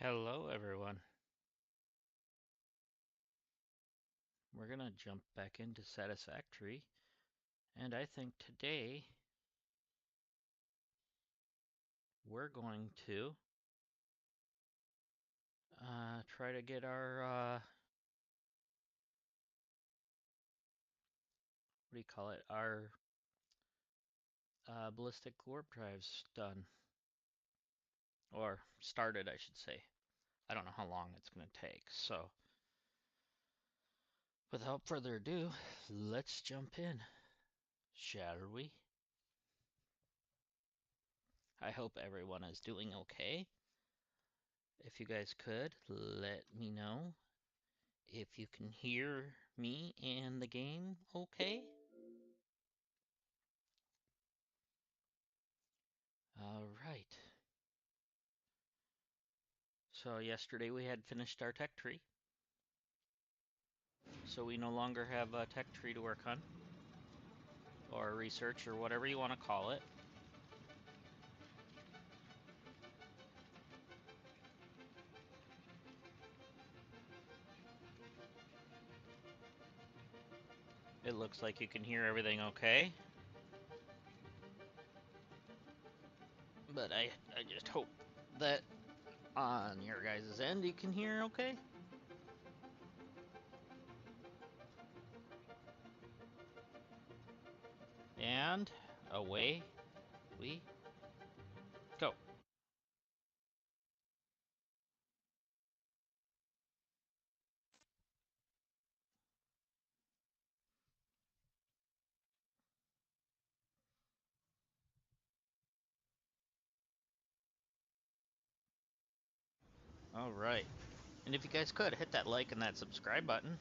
Hello, everyone. We're going to jump back into Satisfactory, and I think today we're going to try to get our, what do you call it, our ballistic warp drives done, or started, I should say. I don't know how long it's going to take, so without further ado, let's jump in, shall we? I hope everyone is doing okay. If you guys could, let me know if you can hear me and the game okay. All right. So yesterday we had finished our tech tree. So we no longer have a tech tree to work on. Or research, or whatever you want to call it. It looks like you can hear everything okay. But I just hope that on your guys' end you can hear okay. And away we go. All right. And if you guys could, hit that like and that subscribe button.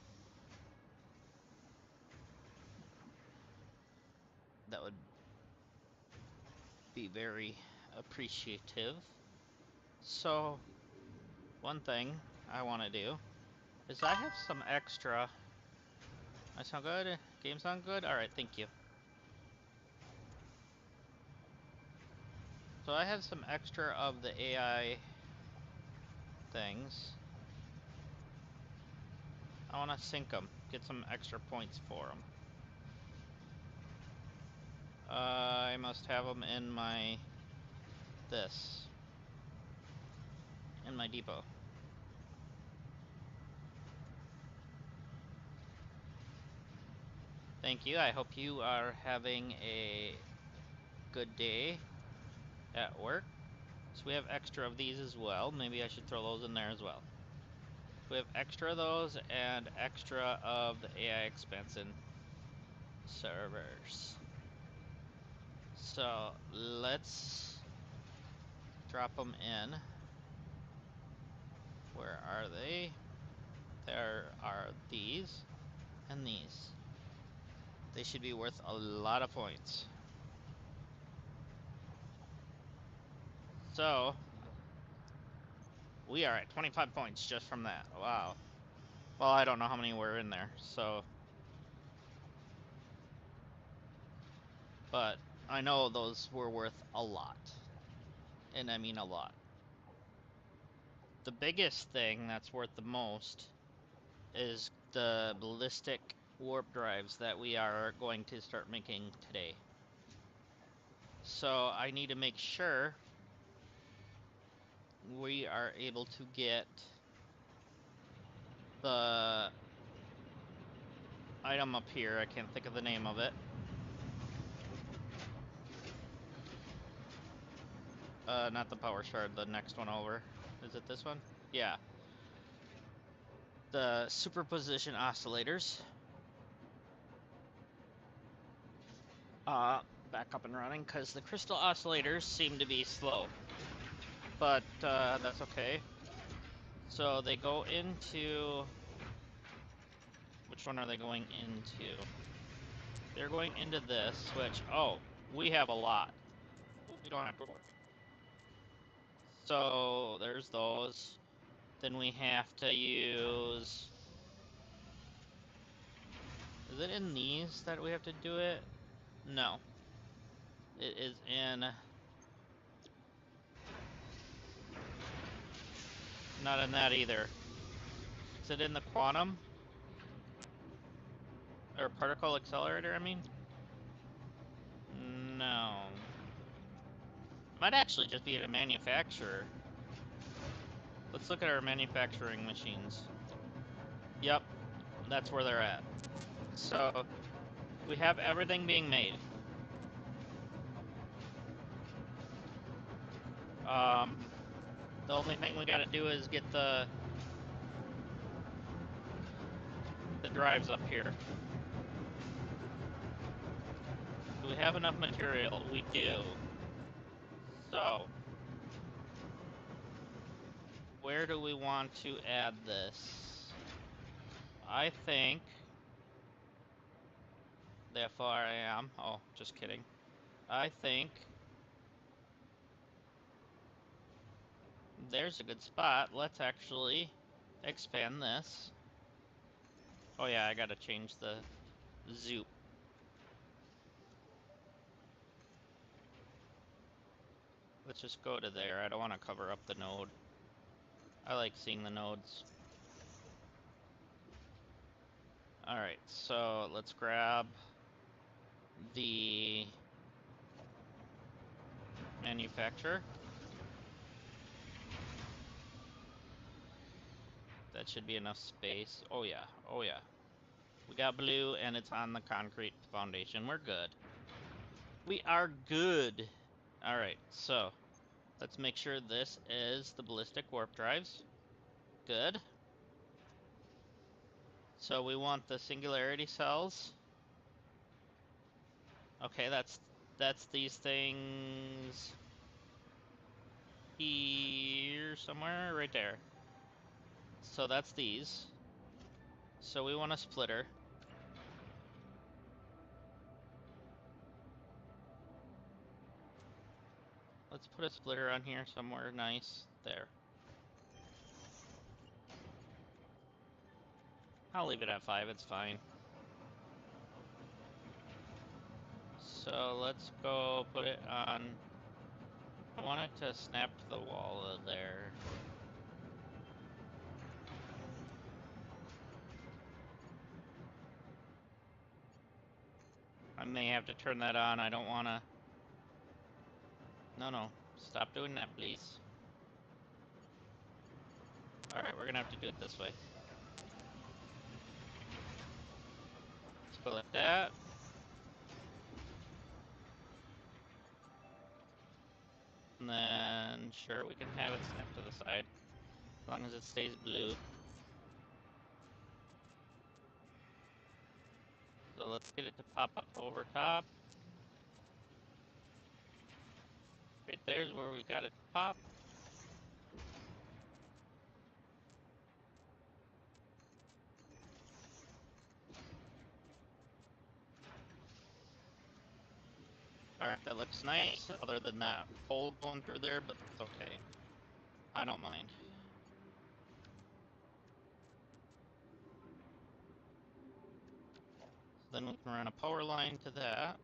That would be very appreciative. So, one thing I want to do is I have some extra. I sound good? Game sound good? Alright, thank you. So I have some extra of the AI things. I want to sync them, get some extra points for them. I must have them in my in my depot. Thank you. I hope you are having a good day at work. So we have extra of these as well. Maybe I should throw those in there as well. We have extra of those and extra of the AI expansion servers. So let's drop them in. Where are they? There are these and these. They should be worth a lot of points. So we are at 25 points just from that. Wow. Well, I don't know how many were in there, so. But I know those were worth a lot. And I mean a lot. The biggest thing that's worth the most is the ballistic warp drives that we are going to start making today. So I need to make sure we are able to get the item up here. I can't think of the name of it. Not the power shard, the next one over. Is it this one? Yeah. The superposition oscillators. Back up and running, because the crystal oscillators seem to be slow. But, that's okay. So they go into... Which one are they going into? They're going into this, which... Oh, we have a lot. We don't have to... So, there's those. Then we have to use... Is it in these that we have to do it? No. It is in... Not in that either. Is it in the quantum? Or particle accelerator, I mean? No. Might actually just be at a manufacturer. Let's look at our manufacturing machines. Yep, that's where they're at. So, we have everything being made. The only thing we gotta do is get the drives up here. Do we have enough material? We do. So, where do we want to add this? I think the FRAM. Oh, just kidding. I think there's a good spot. Let's actually expand this. Oh yeah, I gotta change the zoop. Let's just go to there. I don't want to cover up the node. I like seeing the nodes. Alright, so let's grab the manufacturer. That should be enough space. Oh yeah, oh yeah. We got blue and it's on the concrete foundation. We're good. We are good. Alright, so let's make sure this is the ballistic warp drives. Good. So we want the singularity cells. Okay, that's these things here somewhere, right there. So that's these. So we want a splitter. Let's put a splitter on here somewhere nice. There. I'll leave it at 5, it's fine. So let's go put it on. I want it to snap to the wall of there. I may have to turn that on. I don't want to. No, stop doing that, please. Alright, we're gonna have to do it this way. Let's go like that. And then, sure, we can have it snap to the side. As long as it stays blue. So let's get it to pop up over top. Right there's where we got it to pop. Alright, that looks nice, other than that hole going through there, but that's okay. I don't mind. Then we can run a power line to that.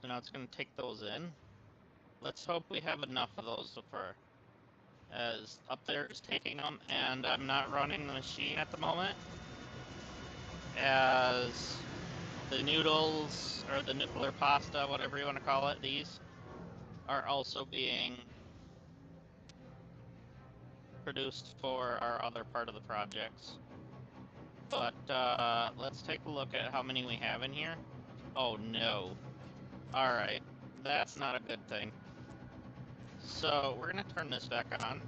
So now it's going to take those in. Let's hope we have enough of those so far. As up there is taking them, and I'm not running the machine at the moment. As the noodles, or the noodle or pasta, whatever you want to call it, these are also being produced for our other part of the projects. But let's take a look at how many we have in here. Oh no. Alright, that's not a good thing. So we're gonna turn this back on.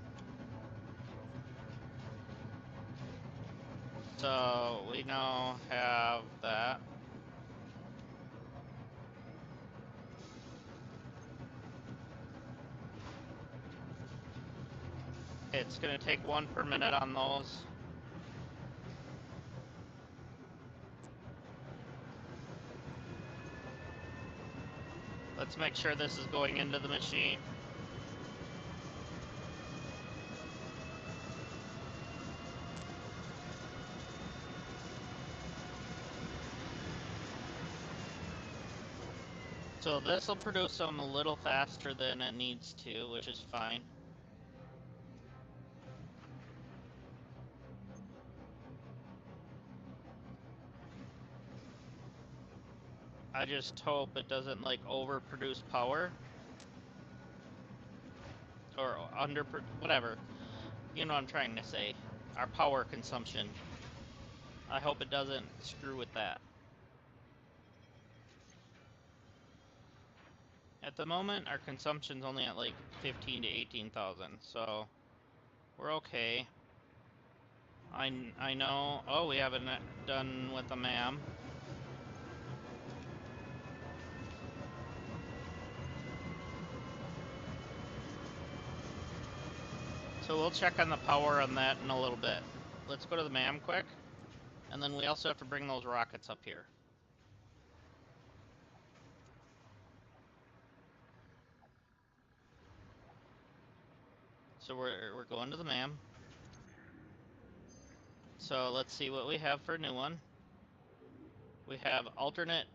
So we now have that. It's gonna take 1 per minute on those. Let's make sure this is going into the machine. So this will produce them a little faster than it needs to, which is fine. I just hope it doesn't like overproduce power or whatever. You know what I'm trying to say. Our power consumption. I hope it doesn't screw with that. At the moment, our consumption's only at like 15 to 18,000, so we're okay. I know. Oh, we haven't done with the MAM. So we'll check on the power on that in a little bit. Let's go to the MAM quick, and then we also have to bring those rockets up here. So we're going to the MAM. So let's see what we have for a new one. We have alternate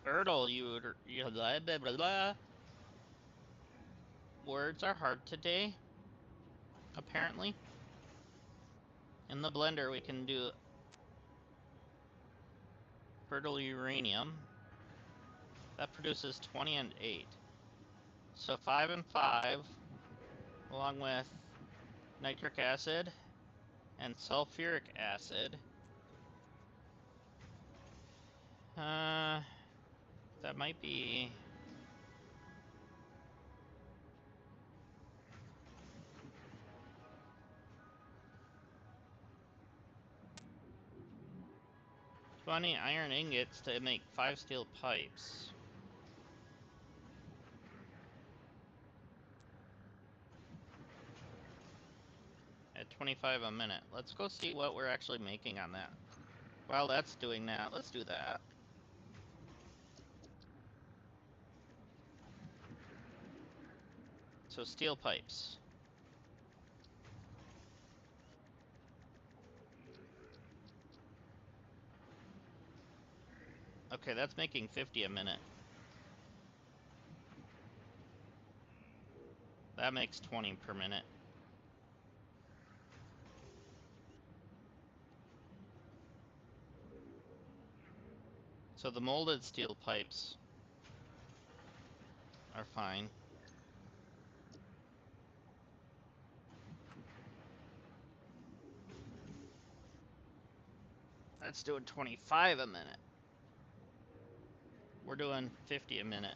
fertile blah, blah, blah, blah. Words are hard today, apparently. In the blender we can do fertile uranium. That produces 20 and 8. So 5 and 5, along with nitric acid and sulfuric acid. That might be... $20 iron ingots to make 5 steel pipes. At 25 a minute. Let's go see what we're actually making on that. While that's doing that, let's do that. So steel pipes. Okay, that's making 50 a minute. That makes 20 per minute. So the molded steel pipes are fine. That's doing 25 a minute. We're doing 50 a minute.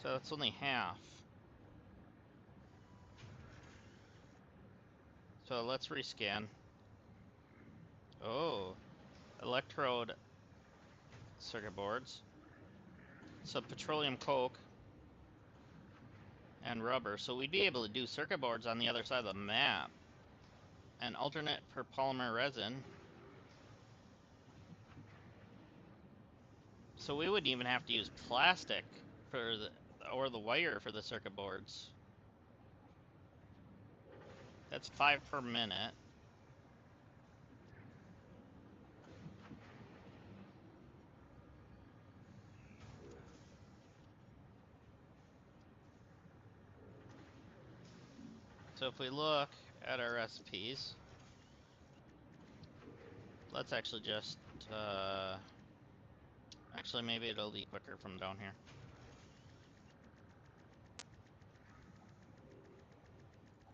So that's only half. So let's rescan. Oh, electrode circuit boards. So petroleum coke and rubber. So we'd be able to do circuit boards on the other side of the map. And alternate for polymer resin. So we wouldn't even have to use plastic for or the wire for the circuit boards. That's 5 per minute. So if we look at our recipes, let's actually just, actually maybe it'll be quicker from down here.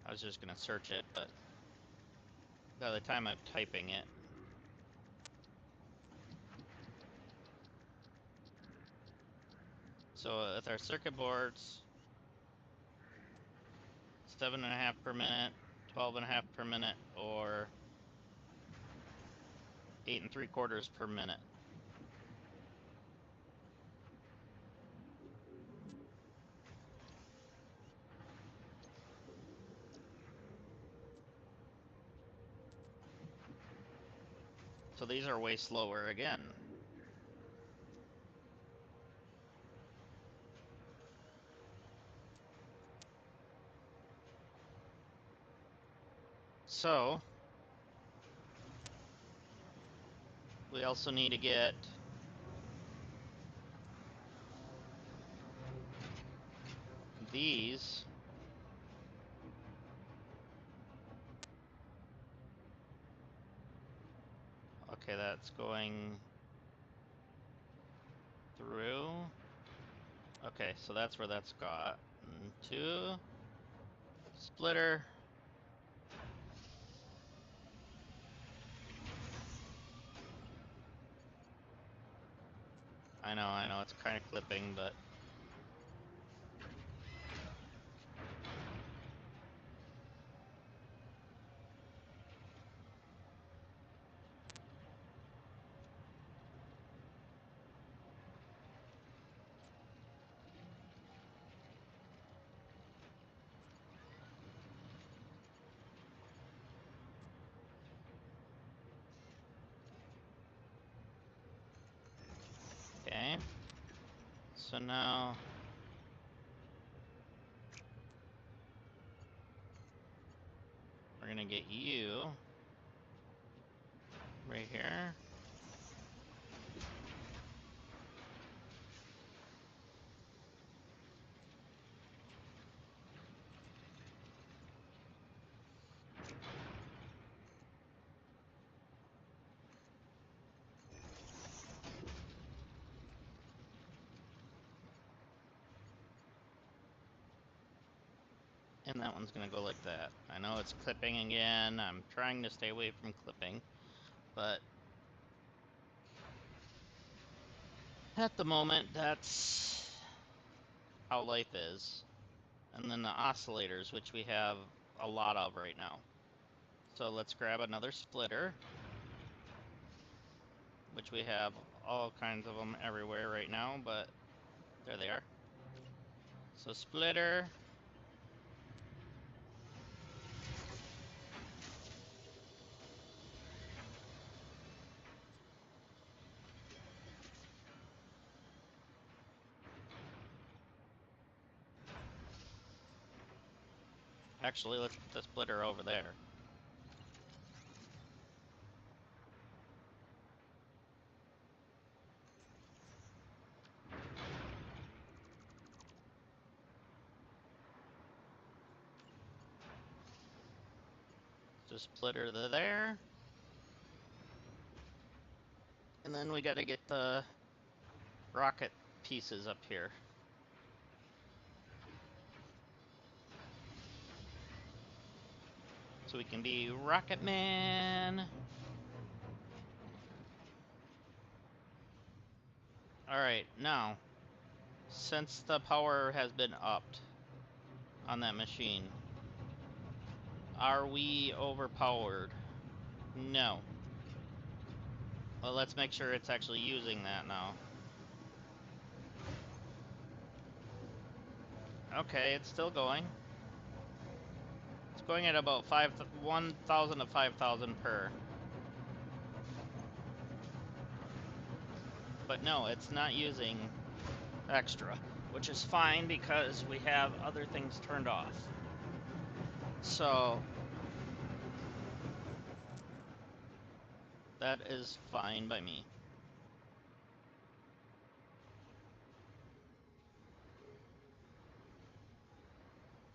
I was just gonna search it, but by the time I'm typing it. So with our circuit boards, 7.5 per minute, 12.5 per minute, or 8 3/4 per minute. So these are way slower again. So we also need to get these Okay, that's going through. Okay, so that's where that's got. And 2. Splitter. I know, it's kind of clipping, but... Okay. So now... we're gonna get you... right here. And that one's gonna go like that. I know it's clipping again. I'm trying to stay away from clipping, but at the moment, that's how life is. And then the oscillators, which we have a lot of right now. So let's grab another splitter, which we have all kinds of them everywhere right now, but there they are. So splitter. Actually, let's put the splitter over there. Just splitter there. And then we gotta get the rocket pieces up here. So we can be Rocket Man. Alright, now, since the power has been upped on that machine, are we overpowered? No. Well, let's make sure it's actually using that now. Okay, it's still going. It's going at about 1,000 to 5,000 per. But no, it's not using extra, which is fine because we have other things turned off. So that is fine by me.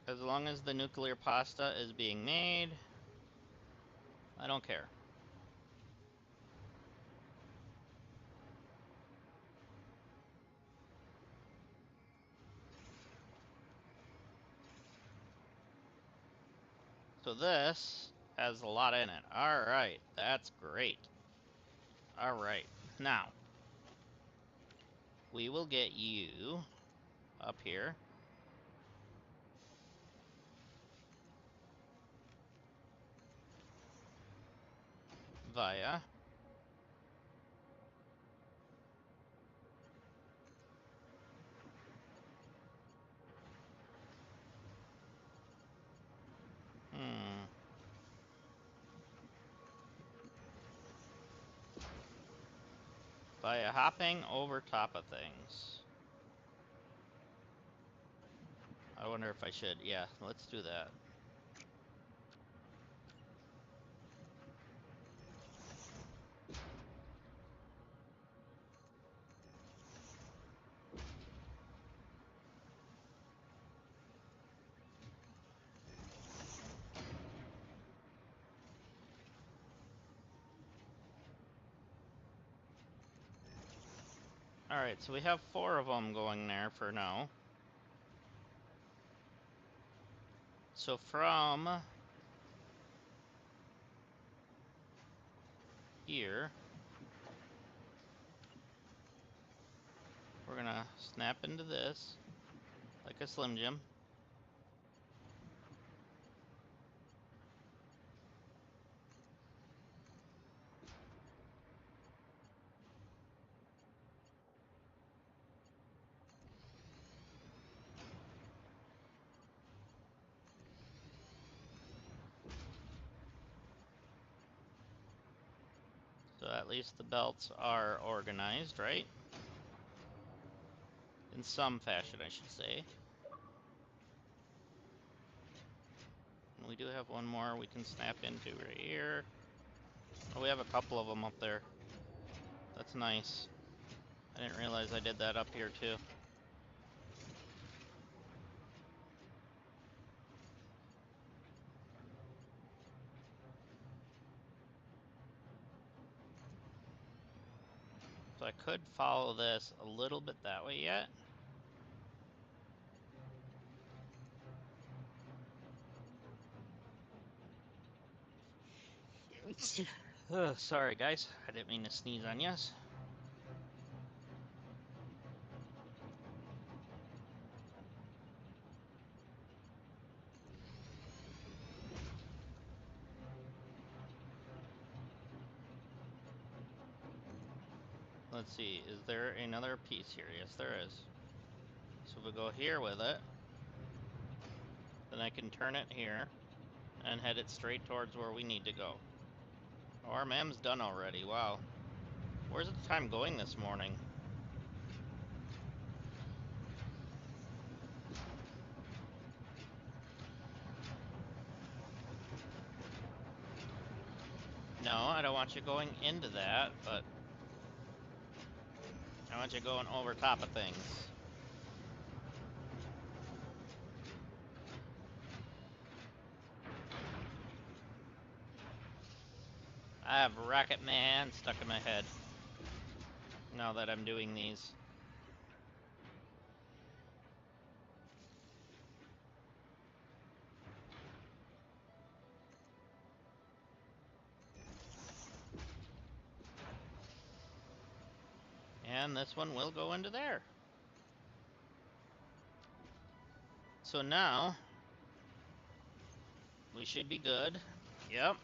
As long as the nuclear pasta is being made, I don't care. So this has a lot in it. Alright, that's great. Alright, now, we will get you up here. Via. Via hopping over top of things. I wonder if I should. Yeah, let's do that. Alright, so we have 4 of them going there for now. So from here, we're gonna snap into this like a Slim Jim. So at least the belts are organized, right? In some fashion, I should say. And we do have one more we can snap into right here. Oh, we have a couple of them up there. That's nice. I didn't realize I did that up here too. So I could follow this a little bit that way yet. Ugh, sorry guys, I didn't mean to sneeze on you. Let's see, is there another piece here? Yes, there is. So we'll go here with it. Then I can turn it here and head it straight towards where we need to go. Oh, our mam's done already, wow. Where's the time going this morning? No, I don't want you going into that, but I want you going over top of things. I have Rocket Man stuck in my head now that I'm doing these. And this one will go into there. So now, we should be good. Yep.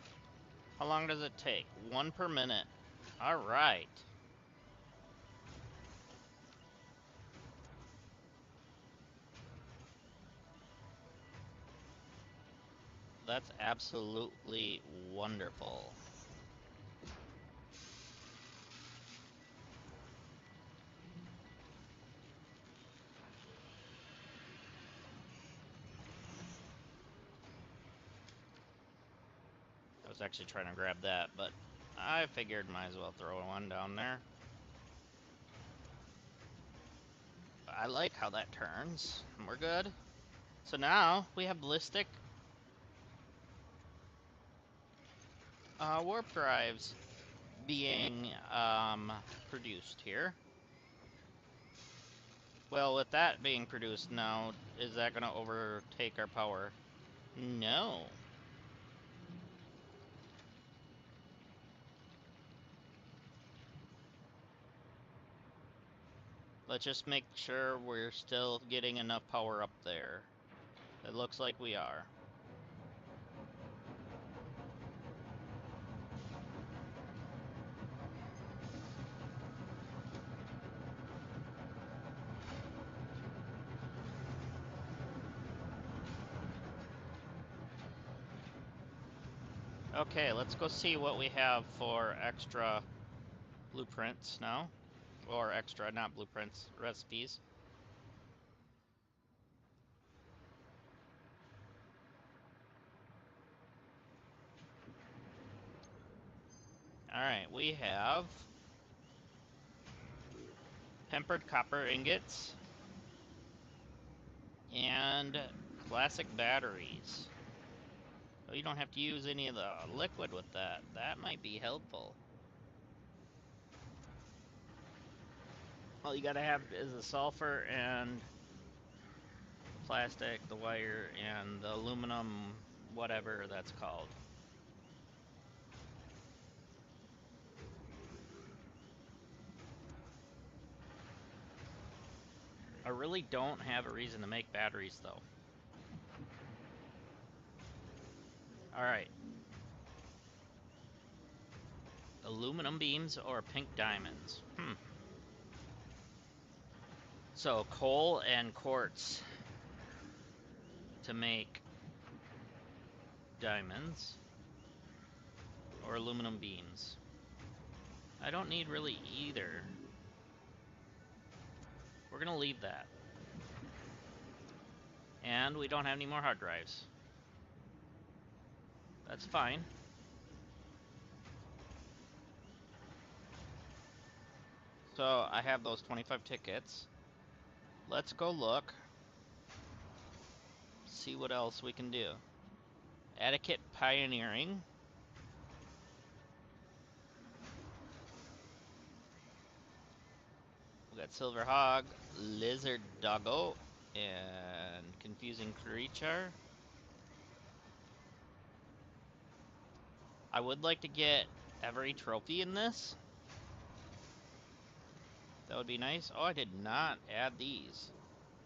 How long does it take? 1 per minute. Alright. That's absolutely wonderful. I was actually trying to grab that, but I figured might as well throw one down there. I like how that turns. We're good. So now we have Ballistic warp drives being produced here. Well, with that being produced now, is that going to overtake our power? No. Let's just make sure we're still getting enough power up there. It looks like we are. Okay, let's go see what we have for extra blueprints now. Or extra, not blueprints, recipes. Alright, we have tempered copper ingots and classic batteries. Oh, you don't have to use any of the liquid with that. That might be helpful. All you gotta have is the sulfur and the plastic, the wire, and the aluminum, whatever that's called. I really don't have a reason to make batteries, though. Alright. Aluminum beams or pink diamonds? So, coal and quartz to make diamonds or aluminum beams. I don't need really either. We're gonna leave that. And we don't have any more hard drives. That's fine. So I have those 25 tickets. Let's go look. See what else we can do. Etiquette Pioneering. We got Silver Hog, Lizard Doggo, and Confusing Creature. I would like to get every trophy in this. That would be nice. Oh, I did not add these.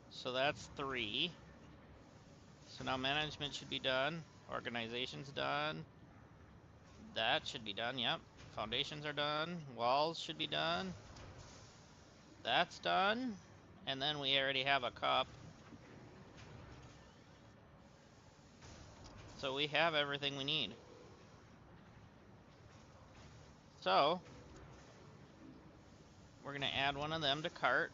So that's 3. So now management should be done. Organization's done. That should be done, yep. Foundations are done. Walls should be done. That's done. And then we already have a cup. So we have everything we need. So we're gonna add one of them to cart.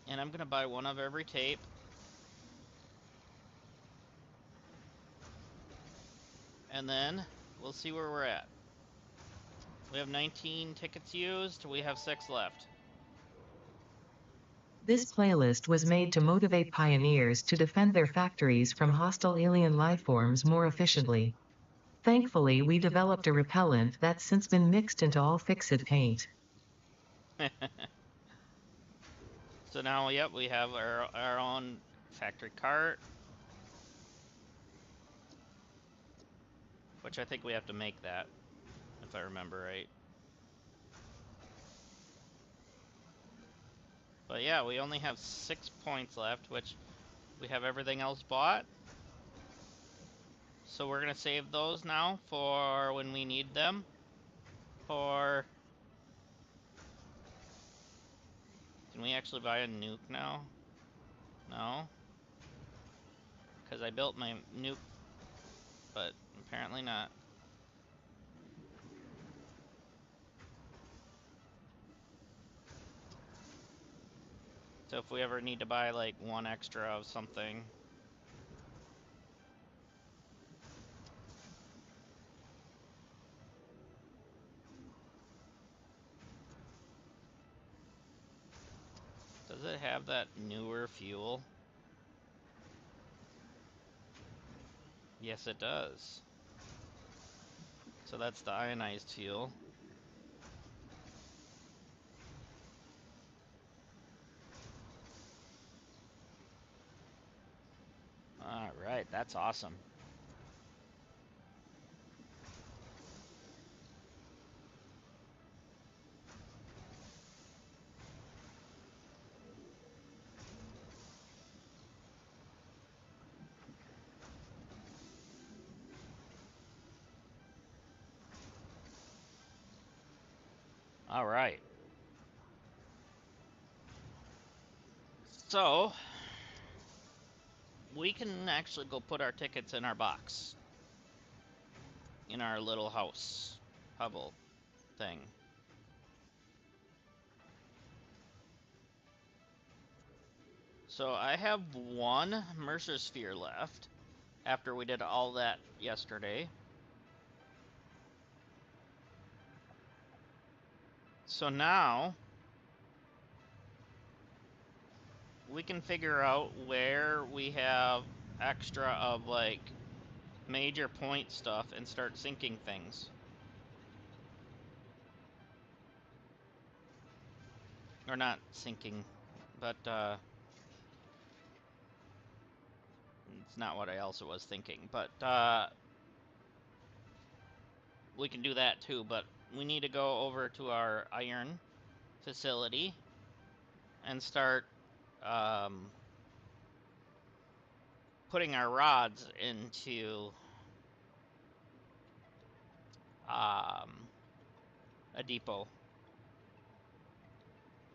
And I'm gonna buy one of every tape. And then we'll see where we're at. We have 19 tickets used. We have 6 left. This playlist was made to motivate pioneers to defend their factories from hostile alien lifeforms more efficiently. Thankfully, we developed a repellent that's since been mixed into all fix-it paint. So now, yep, we have our own factory cart. Which I think we have to make that, if I remember right. But yeah, we only have 6 points left, which we have everything else bought. So we're gonna save those now for when we need them. Can we actually buy a nuke now? No. Because I built my nuke, but apparently not. So if we ever need to buy like 1 extra of something. Does it have that newer fuel? Yes, it does. So that's the ionized fuel. Alright, that's awesome. Alright. So, we can actually go put our tickets in our box. In our little house. Hovel thing. So I have 1 Mercer sphere left. After we did all that yesterday. So now we can figure out where we have extra of like major point stuff and start sinking things. Or not sinking, but it's not what I also was thinking. But we can do that too, but we need to go over to our iron facility and start putting our rods into a depot.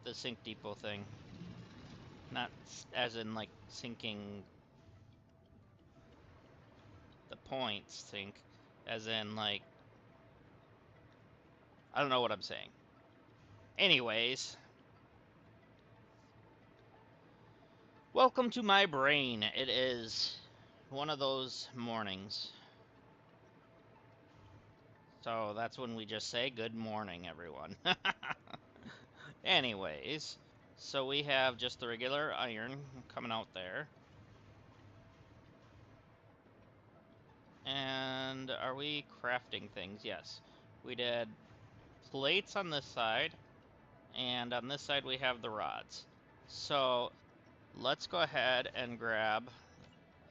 The sink depot thing. Not as in like sinking the points sink, as in like, I don't know what I'm saying. Anyways, welcome to my brain. It is one of those mornings. So that's when we just say good morning, everyone. Anyways, so we have just the regular iron coming out there. And are we crafting things? Yes. We did plates on this side, and on this side we have the rods. So let's go ahead and grab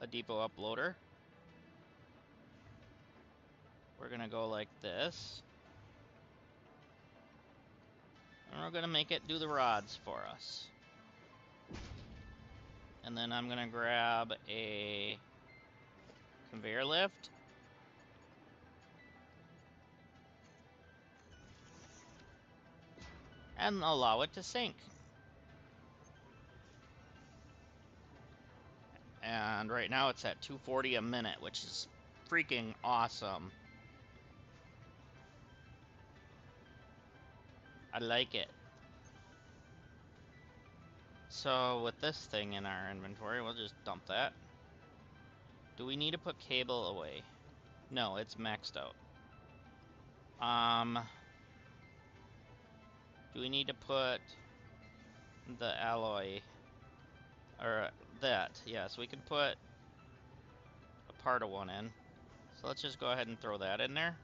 a depot uploader. We're gonna go like this. And we're gonna make it do the rods for us. And then I'm gonna grab a conveyor lift. And allow it to sink. And right now it's at 240 a minute, which is freaking awesome. I like it. So with this thing in our inventory, we'll just dump that. Do we need to put cable away? No, it's maxed out. Do we need to put the alloy, or that? Yes, we can put a part of one in. So let's just go ahead and throw that in there.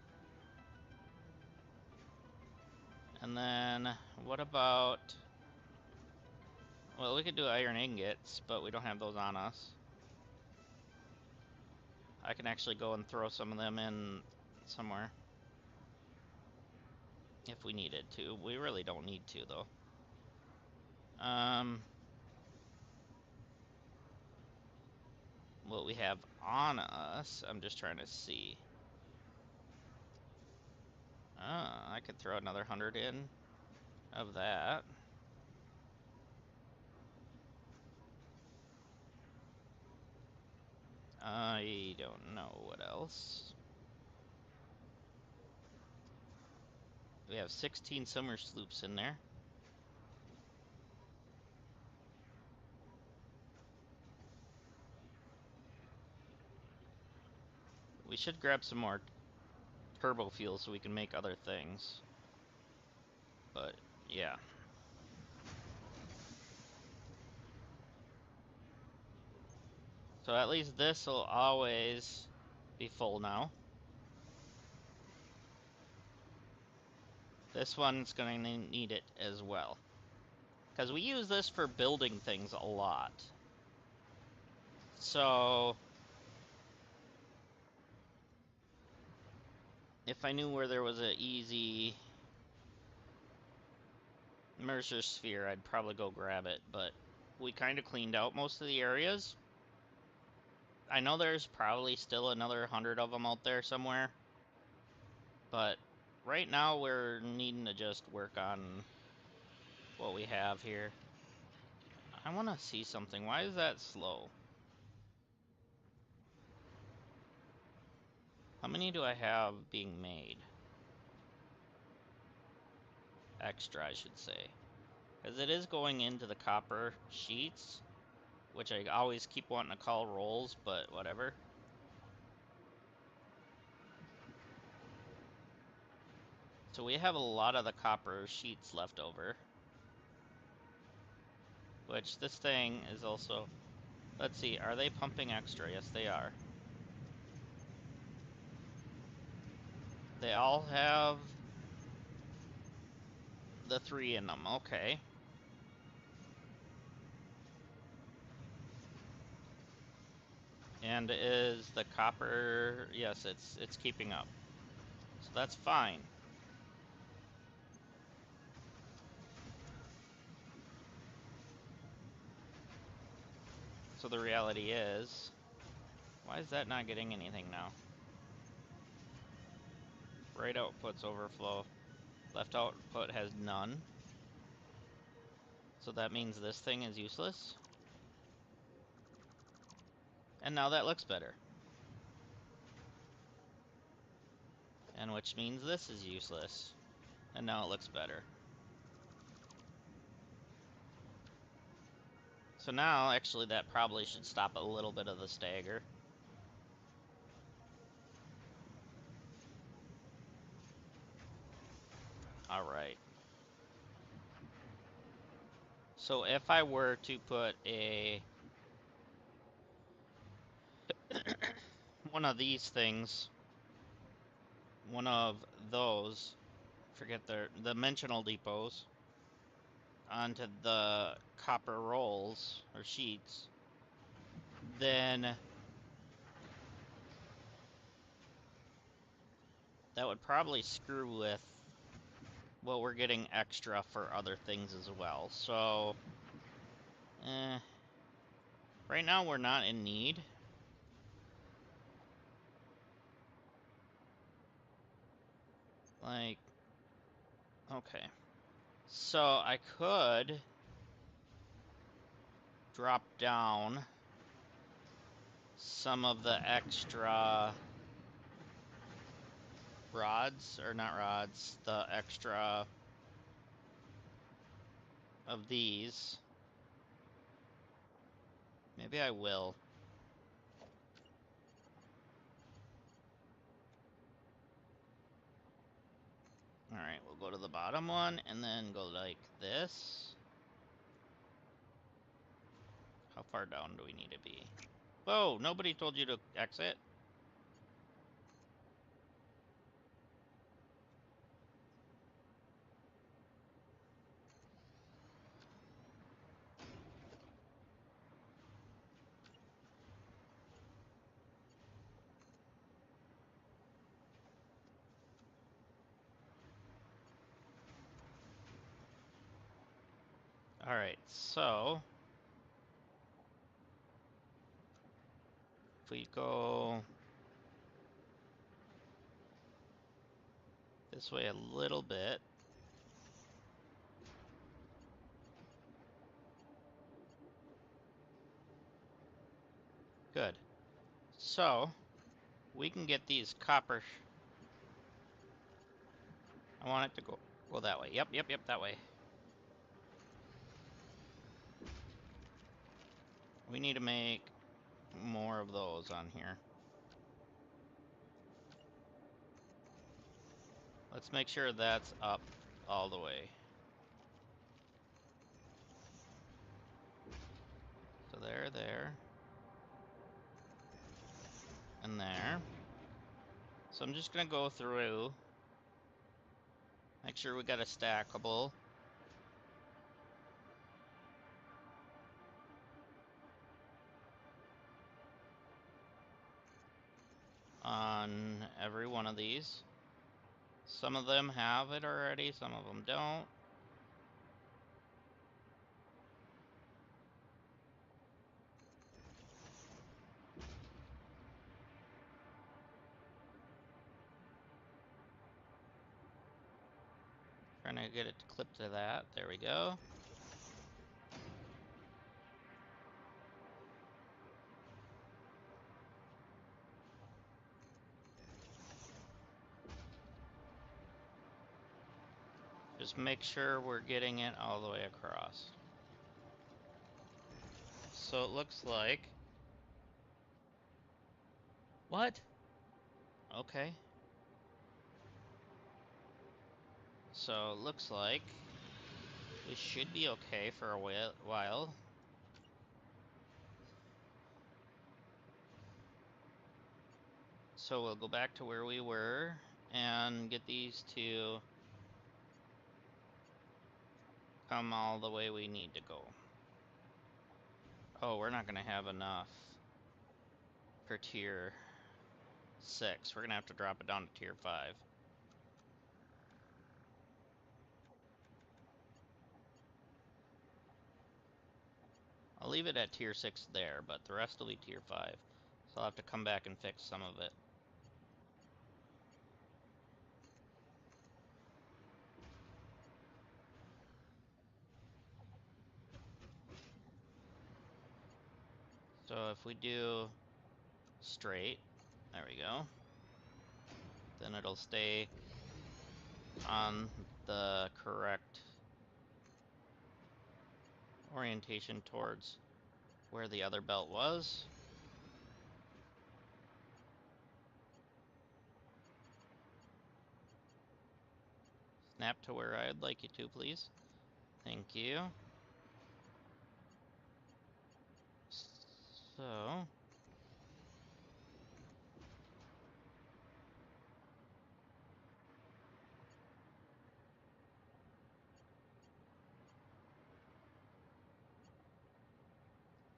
And then what about, well, we could do iron ingots, but we don't have those on us. I can actually go and throw some of them in somewhere if we needed to. We really don't need to, though. What we have on us, I'm just trying to see. I could throw another 100 in of that. I don't know what else. We have 16 summer sloops in there. We should grab some more turbo fuel so we can make other things. But, yeah. So at least this will always be full now. This one's going to need it as well. Because we use this for building things a lot. So if I knew where there was an easy MERCER sphere, I'd probably go grab it, but we kind of cleaned out most of the areas. I know there's probably still another 100 of them out there somewhere, but right now we're needing to just work on what we have here. I want to see something. Why is that slow? How many do I have being made? Extra, I should say. Because it is going into the copper sheets, which I always keep wanting to call rolls, but whatever. So we have a lot of the copper sheets left over. Which this thing is also... Let's see, are they pumping extra? Yes, they are. They all have the 3 in them, okay. And is the copper... Yes, it's keeping up. So that's fine. So the reality is... Why is that not getting anything now? Right output's overflow. Left output has none. So that means this thing is useless. And now that looks better. And which means this is useless. And now it looks better. So now, actually, that probably should stop a little bit of the stagger. Alright. So if I were to put a... one of these things, one of those, forget the dimensional depots, onto the copper rolls, or sheets, then that would probably screw with what we're getting extra for other things as well. So, right now we're not in need. Like, okay. So I could drop down some of the extra rods, or not rods, the extra of these. Maybe I will. Alright, we'll go to the bottom one, and then go like this. How far down do we need to be? Whoa, nobody told you to exit. Alright, so if we go this way a little bit. Good. So, we can get these copper... I want it to go that way. Yep, that way. We need to make more of those on here. Let's make sure that's up all the way. So there, and there. So I'm just gonna go through, make sure we got a stackable. On every one of these. Some of them have it already, some of them don't. Trying to get it to clip to that. There we go. Just make sure we're getting it all the way across. So it looks like... What? Okay. So it looks like we should be okay for a while. So we'll go back to where we were and get these to come all the way we need to go. Oh, we're not gonna have enough. or tier 6. We're gonna have to drop it down to tier 5. I'll leave it at tier 6 there, but the rest will be tier 5. So I'll have to come back and fix some of it. So if we do straight, there we go, then it'll stay on the correct orientation towards where the other belt was. Snap to where I'd like you to, please. Thank you. So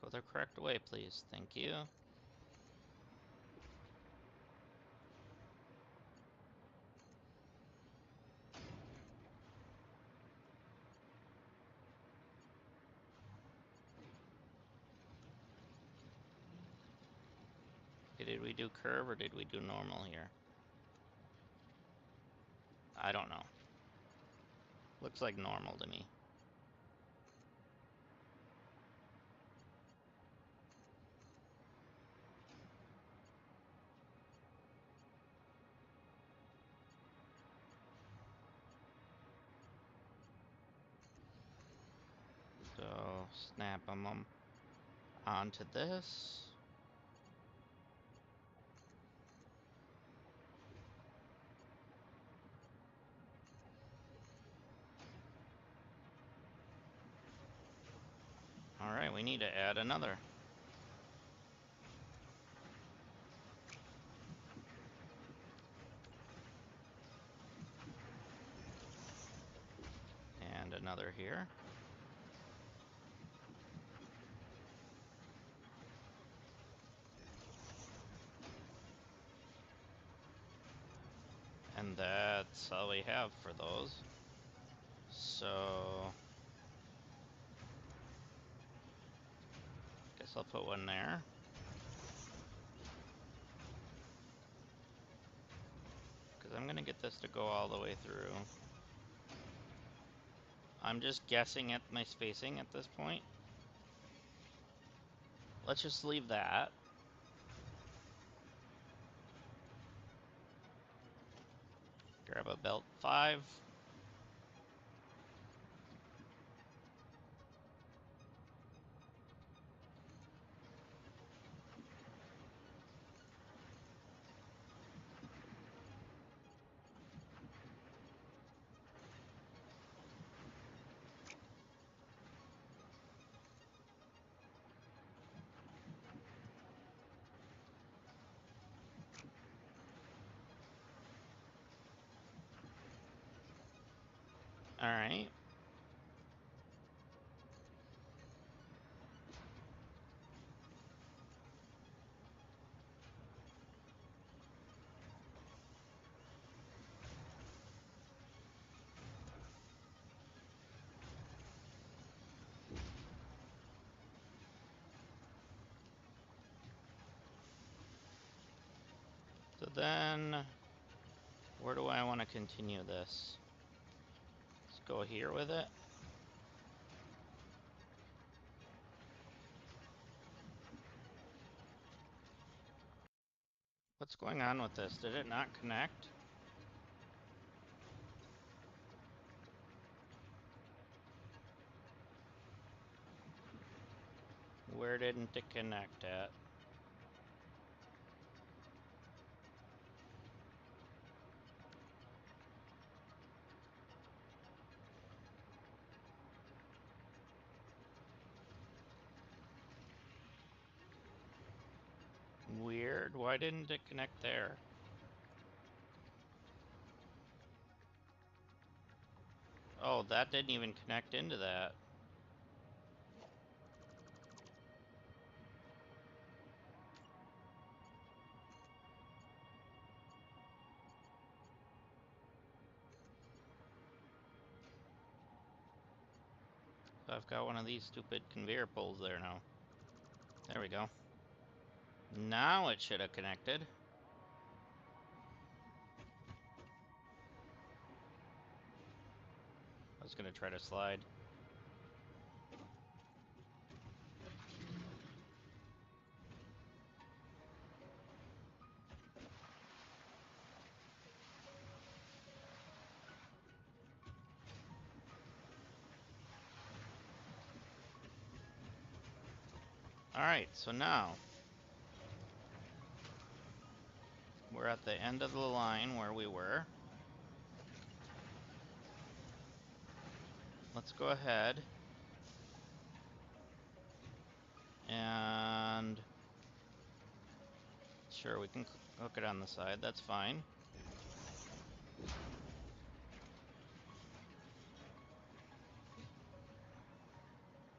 go the correct way, please. Thank you. Okay, did we do curve or did we do normal here? I don't know. Looks like normal to me. So snap them onto this. All right, we need to add another. And another here. And that's all we have for those. So guess I'll put one there. Because I'm gonna get this to go all the way through. I'm just guessing at my spacing at this point. Let's just leave that. Grab a belt 5. All right. So then, where do I want to continue this? Let's go here with it. What's going on with this? Did it not connect? Where didn't it connect at? Weird. Why didn't it connect there? Oh, that didn't even connect into that. So I've got one of these stupid conveyor poles there now. There we go. Now it should have connected. I was gonna try to slide. Alright, so now we're at the end of the line where we were. Let's go ahead and sure, we can hook it on the side, that's fine.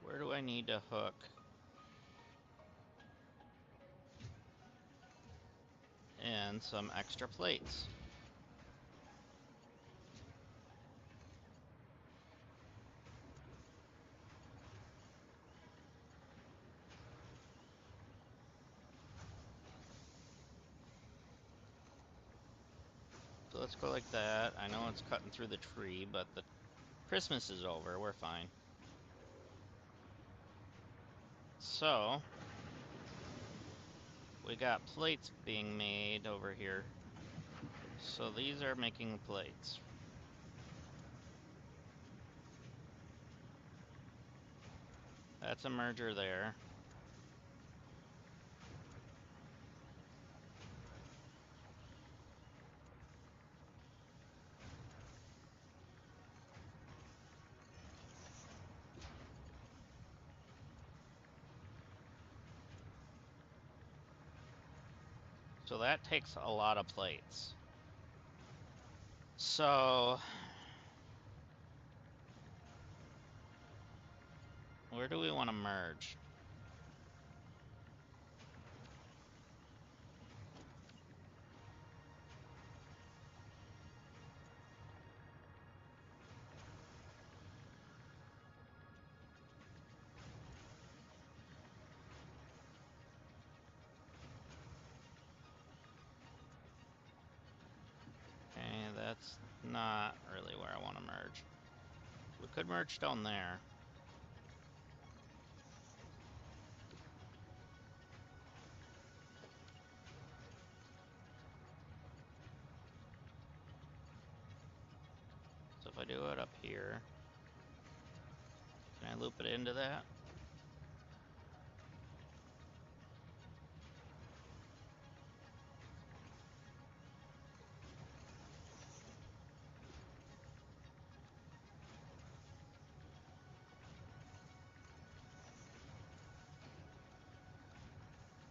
Where do I need to hook? And some extra plates. So let's go like that. I know it's cutting through the tree, but the Christmas is over. We're fine. So we got plates being made over here. So these are making plates. That's a merger there. So that takes a lot of plates. So where do we want to merge? Okay, that's not really where I want to merge. We could merge down there. So if I do it up here, can I loop it into that?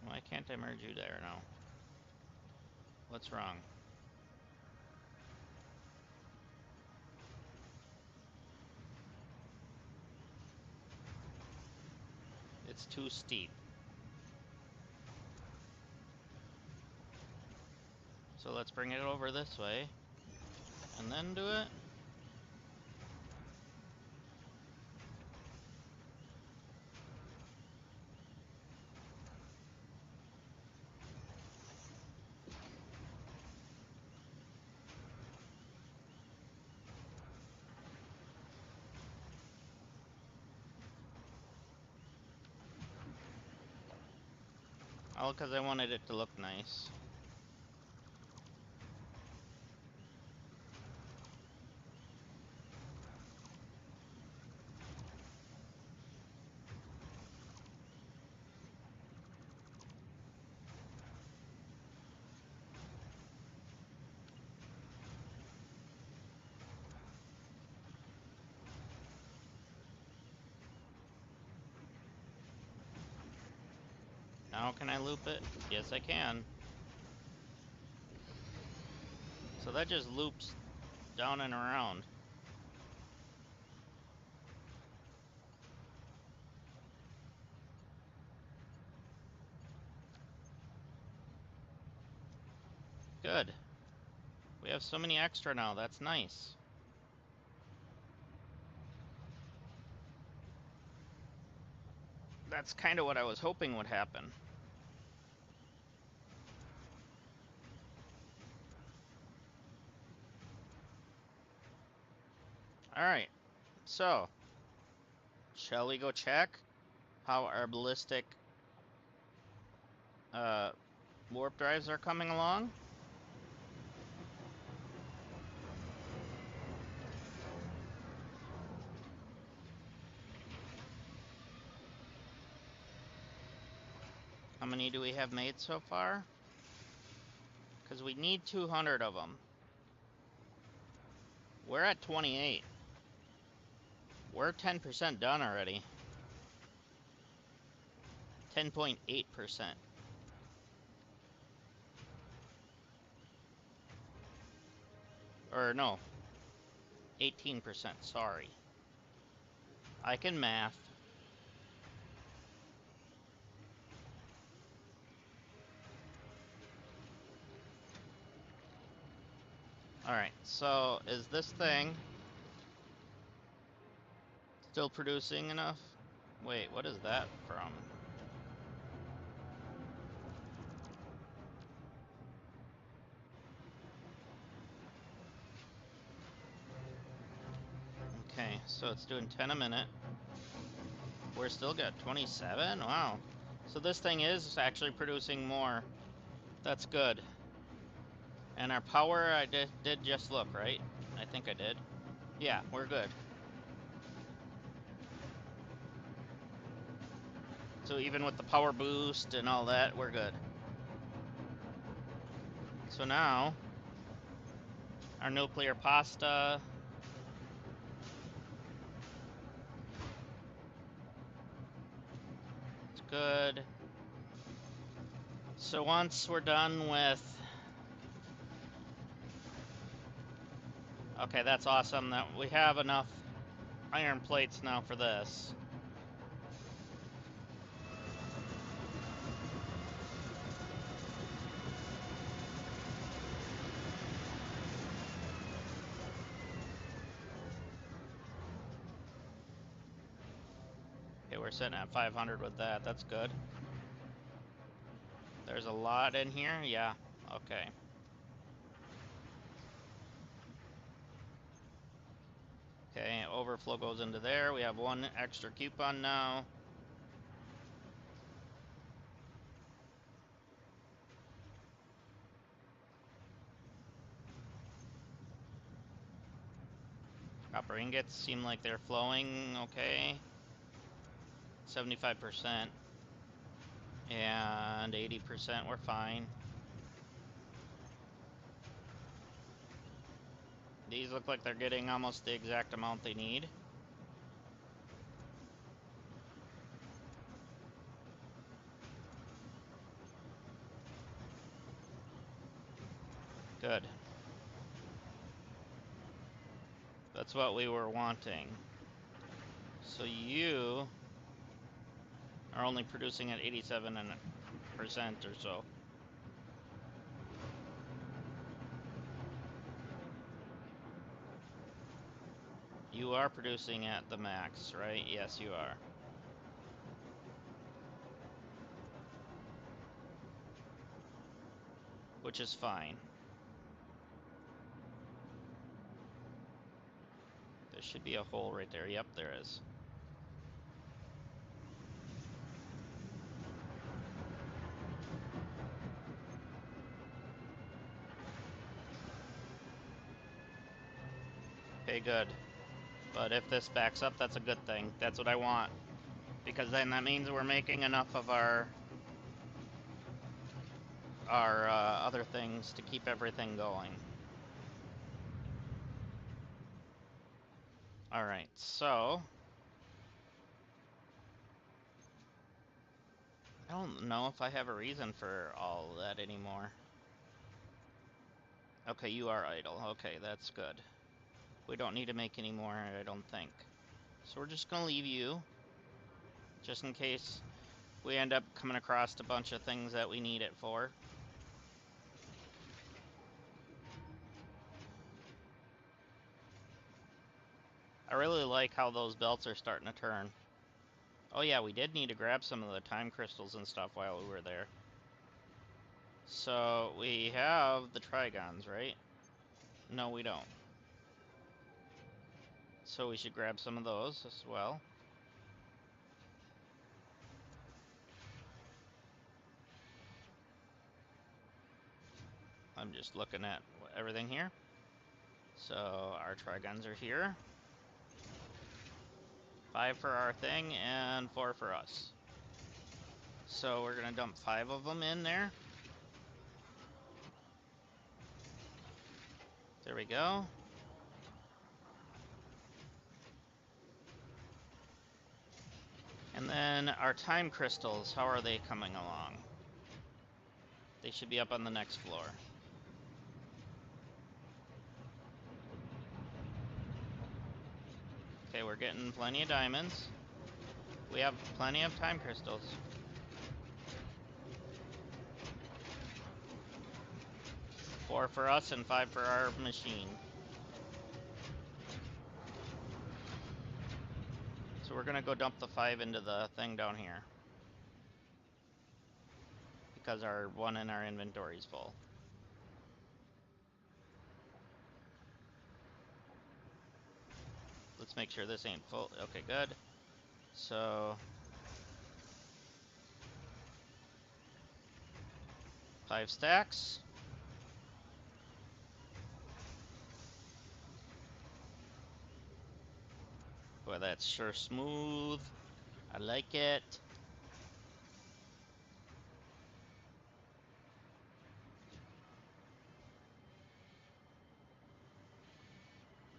Why can't I merge you there now? What's wrong? It's too steep. So let's bring it over this way and then do it. All because I wanted it to look nice. Now can I loop it? Yes, I can. So that just loops down and around. Good. We have so many extra now, that's nice. That's kind of what I was hoping would happen. Alright, so, shall we go check how our ballistic warp drives are coming along? How many do we have made so far? Because we need 200 of them. We're at 28. We're 10% done already. 10.8%. Or no, 18%, sorry. I can math. Alright, so is this thing still producing enough? Wait, what is that from? Okay, so it's doing 10 a minute. We're still got 27? Wow. So this thing is actually producing more. That's good. And our power, I did just look, right? I think I did. Yeah, we're good. So even with the power boost and all that, we're good. So now, our nuclear pasta. It's good. So once we're done with... Okay, that's awesome that we have enough iron plates now for this. Okay, we're sitting at 500 with that. That's good. There's a lot in here? Yeah. Okay. Okay, overflow goes into there. We have one extra coupon now. Copper ingots seem like they're flowing okay. 75%. And 80%, we're fine. These look like they're getting almost the exact amount they need. Good. That's what we were wanting. So you are only producing at 87% or so. You are producing at the max, right? Yes, you are. Which is fine. There should be a hole right there. Yep, there is. Okay, good. But if this backs up, that's a good thing. That's what I want. Because then that means we're making enough of our other things to keep everything going. Alright, so... I don't know if I have a reason for all that anymore. Okay, you are idle. Okay, that's good. We don't need to make any more, I don't think. So we're just gonna leave you. Just in case we end up coming across a bunch of things that we need it for. I really like how those belts are starting to turn. Oh yeah, we did need to grab some of the time crystals and stuff while we were there. So we have the trigons, right? No, we don't. So we should grab some of those as well. I'm just looking at everything here. So our trigons are here. 5 for our thing and 4 for us. So we're gonna dump 5 of them in there. There we go. And then our time crystals, how are they coming along? They should be up on the next floor. Okay, we're getting plenty of diamonds. We have plenty of time crystals. Four for us and 5 for our machine. So we're gonna go dump the 5 into the thing down here, because our 1 in our inventory is full. Let's make sure this ain't full. Okay, good. So 5 stacks. Boy, that's sure smooth. I like it.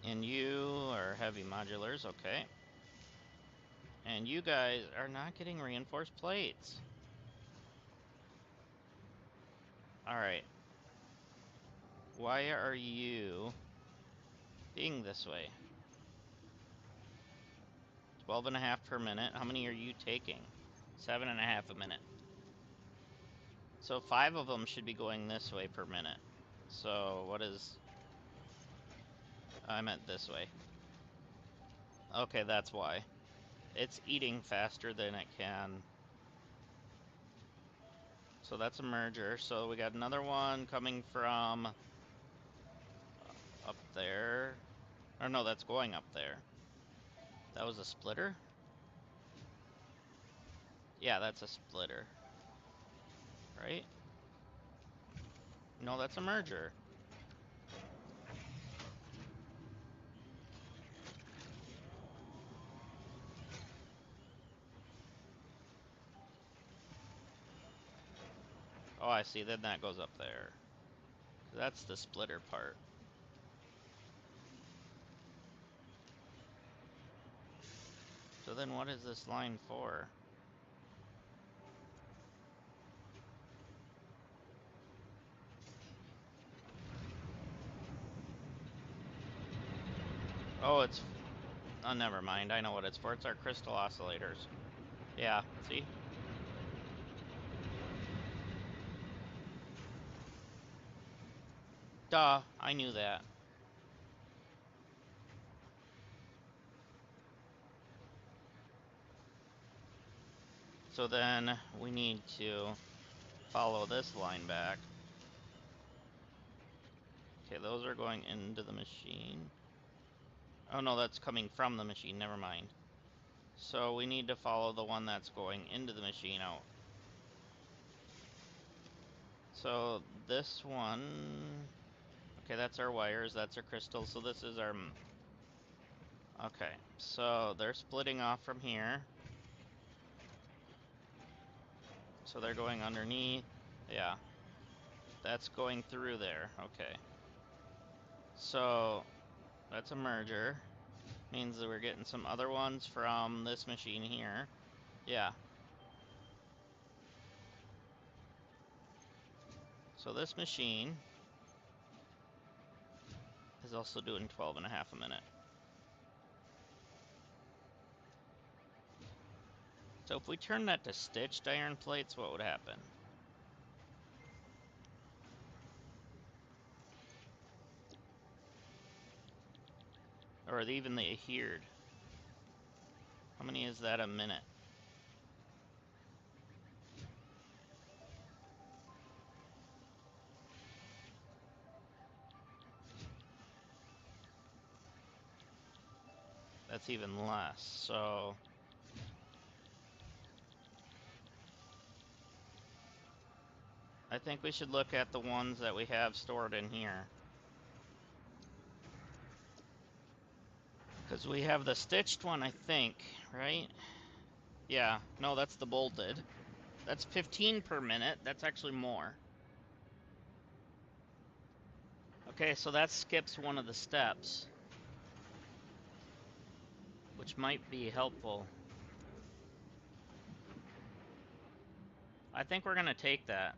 And you are heavy modulars, okay. And you guys are not getting reinforced plates. Alright. Why are you being this way? 12.5 per minute. How many are you taking? 7.5 a minute. So 5 of them should be going this way per minute. So what is... I meant this way. Okay, that's why. It's eating faster than it can. So that's a merger. So we got another one coming from up there. Or no, that's going up there. That was a splitter? Yeah, that's a splitter. Right? No, that's a merger. Oh, I see. Then that goes up there. That's the splitter part. So then what is this line for? Oh, it's... Oh, never mind. I know what it's for. It's our crystal oscillators. Yeah, see? Duh, I knew that. So then we need to follow this line back. Okay, those are going into the machine. Oh no, that's coming from the machine, never mind. So we need to follow the one that's going into the machine out. So this one... Okay, that's our wires, that's our crystals, so this is our... Okay, so they're splitting off from here. So they're going underneath. Yeah. That's going through there. Okay. So that's a merger. Means that we're getting some other ones from this machine here. Yeah. So this machine is also doing 12.5 a minute. So if we turn that to stitched iron plates, what would happen? Or even the adhered. How many is that a minute? that's even less. So I think we should look at the ones that we have stored in here. Because we have the stitched one, I think, right? Yeah, no, that's the bolted. That's 15 per minute. That's actually more. Okay, so that skips one of the steps, which might be helpful. I think we're gonna take that.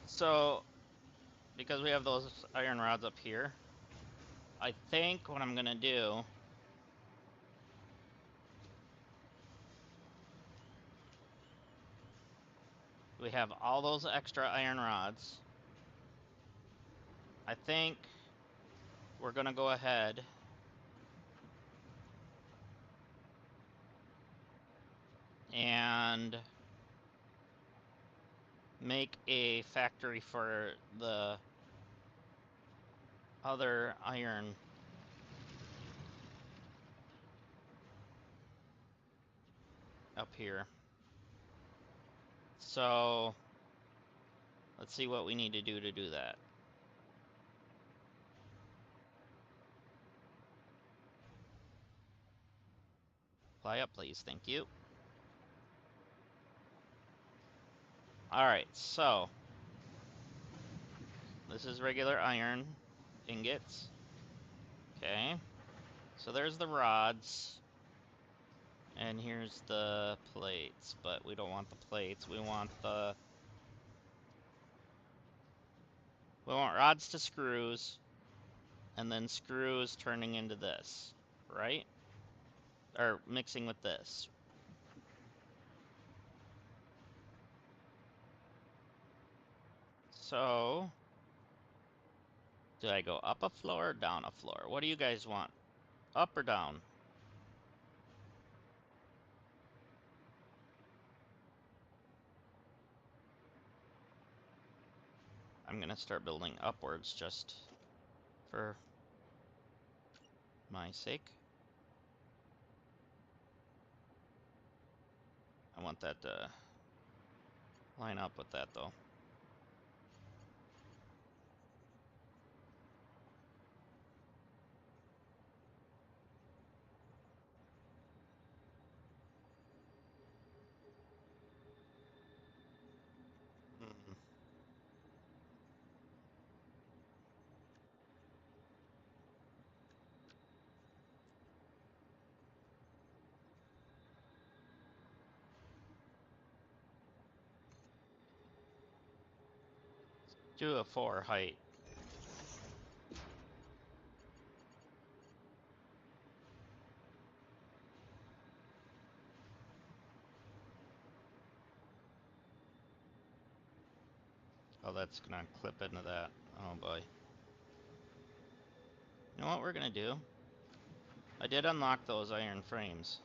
So, because we have those iron rods up here, I think what I'm gonna do, we have all those extra iron rods. I think we're gonna go ahead and make a factory for the other iron up here. So let's see what we need to do that. Apply up, please. Thank you. Alright, so this is regular iron ingots. Okay. So there's the rods. And here's the plates, but we don't want the plates. We want rods to screws, and then screws turning into this, right? Or mixing with this. So, do I go up a floor or down a floor? What do you guys want? Up or down? I'm gonna start building upwards just for my sake. I want that to line up with that though. Hmm. Do a 4 height. Oh, that's gonna clip into that. Oh boy. You know what we're gonna do? I did unlock those iron frames.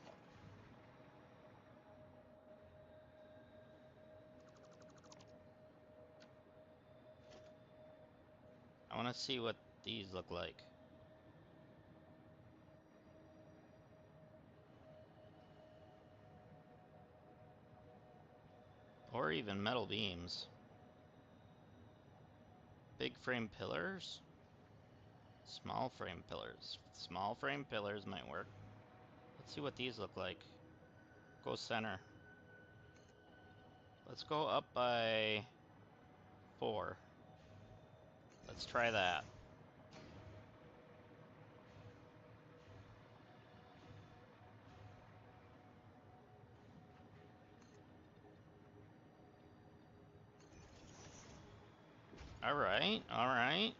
I want to see what these look like. Or even metal beams. Big frame pillars? Small frame pillars. Small frame pillars might work. Let's see what these look like. Go center. Let's go up by 4. Let's try that. Alright, alright.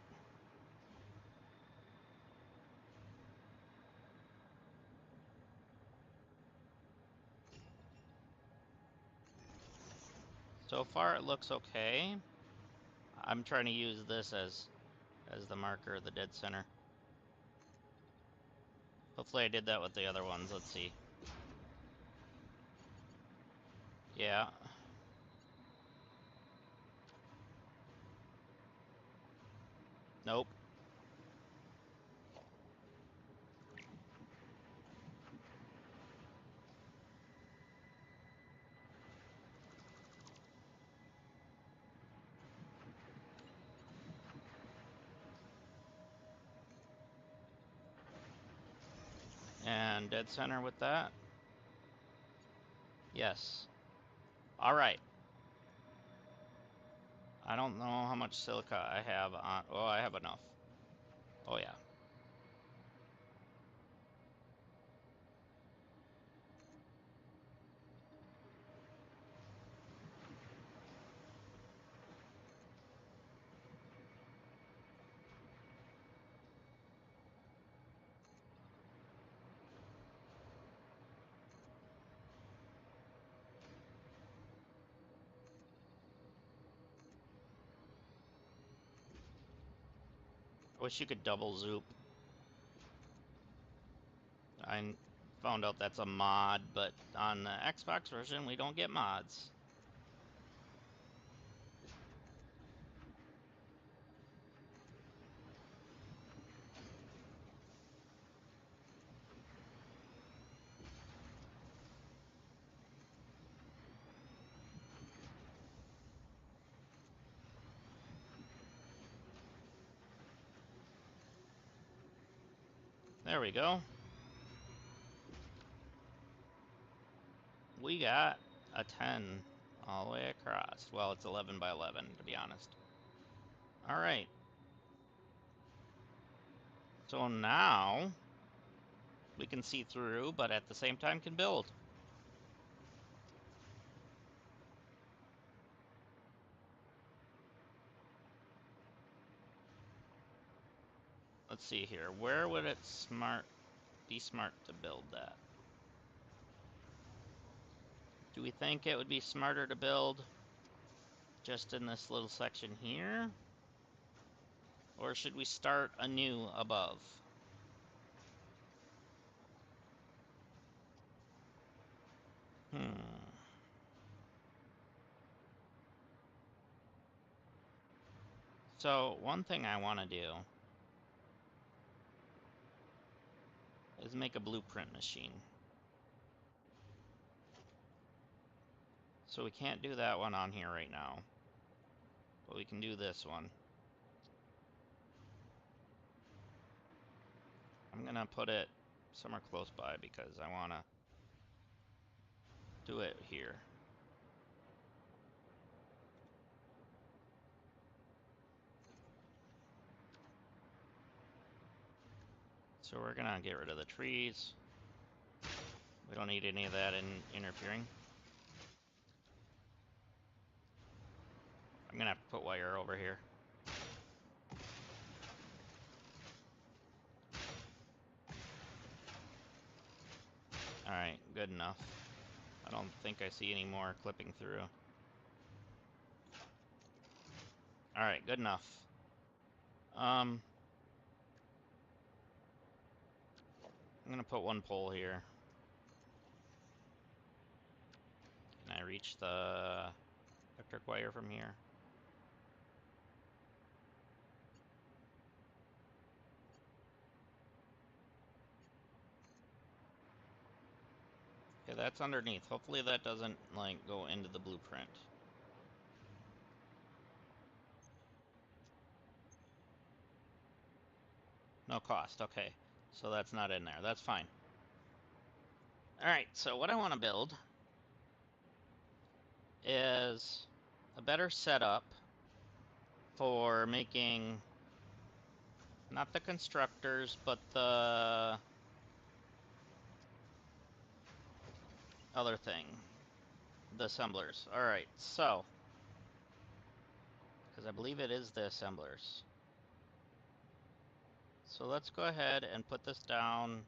So far it looks okay. I'm trying to use this as the marker of the dead center. Hopefully I did that with the other ones. Let's see. Yeah. Nope. And dead center with that. Yes. Alright. I don't know how much silica I have on. Oh, I have enough. Oh, yeah. I wish you could double zoop. I found out that's a mod, but on the Xbox version, we don't get mods. There we go. We got a 10 all the way across. Well, it's 11 by 11, to be honest. All right. So now we can see through, but at the same time can build. Let's see here. Where would it be smart to build that? Do we think it would be smarter to build just in this little section here? Or should we start anew above? So one thing I want to do is make a blueprint machine. So we can't do that one on here right now, but we can do this one. I'm gonna put it somewhere close by because I want to do it here. So we're gonna get rid of the trees. We don't need any of that interfering. I'm gonna have to put wire over here. Alright, good enough. I don't think I see any more clipping through. Alright, good enough. I'm gonna put one pole here. Can I reach the electric wire from here? Okay, that's underneath. Hopefully that doesn't, like, go into the blueprint. No cost, okay. So that's not in there. That's fine. Alright, so what I want to build is a better setup for making not the constructors, but the other thing, the assemblers. Alright, so, because I believe it is the assemblers. So let's go ahead and put this down.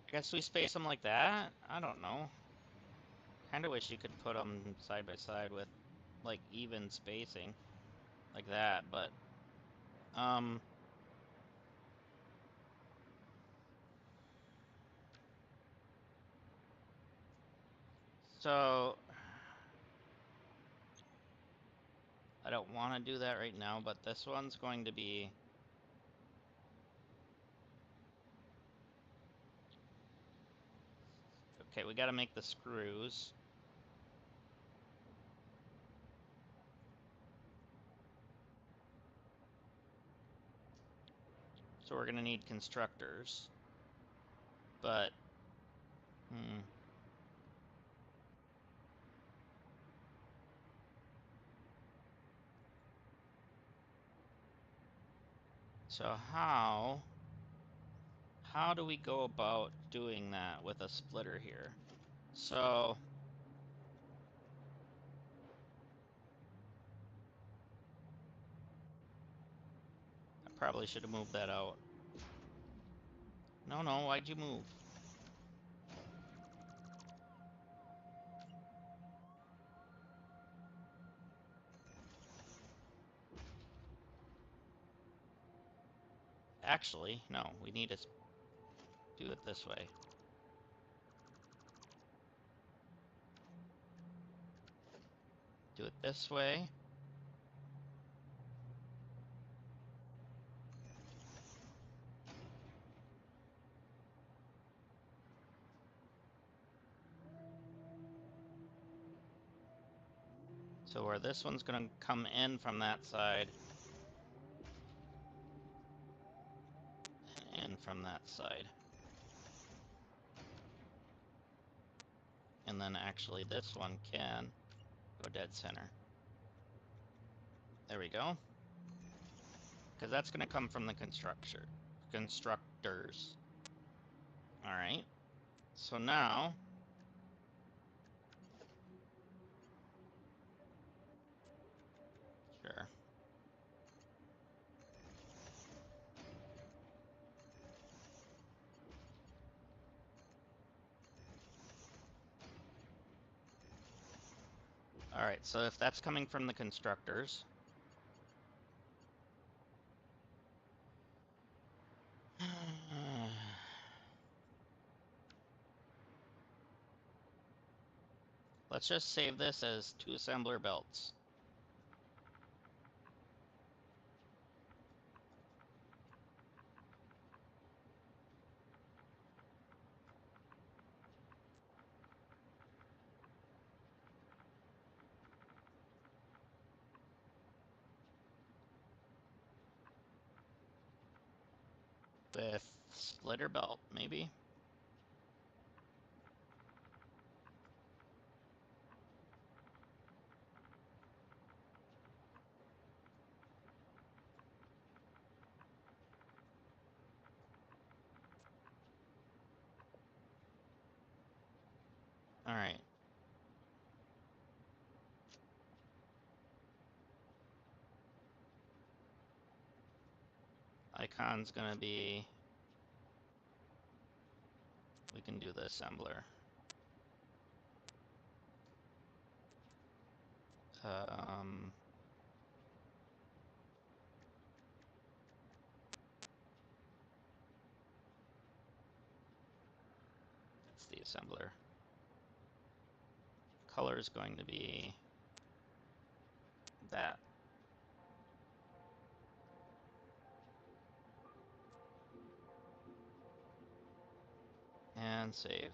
I guess we space them like that? I don't know. Kinda wish you could put them side by side with, like, even spacing. Like that, but... So... I don't want to do that right now, but this one's going to be... Okay, we gotta make the screws. So we're gonna need constructors. But... So how do we go about doing that with a splitter here? So... I probably should have moved that out. No, why'd you move? Actually, no, we need to do it this way. Do it this way. So where this one's gonna come in from that side, and in from that side. And then actually this one can go dead center. There we go. Because that's gonna come from the constructors. Alright. So now... Sure. Alright, so if that's coming from the constructors... Let's just save this as 2 assembler belts. With splitter belt, maybe? Alright. Icon's gonna be... We can do the assembler. That's the assembler. Color is going to be that. And save.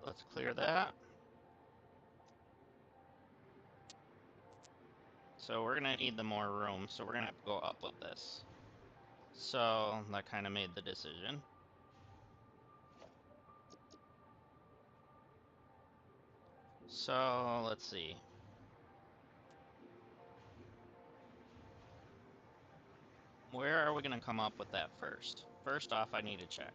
Let's clear that. So we're gonna need the more room, so we're gonna have to go up with this. So that kind of made the decision. So let's see. Where are we gonna come up with that first? First off, I need to check.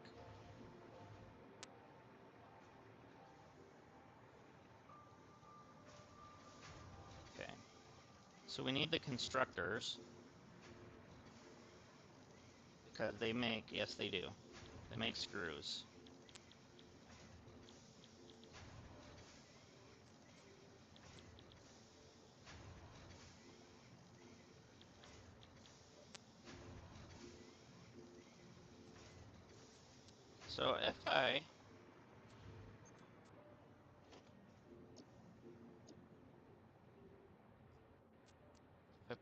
So we need the constructors. Because they make, yes they do. They make screws. So if I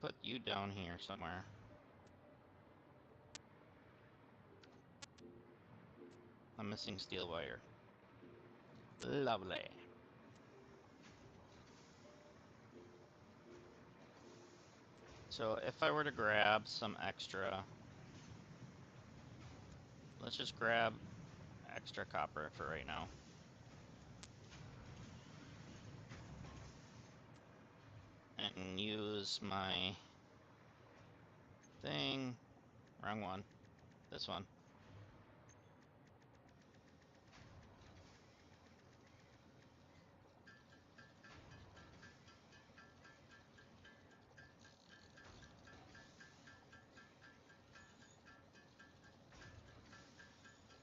put you down here somewhere. I'm missing steel wire. Lovely. So if I were to grab some extra, let's just grab extra copper for right now. And use my thing. Wrong one. This one.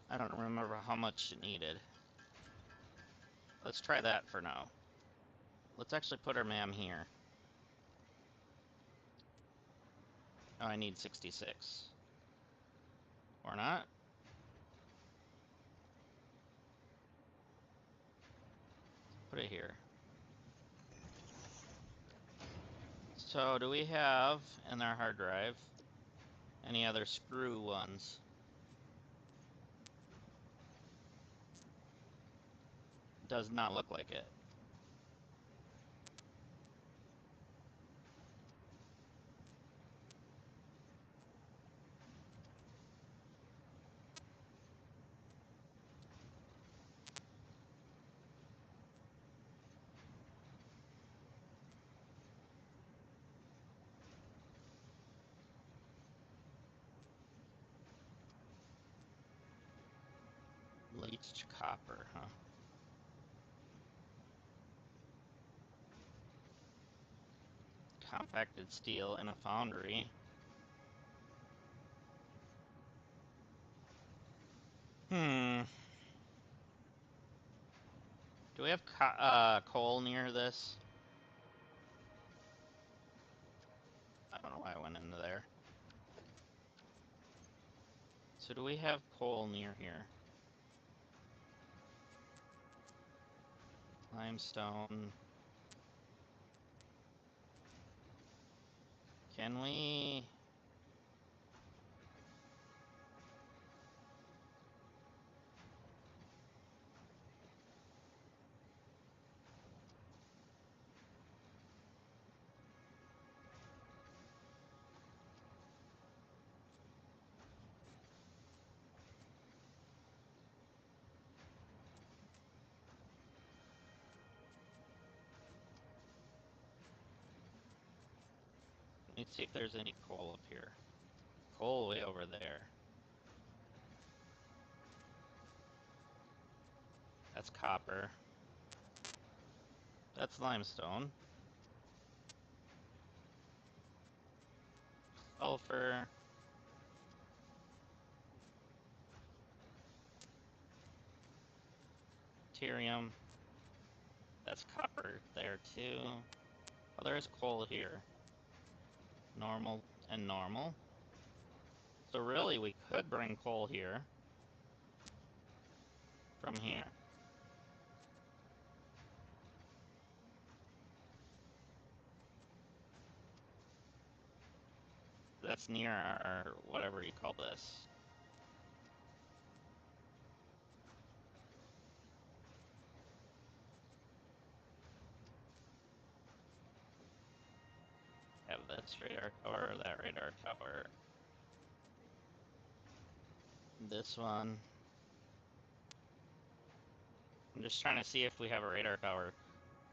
I don't remember how much it needed. Let's try that for now. Let's actually put our MAM here. Oh, I need 66. Or not? Put it here. So, do we have in our hard drive any other screw ones? Does not look like it. Bleached copper, huh? Compacted steel in a foundry. Hmm. Do we have coal near this? I don't know why I went into there. So do we have coal near here? Limestone. Can we... Let me see if there's any coal up here. Coal way over there. That's copper. That's limestone. Sulfur. Deuterium. That's copper there too. Oh, there's coal here. Normal and normal. So really, we could bring coal here. From here. That's near our, whatever you call this. Have this radar tower, that radar tower. This one. I'm just trying to see if we have a radar tower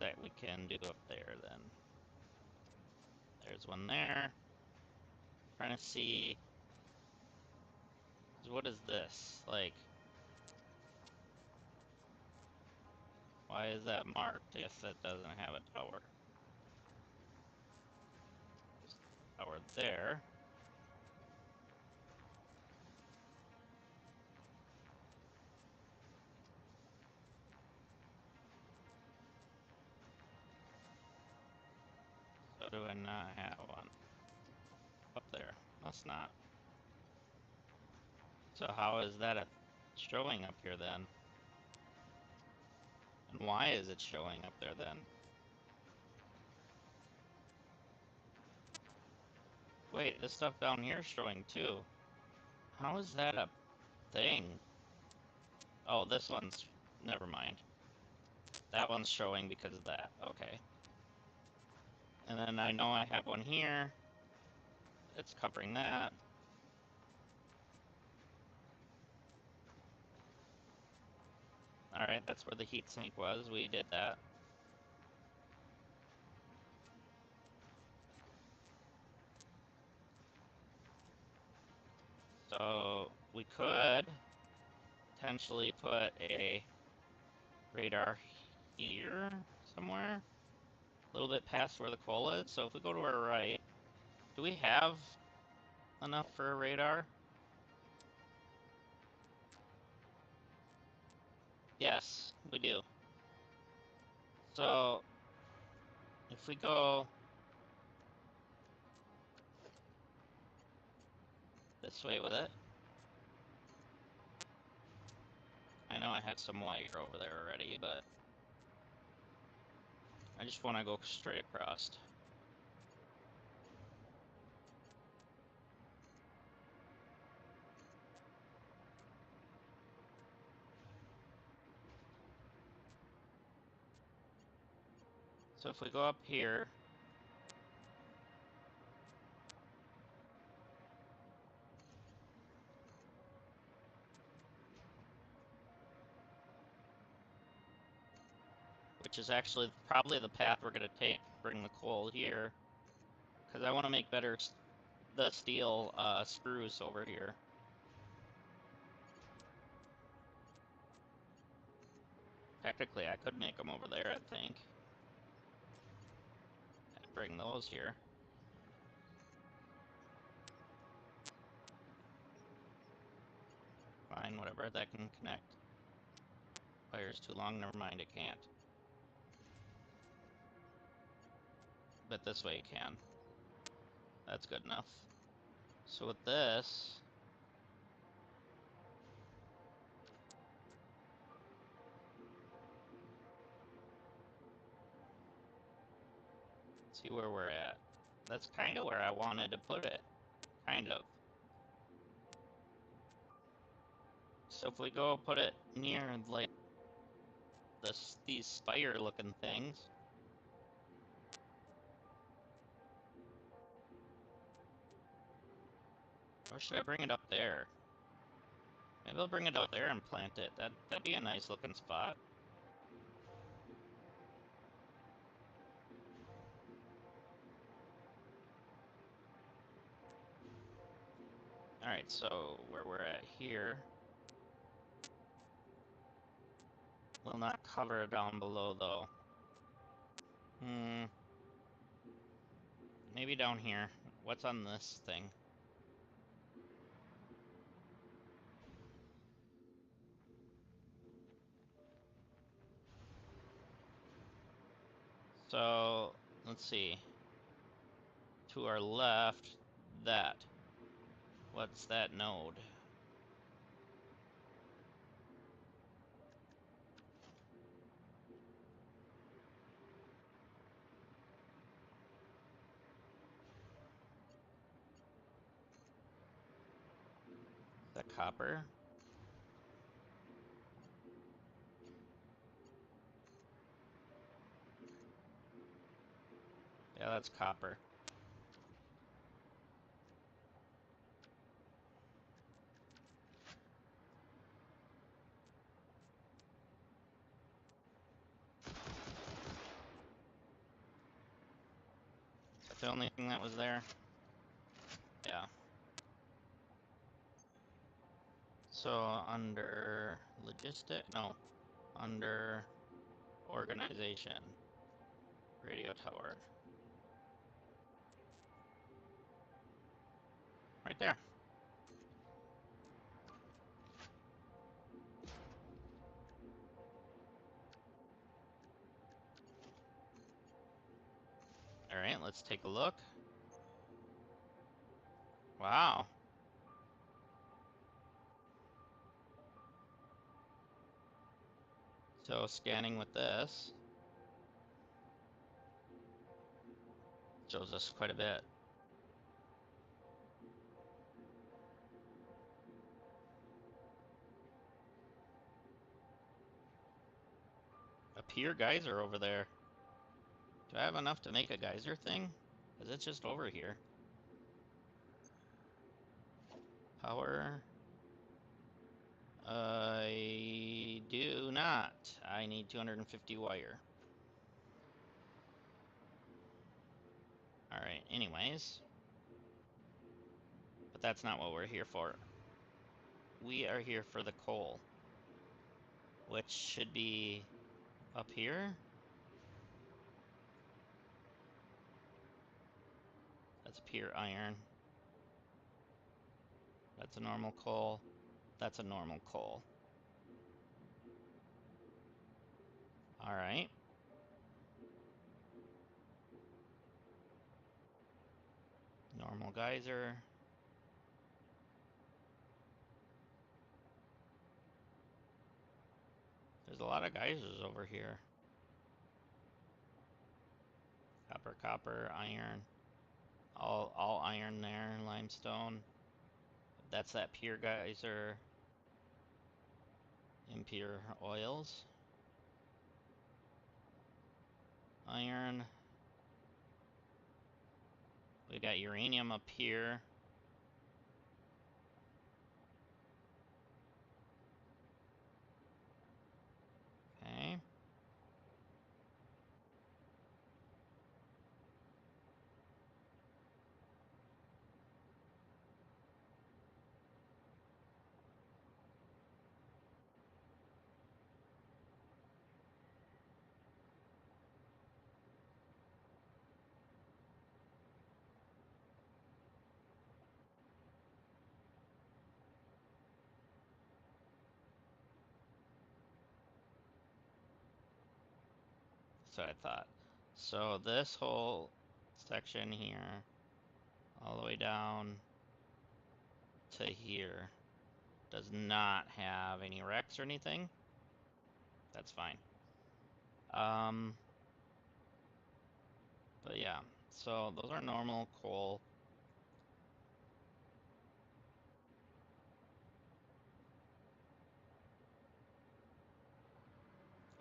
that we can do up there then. There's one there. Trying to see. What is this? Like, why is that marked if it doesn't have a tower? tower there. So do I not have one? Up there. Must not. So how is that showing up here then? And why is it showing up there then? Wait, this stuff down here is showing too. How is that a thing? Oh, this one's... never mind. That one's showing because of that. Okay. And then I know I have one here. It's covering that. Alright, that's where the heat sink was. We did that. So we could potentially put a radar here somewhere. A little bit past where the coal is. So if we go to our right, do we have enough for a radar? Yes, we do. So if we go this way with it, I know I had some wire over there already, but I just want to go straight across. So if we go up here, which is actually probably the path we're going to take, bring the coal here, because I want to make better the steel screws over here. Technically, I could make them over there, I think. And bring those here. Fine, whatever, that can connect. Wire's too long, never mind, it can't. But this way it can. That's good enough. So with this... see where we're at. That's kind of where I wanted to put it. Kind of. So if we go put it near, like, these spire-looking things... or should I bring it up there? Maybe I'll bring it up there and plant it. That'd be a nice looking spot. Alright, so where we're at here will not cover down below though. Maybe down here. What's on this thing? So, let's see. To our left, that. What's that node? Is that copper? Yeah, that's copper. Is that the only thing that was there? Yeah. So, under logistic? No. Under organization. Radio tower. there. All right, let's take a look. Wow. So scanning with this shows us quite a bit. A pure geyser over there. Do I have enough to make a geyser thing? Because it's just over here. Power. I do not. I need 250 wire. Alright, anyways. But that's not what we're here for. We are here for the coal. Which should be up here. That's pure iron. That's a normal coal. That's a normal coal. Alright. Normal geyser. There's a lot of geysers over here. Copper, copper, iron. All iron there, limestone. That's that pure geyser. Impure oils. Iron. We got uranium up here. Okay. So I thought. So this whole section here, all the way down to here, does not have any wrecks or anything. That's fine. But yeah, so those are normal coal.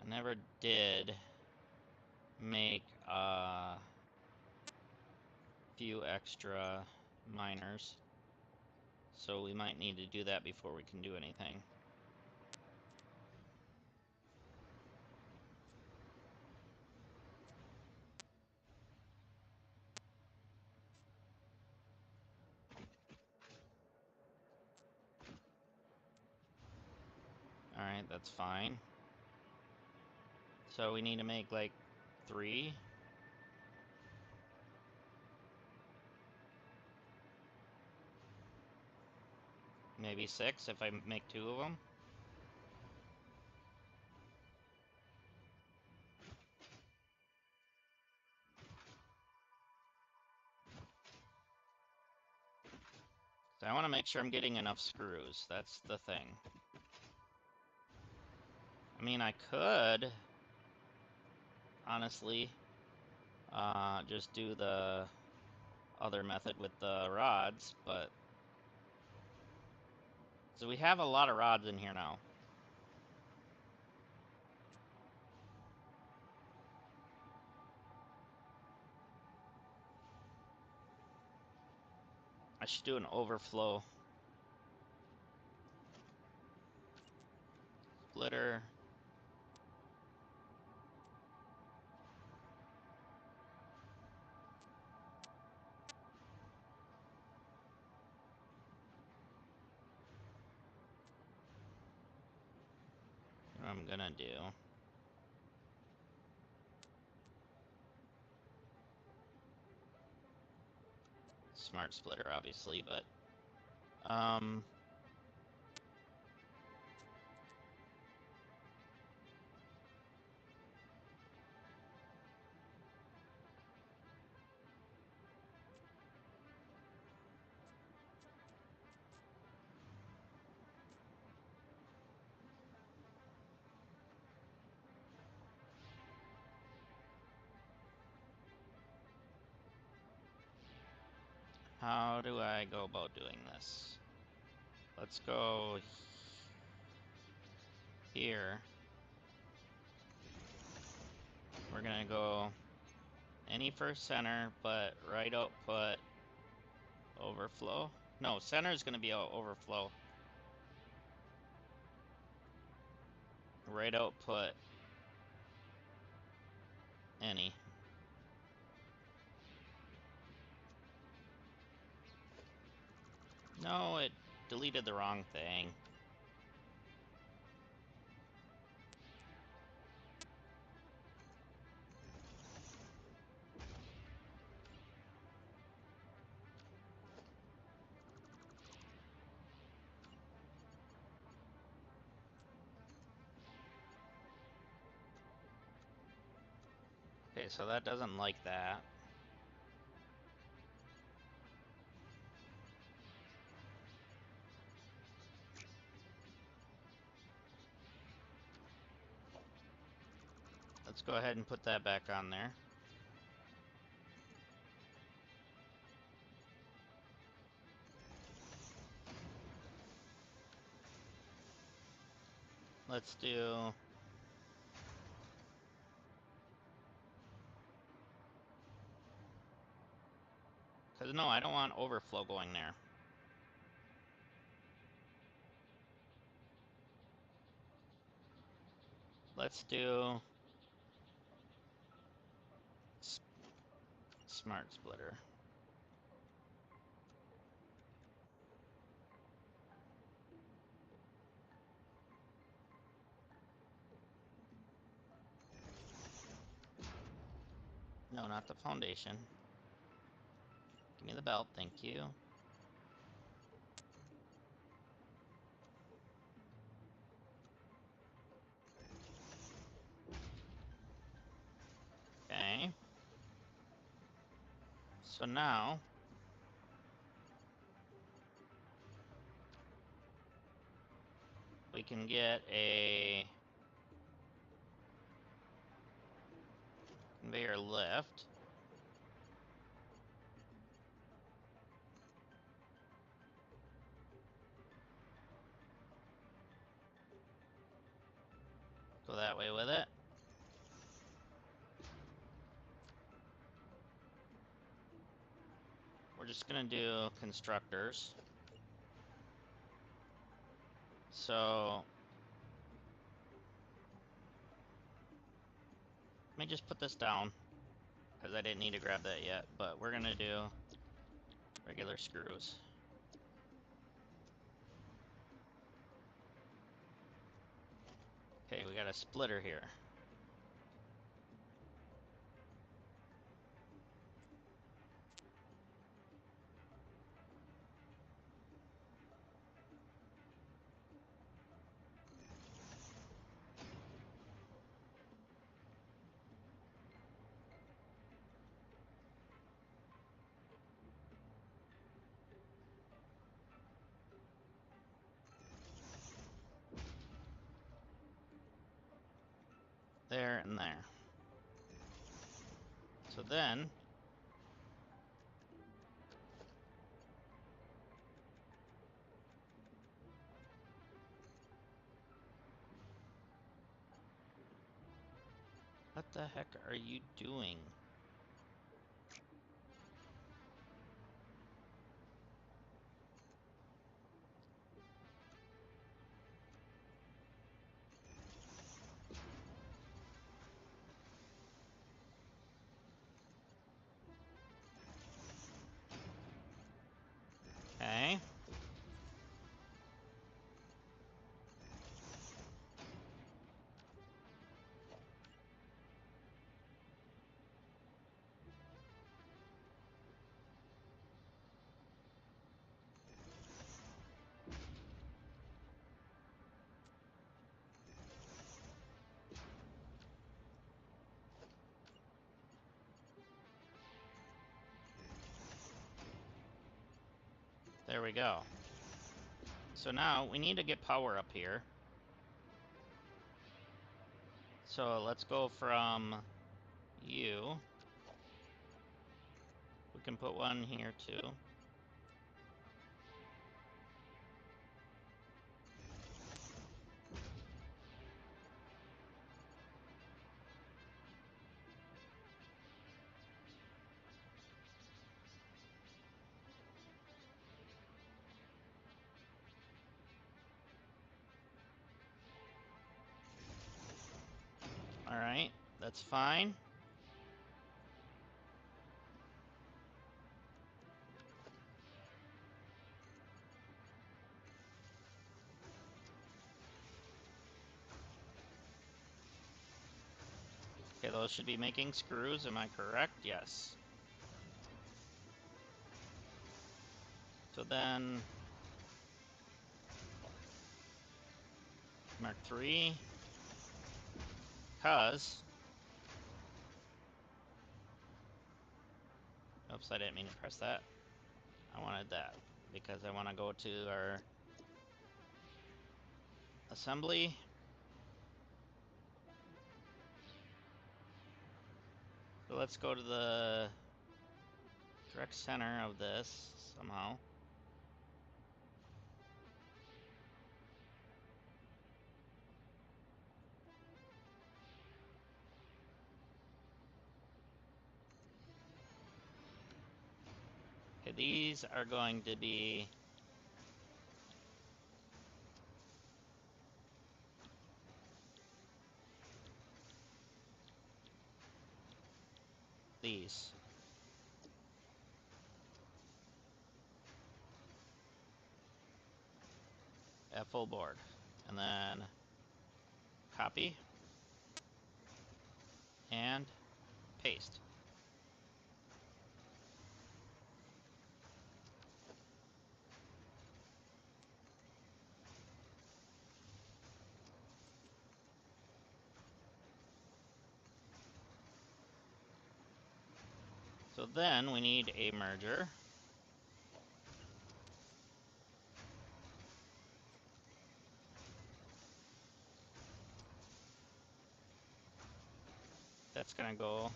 I never did make a few extra miners, so we might need to do that before we can do anything. Alright, that's fine. So we need to make like 3. Maybe 6 if I make 2 of them. So I want to make sure I'm getting enough screws. That's the thing. I mean, I could, honestly, just do the other method with the rods, but... So we have a lot of rods in here now. I should do an overflow splitter. What I'm gonna do. Smart splitter, obviously, but Um, how do I go about doing this? Let's go here. We're gonna go any first center, but right output overflow. No, center is gonna be overflow. Right output any. No, it deleted the wrong thing. Okay, so that doesn't like that. Let's go ahead and put that back on there. Let's do... Because no, I don't want overflow going there. Let's do... Smart splitter. No, not the foundation. Give me the belt, thank you. Okay. So now... we can get a... conveyor lift. Go that way with it. We're just gonna do constructors. So... let me just put this down, because I didn't need to grab that yet, but we're gonna do regular screws. Okay, we got a splitter here. There and there. So then... what the heck are you doing? Okay. we go. So now we need to get power up here. So let's go from you. We can put one here too. All right, that's fine. Okay, those should be making screws, am I correct? Yes. So then, Mark 3, because, oops, I didn't mean to press that. I wanted that, because I want to go to our assembly. So let's go to the direct center of this somehow. Okay, these are going to be these at full board, and then copy and paste. So then we need a merger. That's gonna go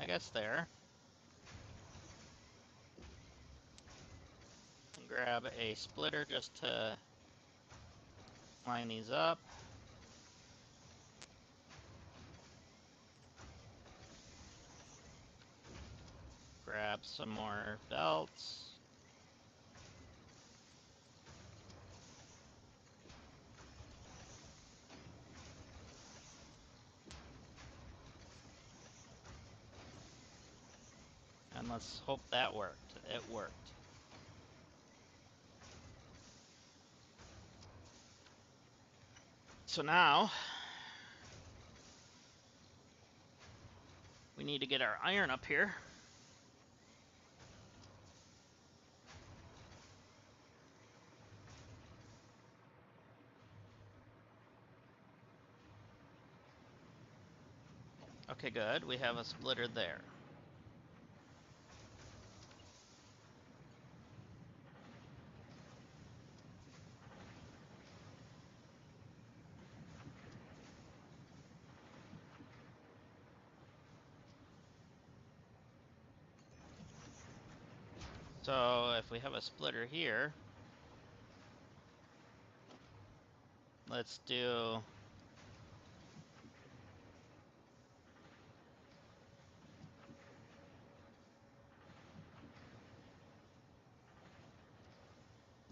I guess there. Grab a splitter just to line these up. Grab some more belts. And let's hope that worked. It worked. So now we need to get our iron up here. Okay, good. We have a splitter there. So if we have a splitter here, let's do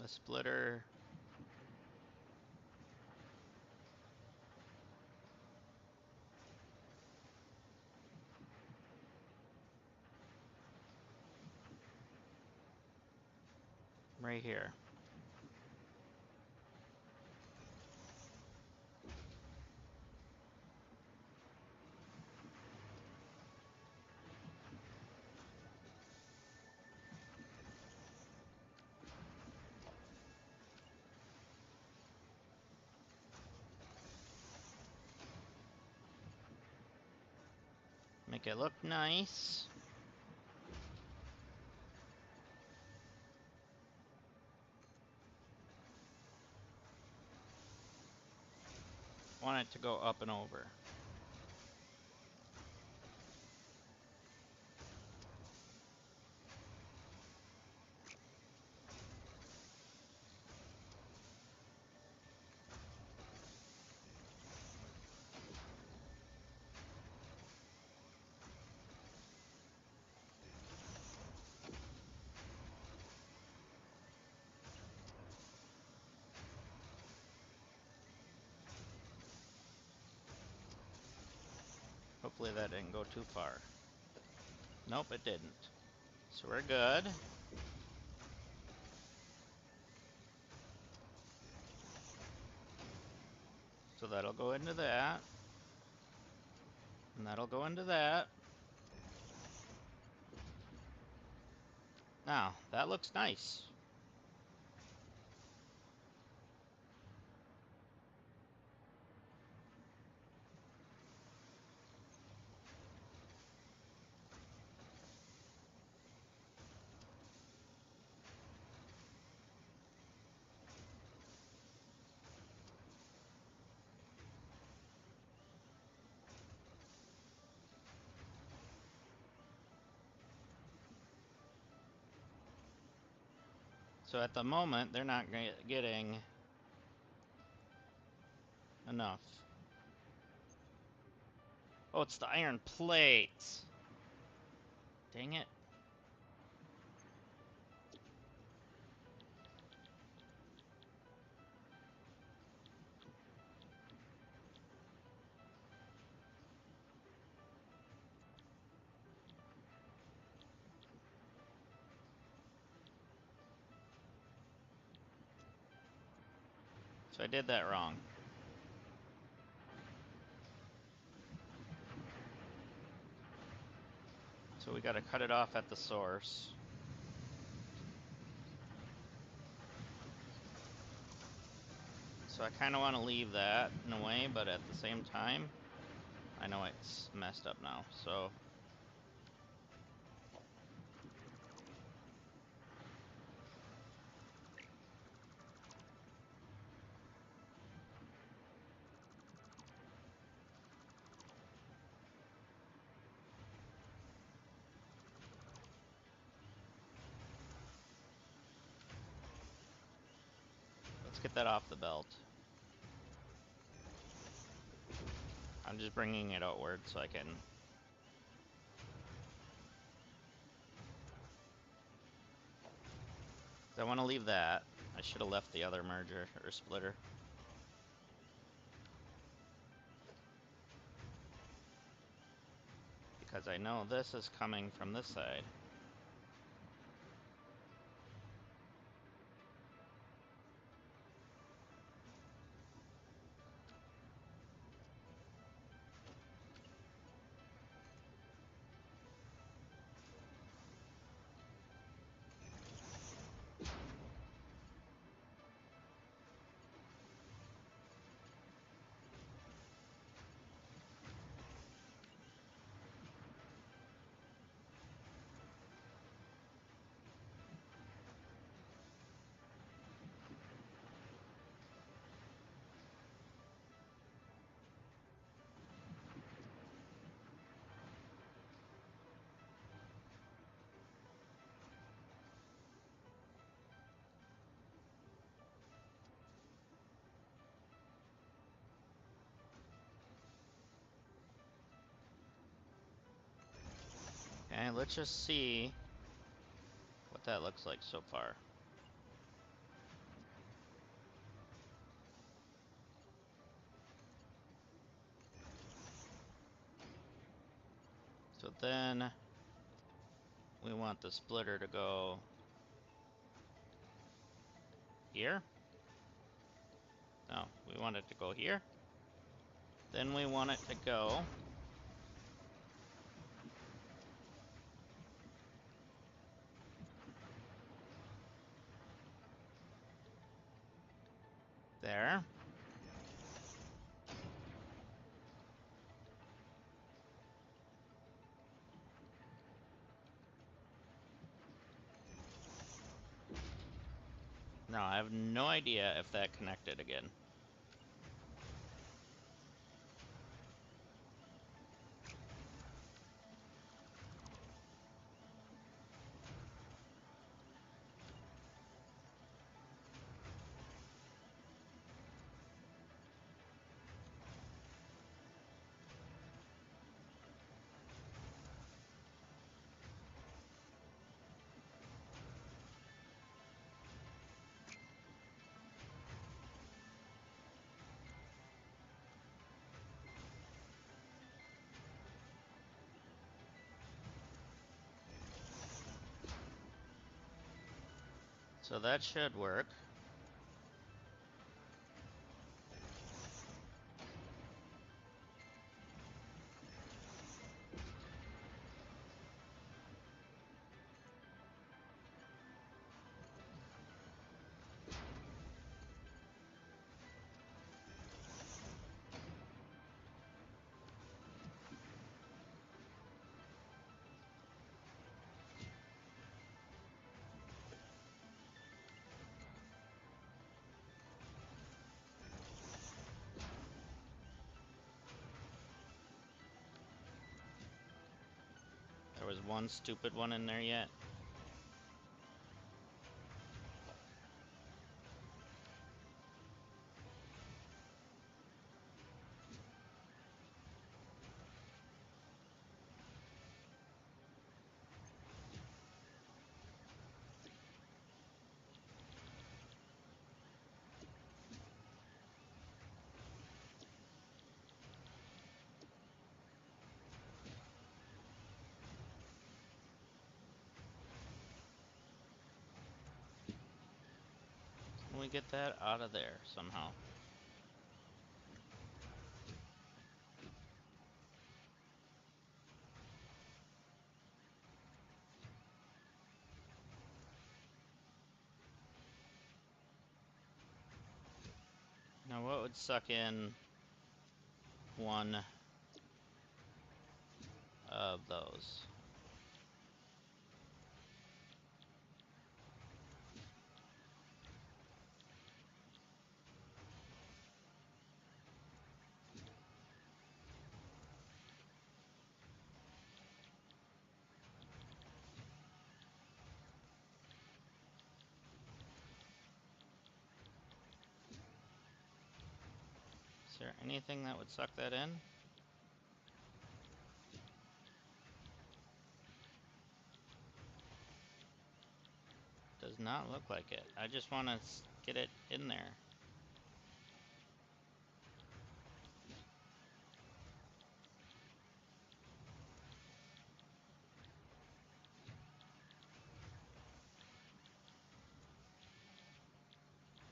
the splitter right here. Make Make it look nice. Want it to go up and over. Hopefully that didn't go too far. Nope, it didn't. So we're good. So that'll go into that. And that'll go into that. Now, that looks nice. So at the moment, they're not getting enough. Oh, it's the iron plates. Dang it. So I did that wrong. So we gotta cut it off at the source. So I kind of want to leave that in a way, but at the same time, I know it's messed up now, so... Let's get that off the belt. I'm just bringing it outward so I can... I want to leave that. I should have left the other merger, or splitter. Because I know this is coming from this side. Okay, let's just see what that looks like so far. So then we want the splitter to go here. No, we want it to go here. Then we want it to go there. No, I have no idea if that connected again. So that should work. There was one stupid one in there yet. Can we get that out of there somehow? Now what would suck in one of those? Is there anything that would suck that in? Does not look like it. I just want to get it in there.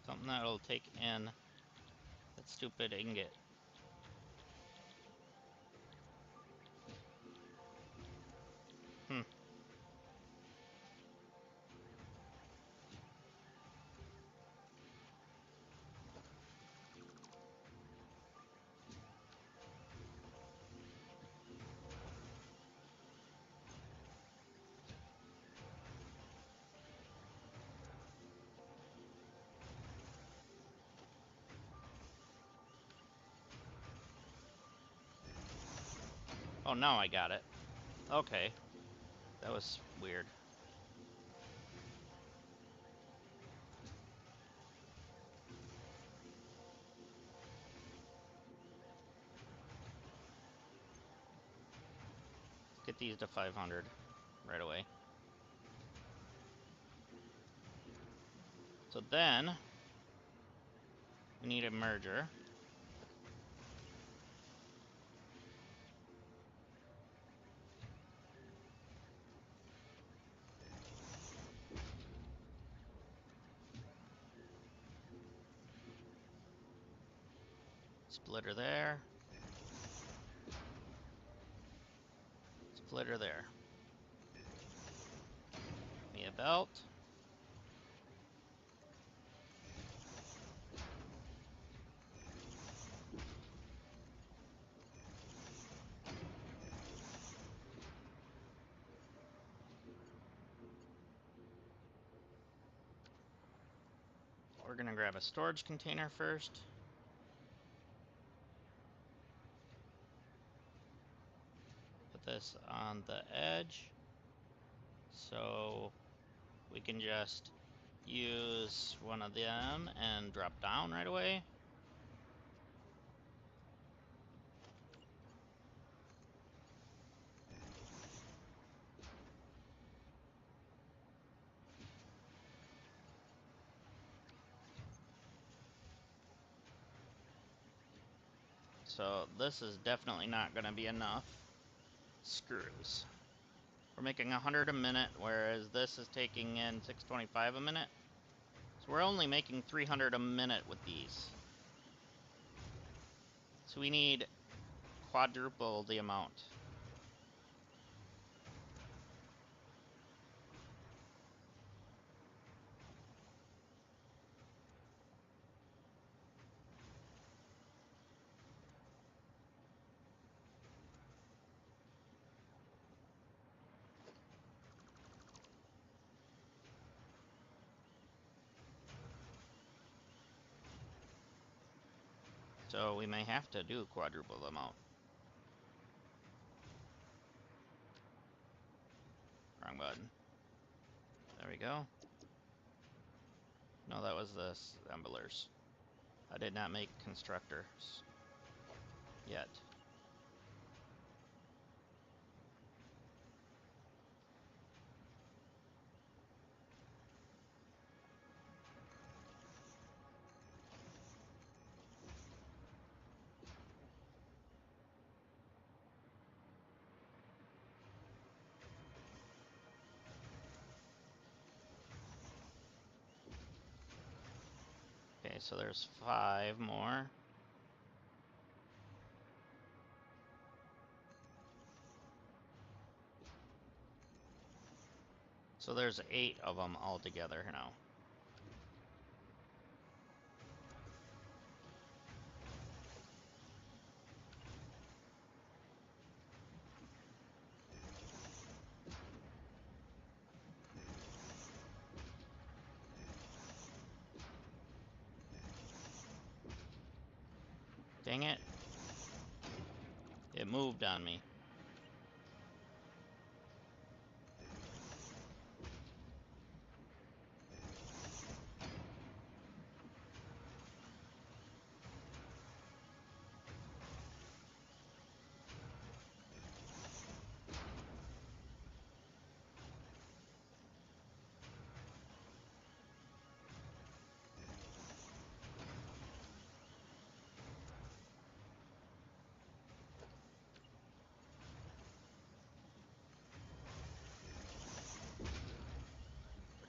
Something that'll take in that stupid ingot. Hmm. Oh, now I got it. Okay. That was weird. Get these to 500 right away. So then we need a merger. Splitter there. Splitter there. Give me a belt. we're gonna grab a storage container first. Put this on the edge, so we can just use one of them and drop down right away. So this is definitely not going to be enough screws. We're making 100 a minute, whereas this is taking in 625 a minute. So we're only making 300 a minute with these. So we need quadruple the amount. So we may have to do quadruple the amount. Wrong button. There we go. No, that was the assemblers. I did not make constructors yet. Okay, so there's 5 more. So there's 8 of them altogether now. Dang it. It moved on me.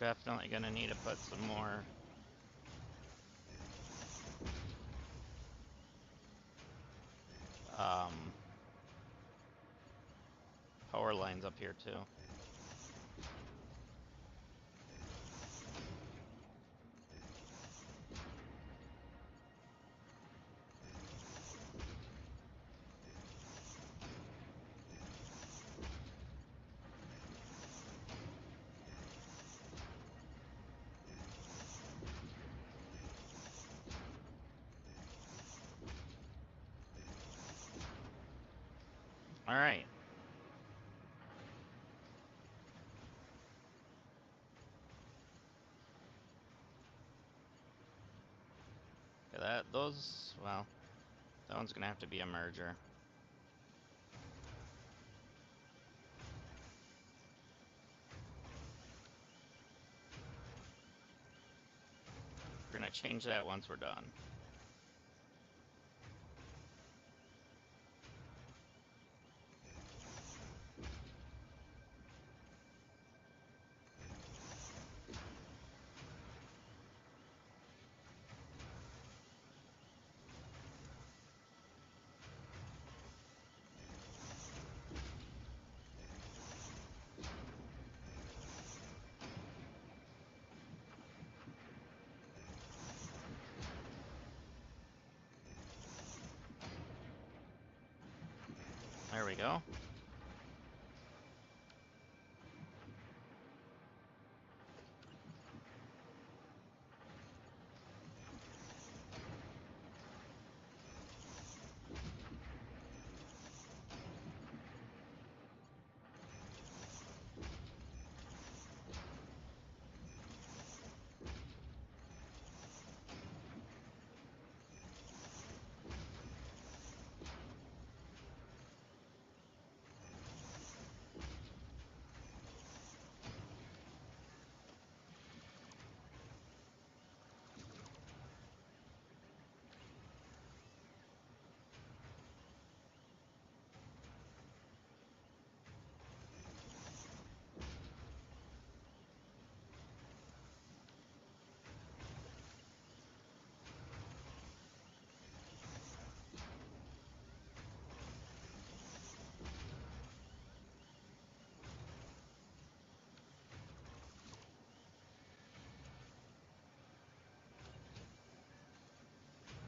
We're definitely gonna need to put some more power lines up here too. All right. Okay, well, that one's gonna have to be a merger. We're gonna change that once we're done. There we go.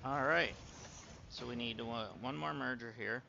Alright, so we need one more merger here.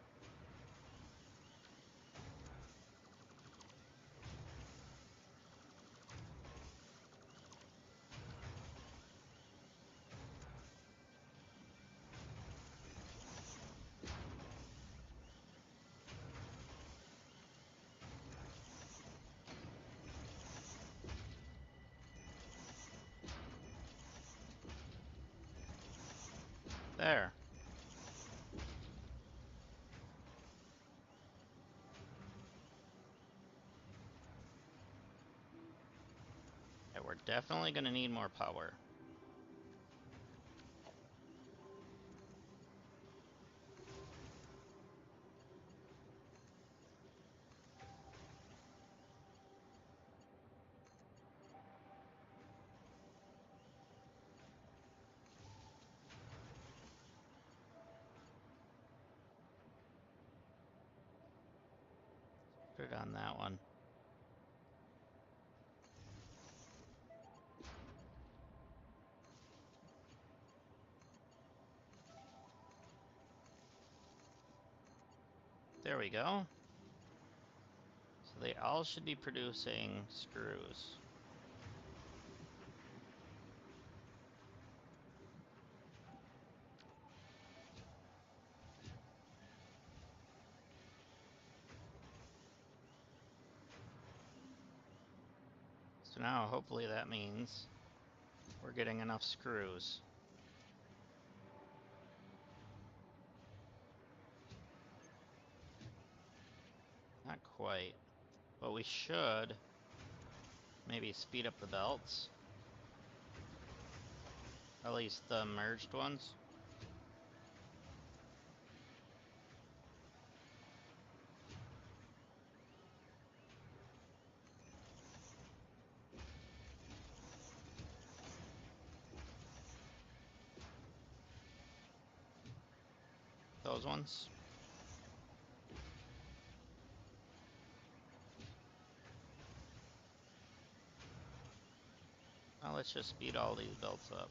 There. Yeah, we're definitely gonna need more power. Put it on that one. There we go. So they all should be producing screws. So now hopefully that means we're getting enough screws. Not quite, but we should maybe speed up the belts. At least the merged ones. Those ones. Now let's just speed all these belts up.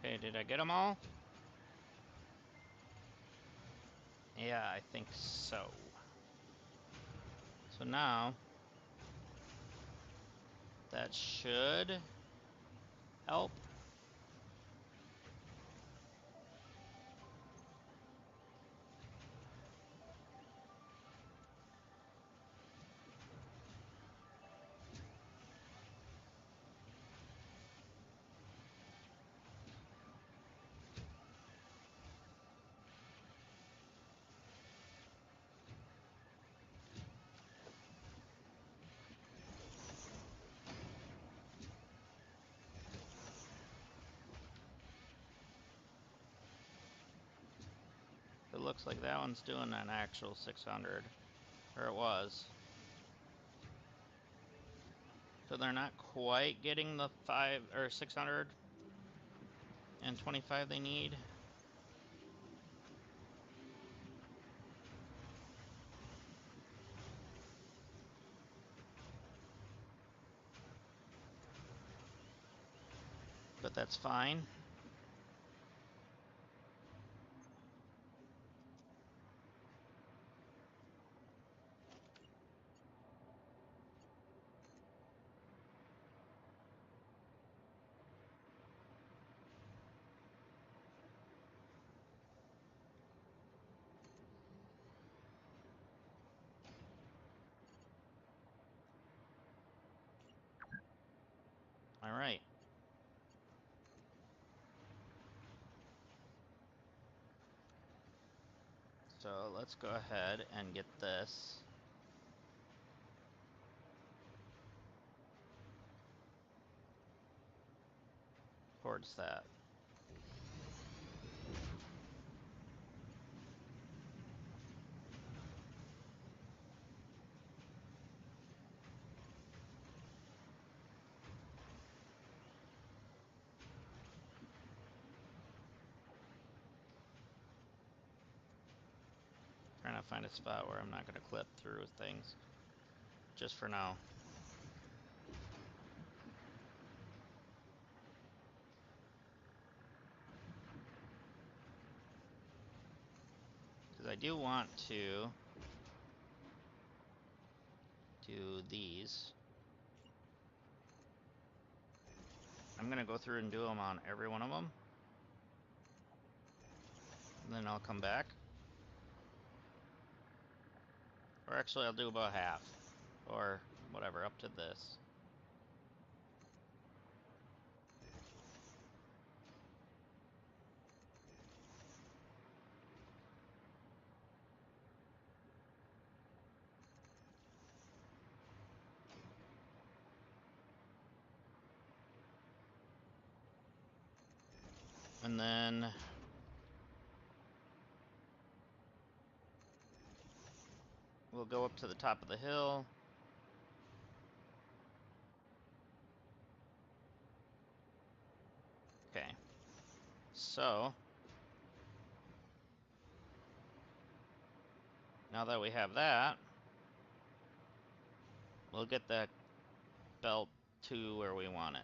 Okay, did I get them all? Yeah, I think so. So now, that should help. It looks like that one's doing an actual 600, or it was. So they're not quite getting the 625 they need. But that's fine. All right. So let's go ahead and get this. Towards that. Trying to find a spot where I'm not going to clip through things. Just for now. Because I do want to do these. I'm going to go through and do them on every one of them. And then I'll come back. Or actually, I'll do about half. Or whatever, up to this. And then we'll go up to the top of the hill. Okay. So now that we have that, we'll get that belt to where we want it.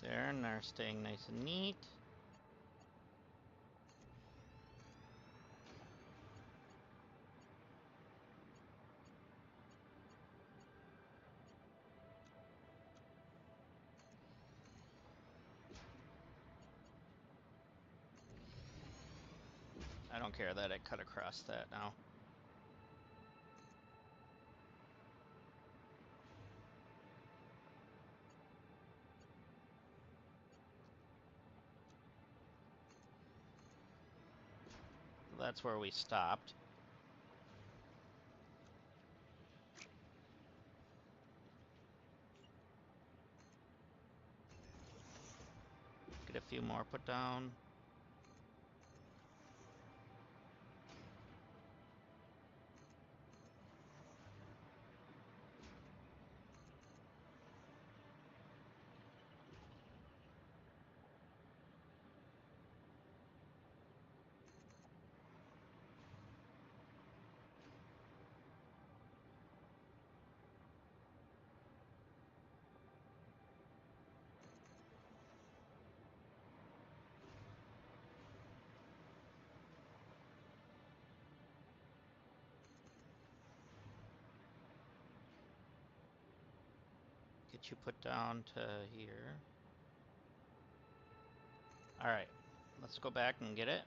There, and they're staying nice and neat. I don't care that it cut across that now. That's where we stopped. Get a few more put down. Get you put down to here. Alright, let's go back and get it.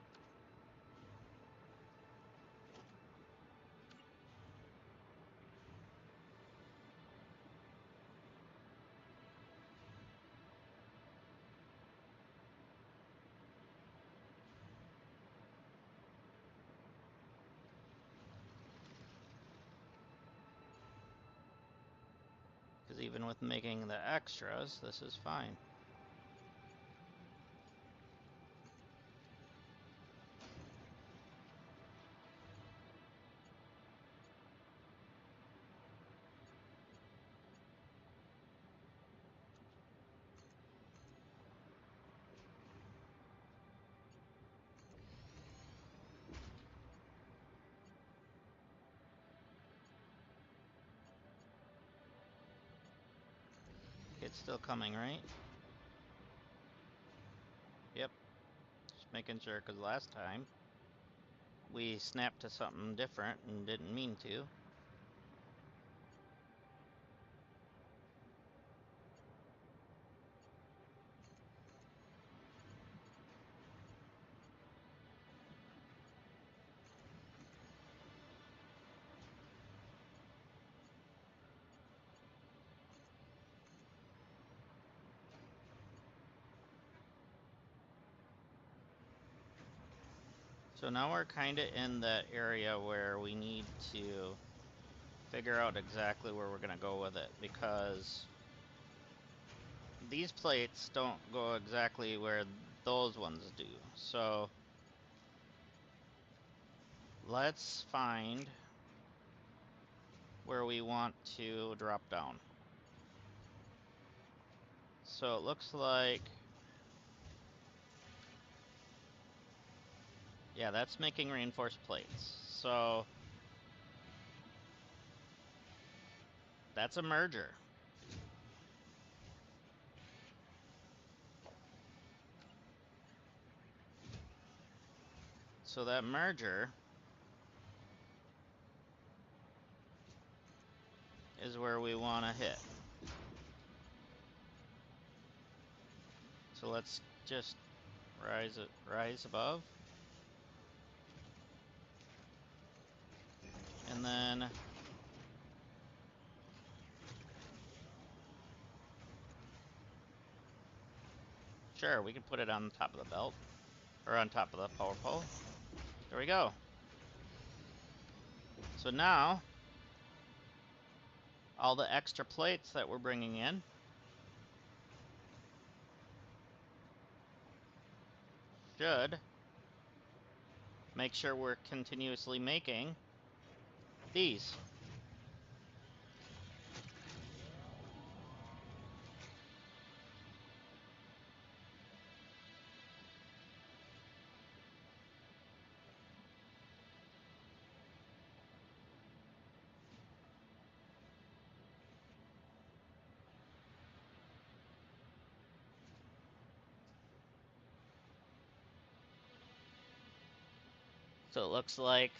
Because even with making the extras, this is fine. it's still coming, right? Yep. Just making sure, because last time we snapped to something different and didn't mean to. So now we're kind of in that area where we need to figure out exactly where we're going to go with it, because these plates don't go exactly where those ones do. So let's find where we want to drop down. So it looks like, yeah, that's making reinforced plates. So that's a merger. So that merger is where we want to hit. So let's just rise above. And then sure, we can put it on top of the belt, or on top of the power pole. There we go. So now, all the extra plates that we're bringing in should make sure we're continuously making these. So it looks like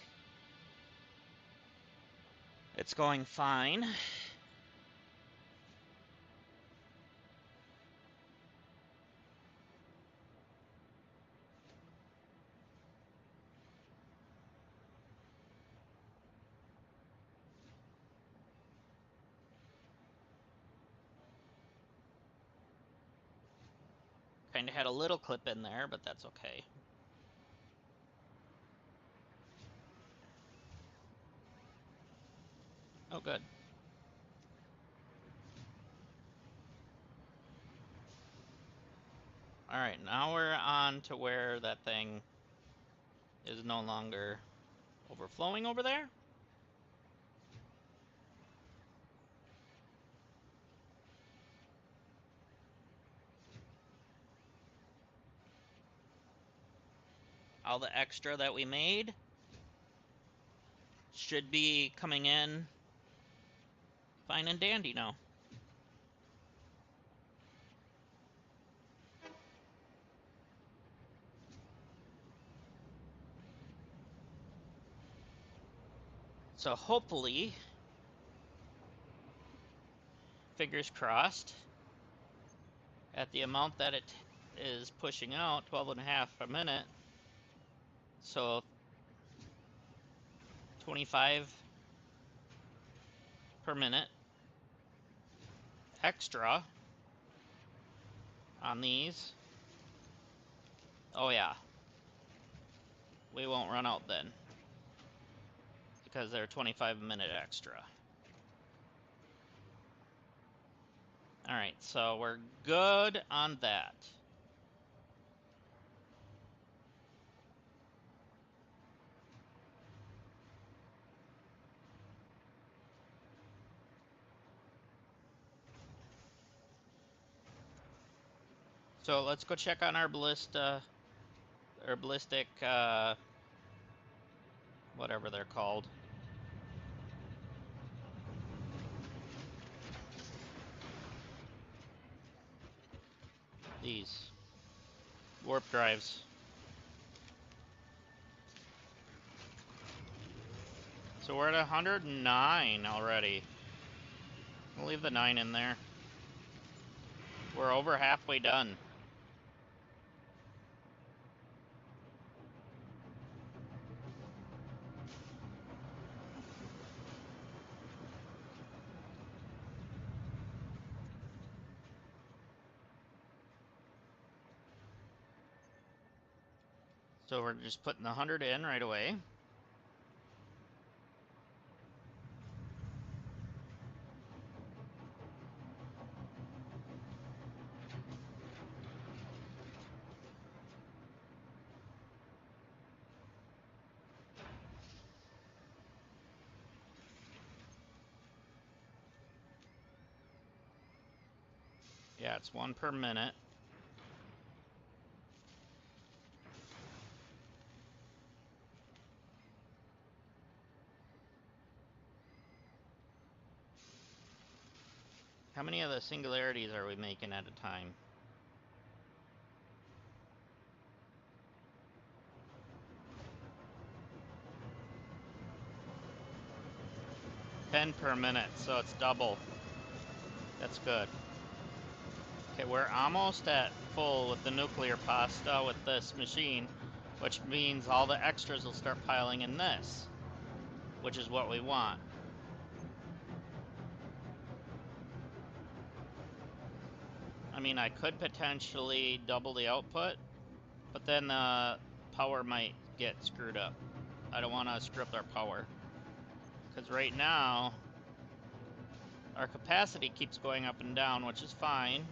it's going fine. Kind of had a little clip in there, but that's okay. Oh, good. Alright, now we're on to where that thing is no longer overflowing over there. All the extra that we made should be coming in fine and dandy now. So hopefully, fingers crossed, at the amount that it is pushing out, 12.5 a minute, so 25 per minute extra on these. Oh yeah, we won't run out then, because they're 25 a minute extra. Alright, so we're good on that. So let's go check on our ballista, or ballistic, whatever they're called. these warp drives. So we're at 109 already. We'll leave the 9 in there. We're over halfway done. So we're just putting the 100 in right away. Yeah, it's 1 per minute. How many of the singularities are we making at a time? 10 per minute, so it's double. That's good. Okay, we're almost at full with the nuclear pasta with this machine, which means all the extras will start piling in this, which is what we want. I mean, I could potentially double the output, but then the power might get screwed up. I don't want to screw up our power, because right now our capacity keeps going up and down, which is fine.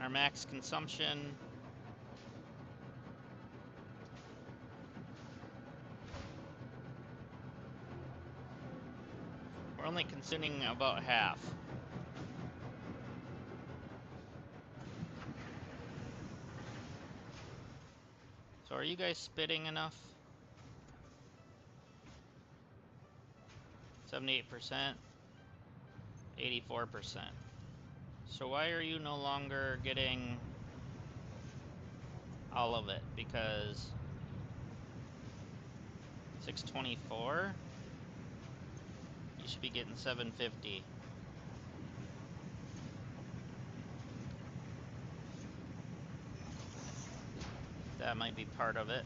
Our max consumption, we're only consuming about half. So are you guys spitting enough? 78%, 84%. So why are you no longer getting all of it? Because 624, you should be getting 750. That might be part of it.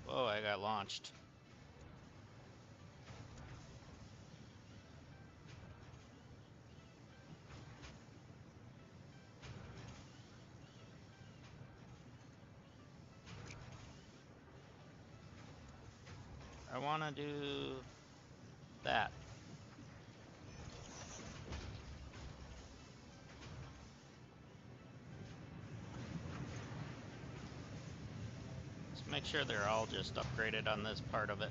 Whoa, I got launched. I want to do that. Let's make sure they're all just upgraded on this part of it.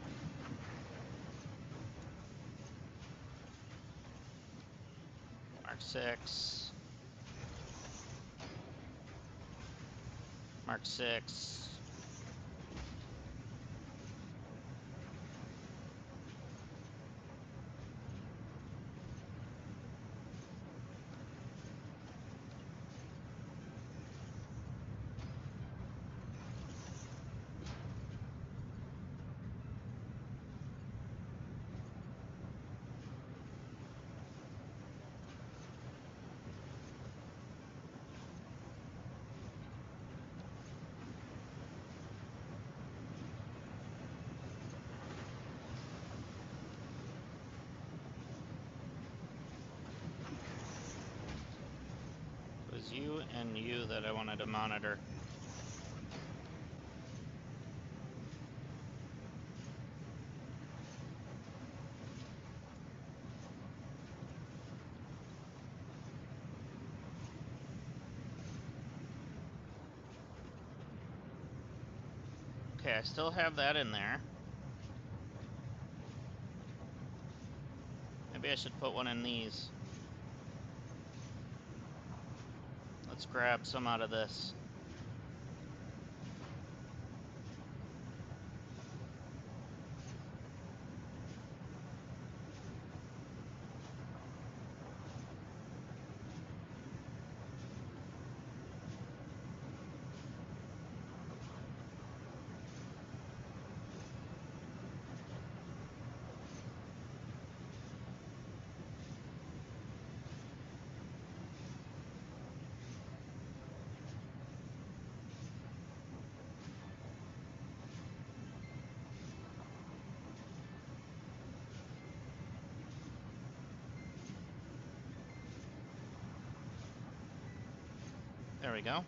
Mark 6. Mark 6. It was you and you that I wanted to monitor. Okay, I still have that in there. Maybe I should put one in these. Let's grab some out of this. There we go.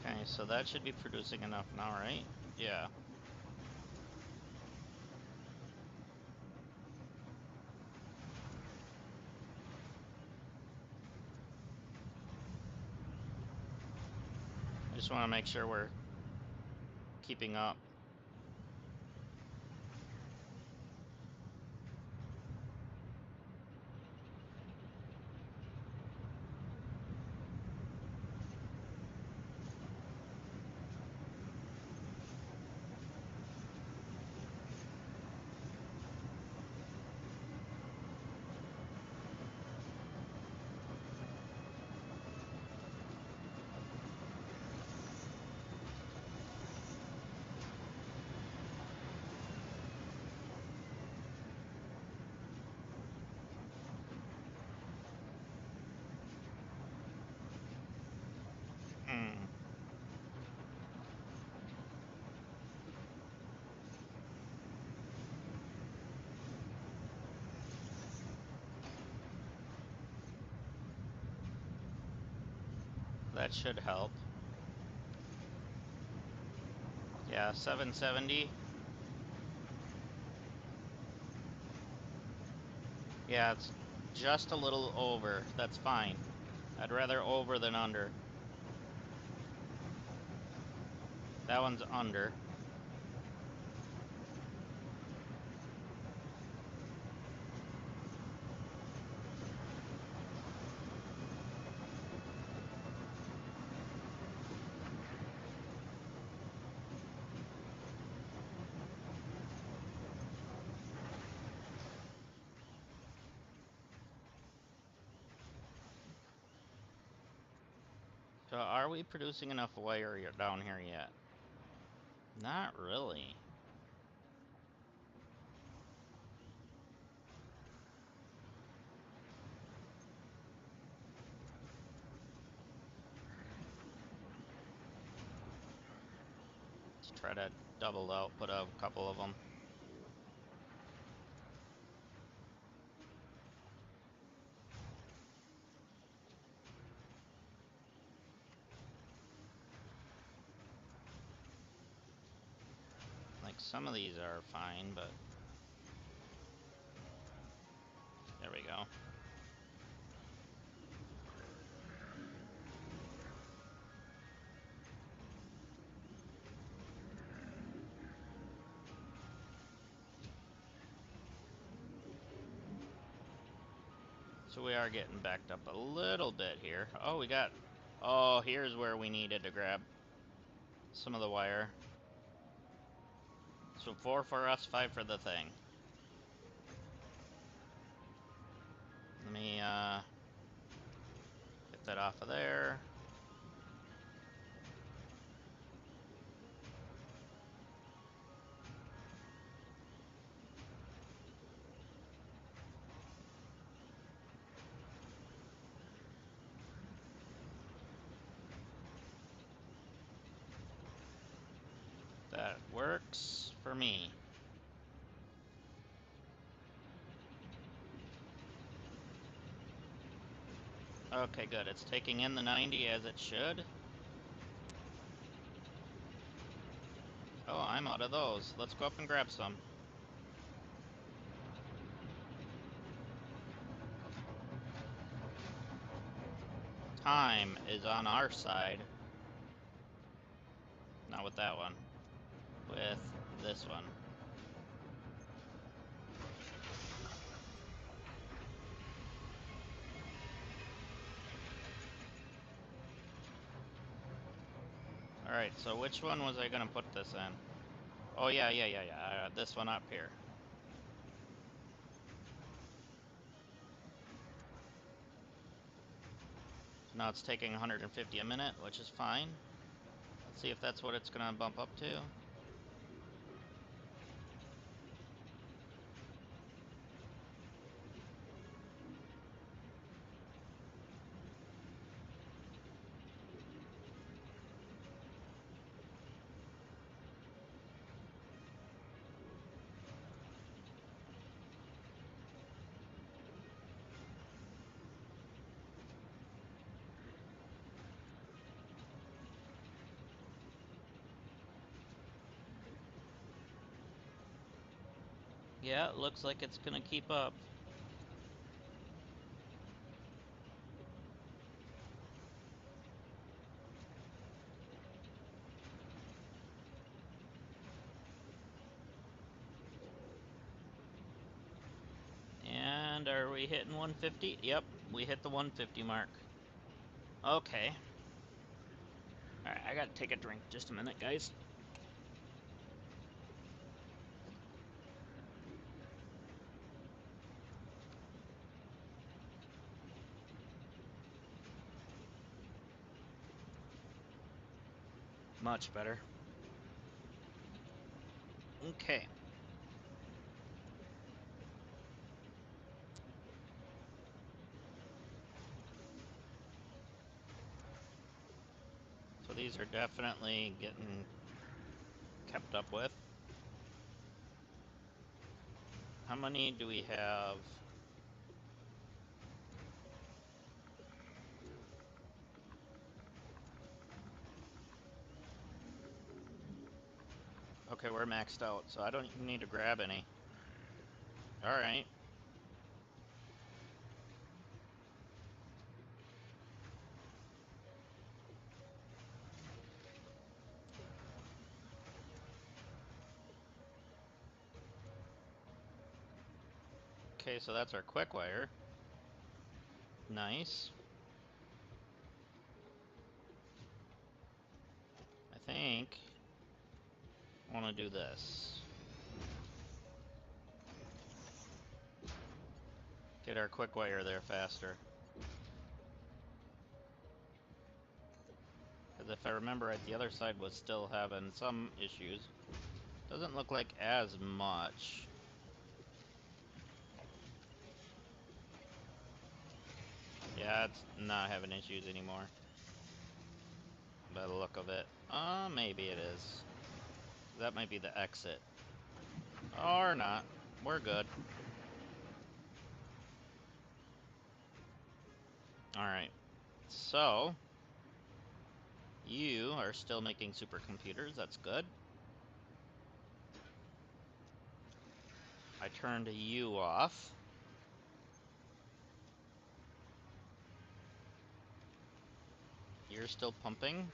Okay, so that should be producing enough now, right? Yeah. I just want to make sure we're keeping up. Hmm. That should help. Yeah, 770. Yeah, it's just a little over. That's fine. I'd rather over than under. That one's under. So are we producing enough wire down here yet? Not really. Let's try to double the output of a couple of them. Like some of these are fine, but there we go. So we are getting backed up a little bit here. Oh, we got... Oh, here's where we needed to grab some of the wire. So 4 for us, 5 for the thing. Let me get that off of there. Works for me. Okay, good. It's taking in the 90 as it should. Oh, I'm out of those. Let's go up and grab some. Time is on our side. Not with that one. With this one. Alright, so which one was I gonna put this in? Oh, yeah. This one up here. So now it's taking 150 a minute, which is fine. Let's see if that's what it's gonna bump up to. Yeah, it looks like it's gonna keep up. And are we hitting 150? Yep, we hit the 150 mark. Okay. Alright, I gotta take a drink. Just a minute, guys. Much better. Okay. So these are definitely getting kept up with. How many do we have? Okay, we're maxed out, so I don't need to grab any. Alright. Okay, so that's our quick wire. Nice. I think I want to do this. Get our quick wire there faster. Because if I remember right, the other side was still having some issues. Doesn't look like as much. Yeah, it's not having issues anymore. By the look of it. Maybe it is. That might be the exit. Or not. We're good. Alright. So, you are still making supercomputers. That's good. I turned you off. You're still pumping.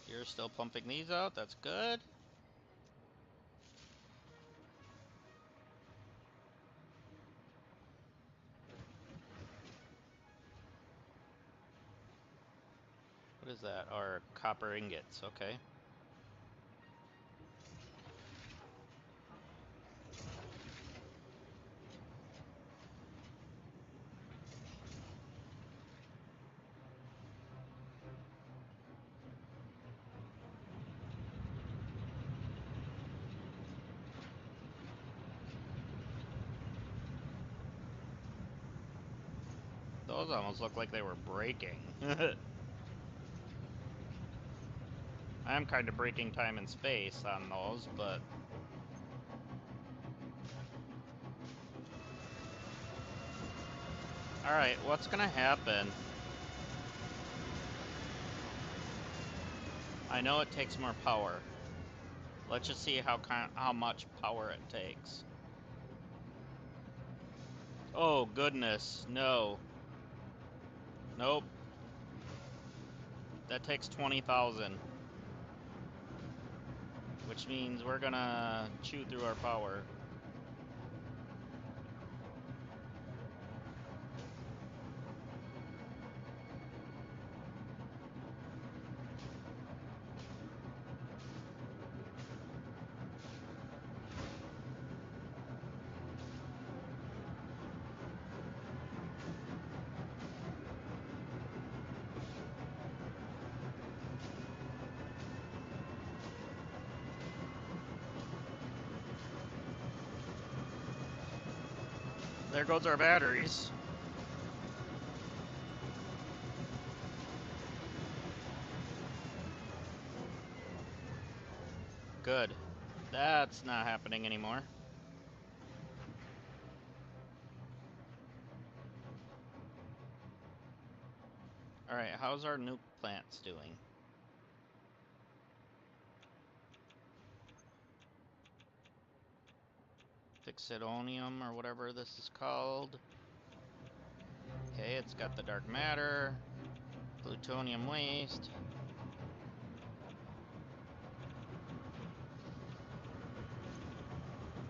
You're still pumping these out. That's good. What is that? Our copper ingots. Okay. Those almost look like they were breaking. I am kind of breaking time and space on those, but... Alright, what's gonna happen? I know it takes more power. Let's just see how much power it takes. Oh, goodness, no. Nope. That takes 20,000. Which means we're gonna chew through our power. There goes our batteries. Good. That's not happening anymore. Alright, how's our nuke plants doing? Fixidonium, or whatever this is called. Okay, it's got the dark matter. Plutonium waste.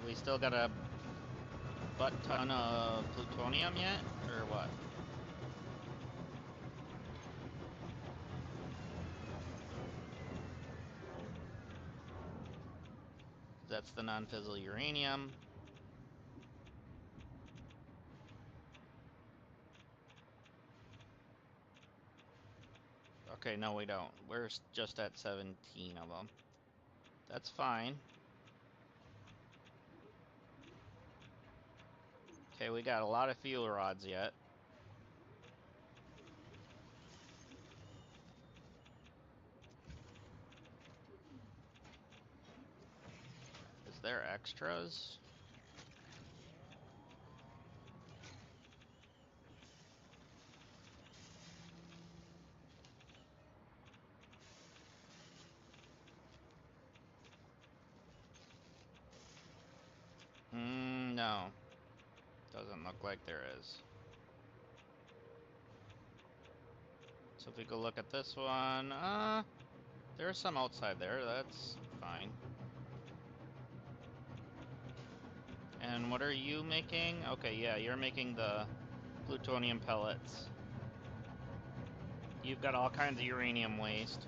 We still got a butt ton of plutonium yet, or what? That's the non-fissile uranium. Okay, no we don't. We're just at 17 of them. That's fine. Okay, we got a lot of fuel rods yet. Is there extras? No. Doesn't look like there is. So if we go look at this one, there's some outside there, that's fine. And what are you making? Okay, yeah, you're making the plutonium pellets. You've got all kinds of uranium waste.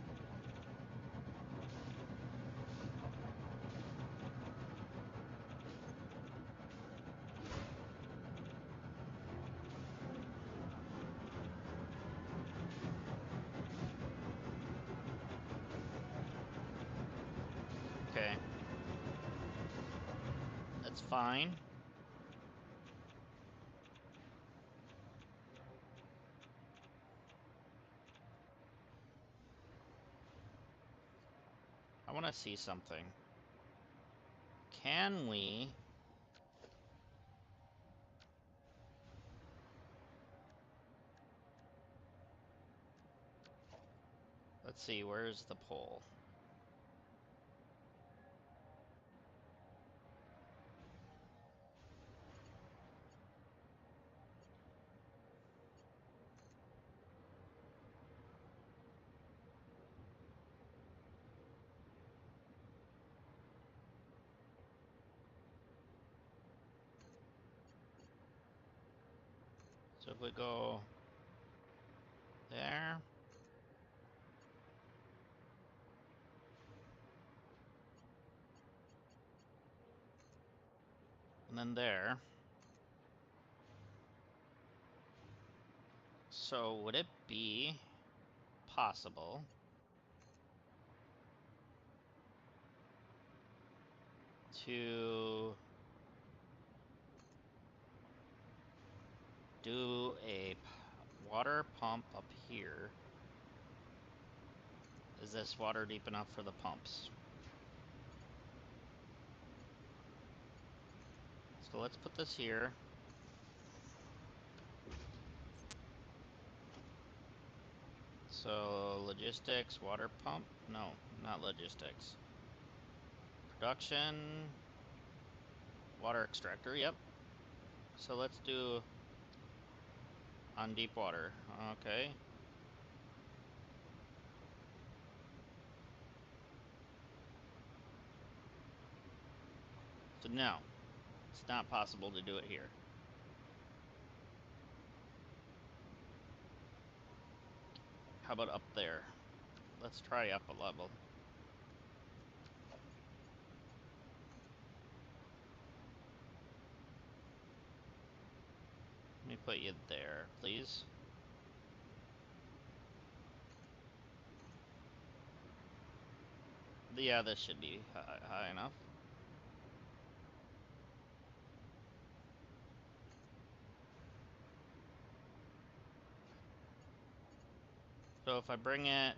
Okay. That's fine. I want to see something. Can we... Let's see, where's the pole? So if we go there, and then there. So would it be possible to do a water pump up here. Is this water deep enough for the pumps? So let's put this here. So logistics, water pump? No, not logistics. Production, water extractor, yep. So let's do on deep water, okay. So no, it's not possible to do it here. How about up there? Let's try up a level. Let me put you there, please. Yeah, this should be high enough. So if I bring it,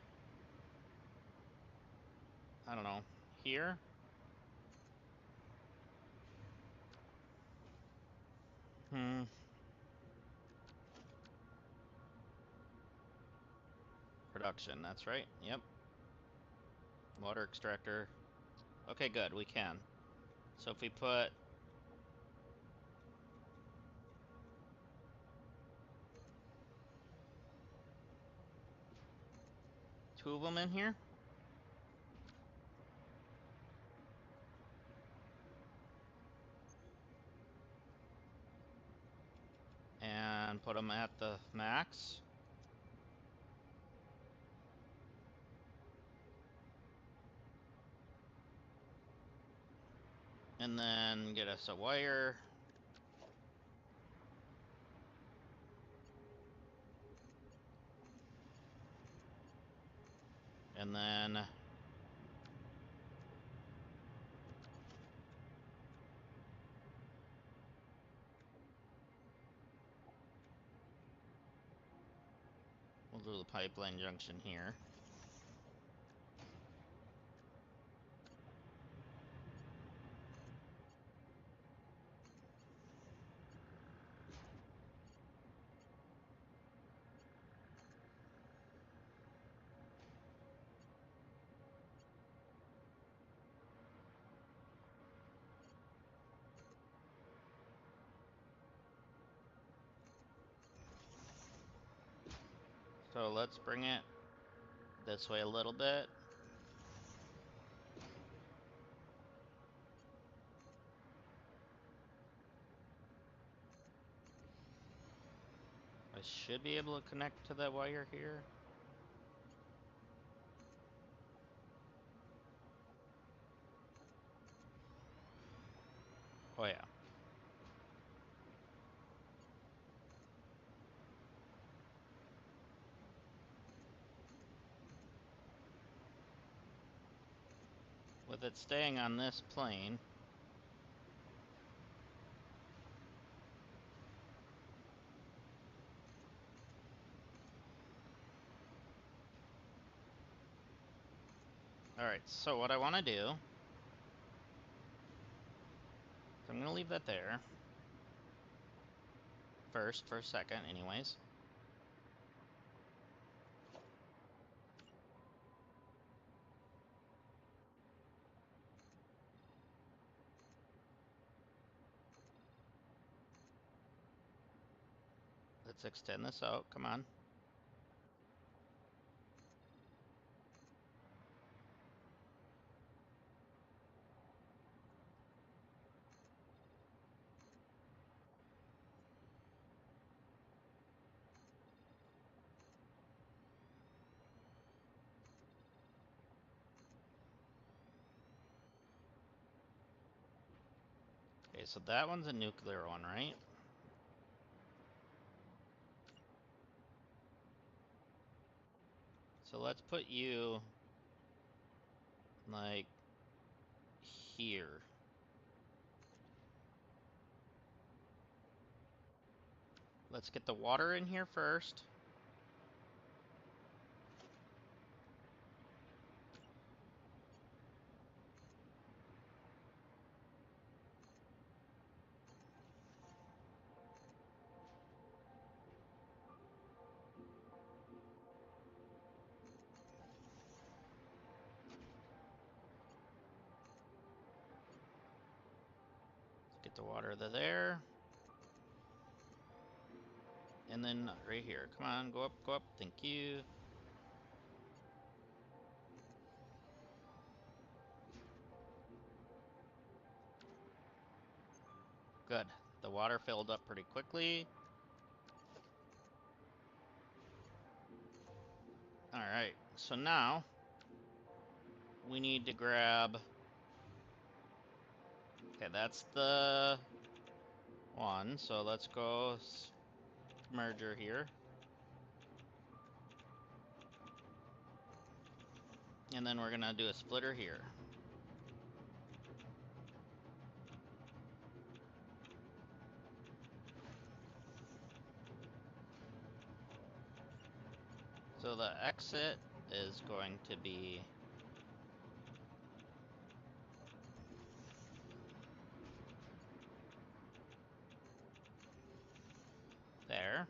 I don't know, here? Production, that's right, yep. Water extractor. Okay, good, we can. So if we put two of them in here. And put them at the max. And then get us a wire. And then we'll do the pipeline junction here. So let's bring it this way a little bit. I should be able to connect to that wire here. Oh yeah. With it staying on this plane, alright, so what I want to do, I'm going to leave that there first, for a second anyways. Let's extend this out, come on. Okay, so that one's a nuclear one, right? So let's put you like here. Let's get the water in here first. Get the water there. And then right here. Come on, go up, go up. Thank you. Good. The water filled up pretty quickly. Alright, so now we need to grab... Okay, that's the one, so let's go merger here. And then we're gonna do a splitter here. So the exit is going to be there.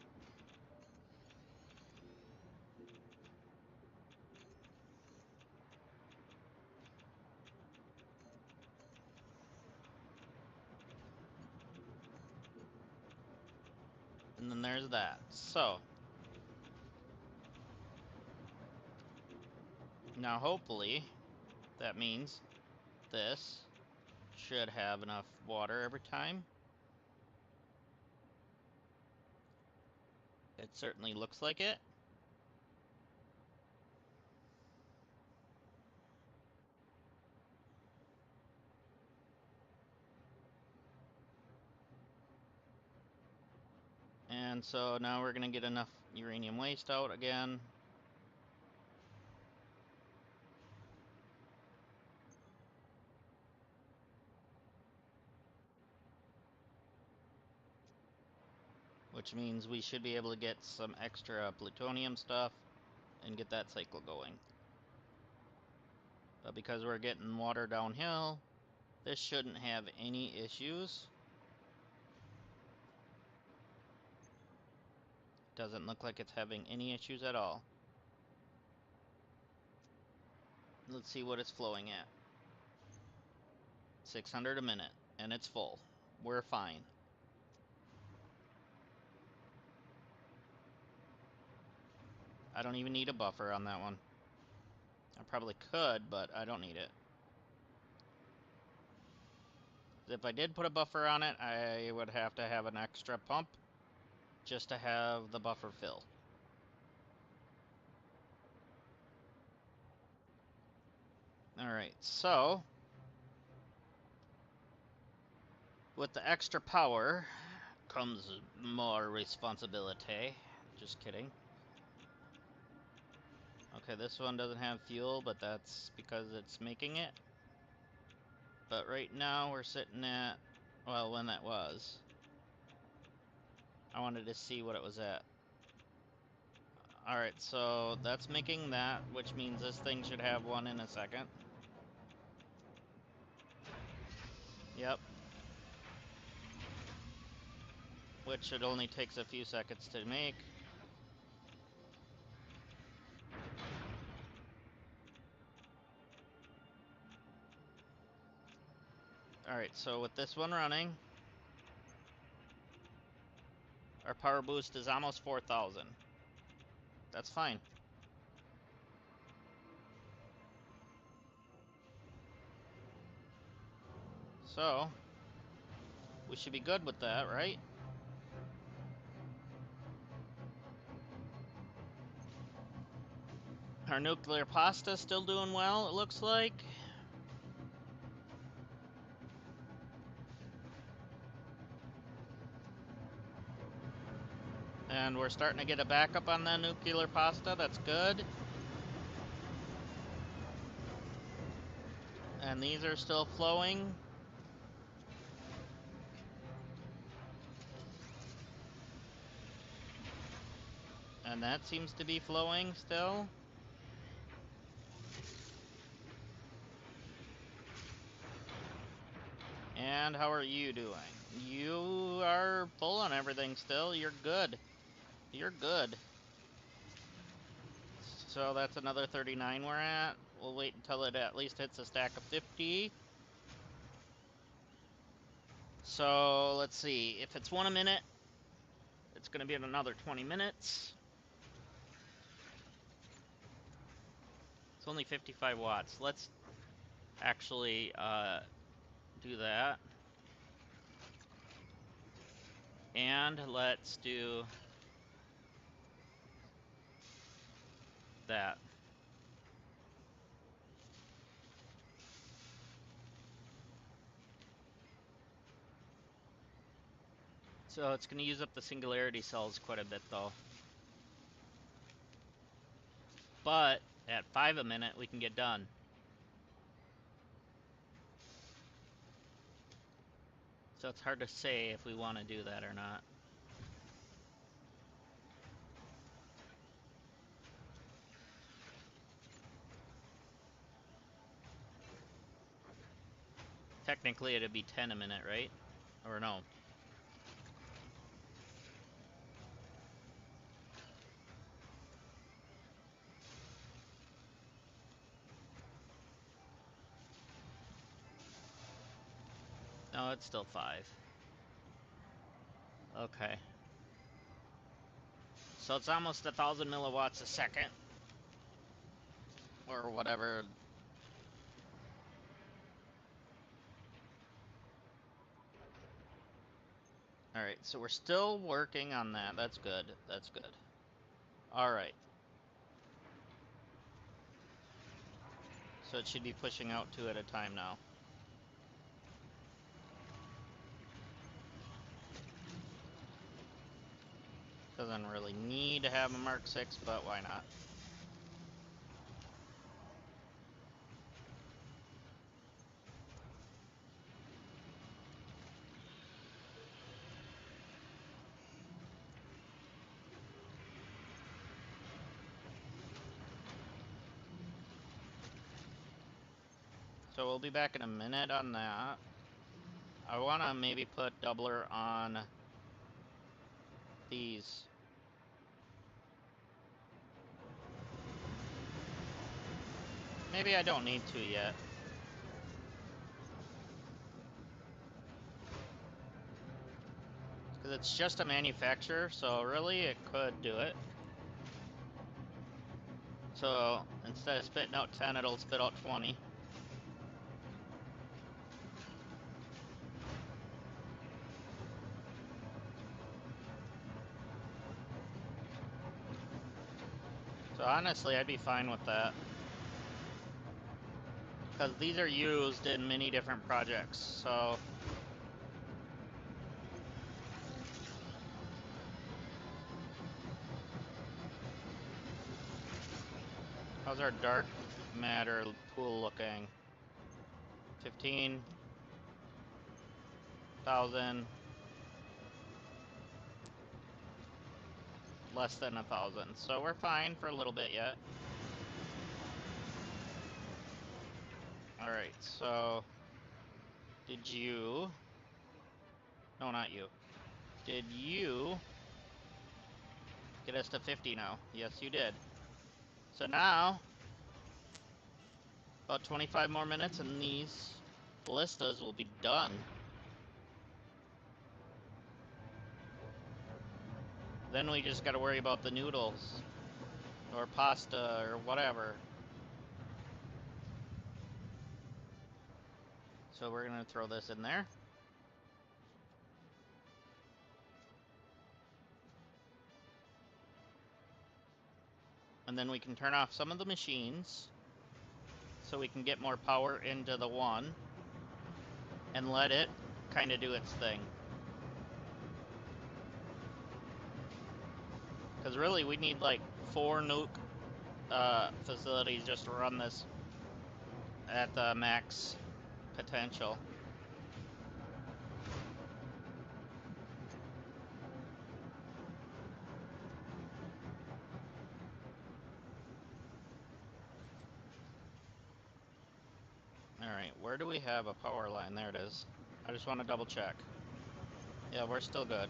And then there's that. So now hopefully that means this should have enough water every time. It certainly looks like it. And so now we're gonna get enough uranium waste out again. Which means we should be able to get some extra plutonium stuff and get that cycle going. But because we're getting water downhill, this shouldn't have any issues. Doesn't look like it's having any issues at all. Let's see what it's flowing at. 600 a minute, and it's full. We're fine. I don't even need a buffer on that one. I probably could, but I don't need it. If I did put a buffer on it, I would have to have an extra pump just to have the buffer fill. Alright, so with the extra power comes more responsibility. Just kidding. Okay, this one doesn't have fuel, but that's because it's making it. But right now we're sitting at, well, when that was. I wanted to see what it was at. Alright, so that's making that, which means this thing should have one in a second. Yep. Which it only takes a few seconds to make. Alright, so with this one running, our power boost is almost 4,000. That's fine. So, we should be good with that, right? Our nuclear pasta still doing well, it looks like. And we're starting to get a backup on the nuclear pasta, that's good. And these are still flowing. And that seems to be flowing still. And how are you doing? You are full on everything still. You're good. You're good. So that's another 39 we're at. We'll wait until it at least hits a stack of 50. So let's see. If it's 1 a minute, it's going to be another 20 minutes. It's only 55 watts. Let's actually do that. And let's do that. So it's going to use up the singularity cells quite a bit though. But at 5 a minute, we can get done. So it's hard to say if we want to do that or not. Technically, it'd be 10 a minute, right? Or no? No, it's still 5. Okay. So it's almost 1,000 milliwatts a second. Or whatever. Alright, so we're still working on that. That's good. That's good. Alright. So it should be pushing out 2 at a time now. Doesn't really need to have a Mark 6, but why not? So we'll be back in a minute on that. I want to maybe put doubler on these. Maybe I don't need to yet. Because it's just a manufacturer, so really it could do it. So instead of spitting out 10, it'll spit out 20. So honestly, I'd be fine with that. Because these are used in many different projects, so... How's our dark matter pool looking? 15,000. Less than 1,000. So we're fine for a little bit yet. Alright, so... Did you... No, not you. Did you... get us to 50 now? Yes, you did. So now... About 25 more minutes and these ballistas will be done. Then we just gotta worry about the noodles. Or pasta, or whatever. So we're gonna throw this in there. And then we can turn off some of the machines. So we can get more power into the one. And let it kind of do its thing. Because really we need like 4 nuke facilities just to run this at the max potential. Alright, where do we have a power line? There it is. I just want to double check. Yeah, we're still good.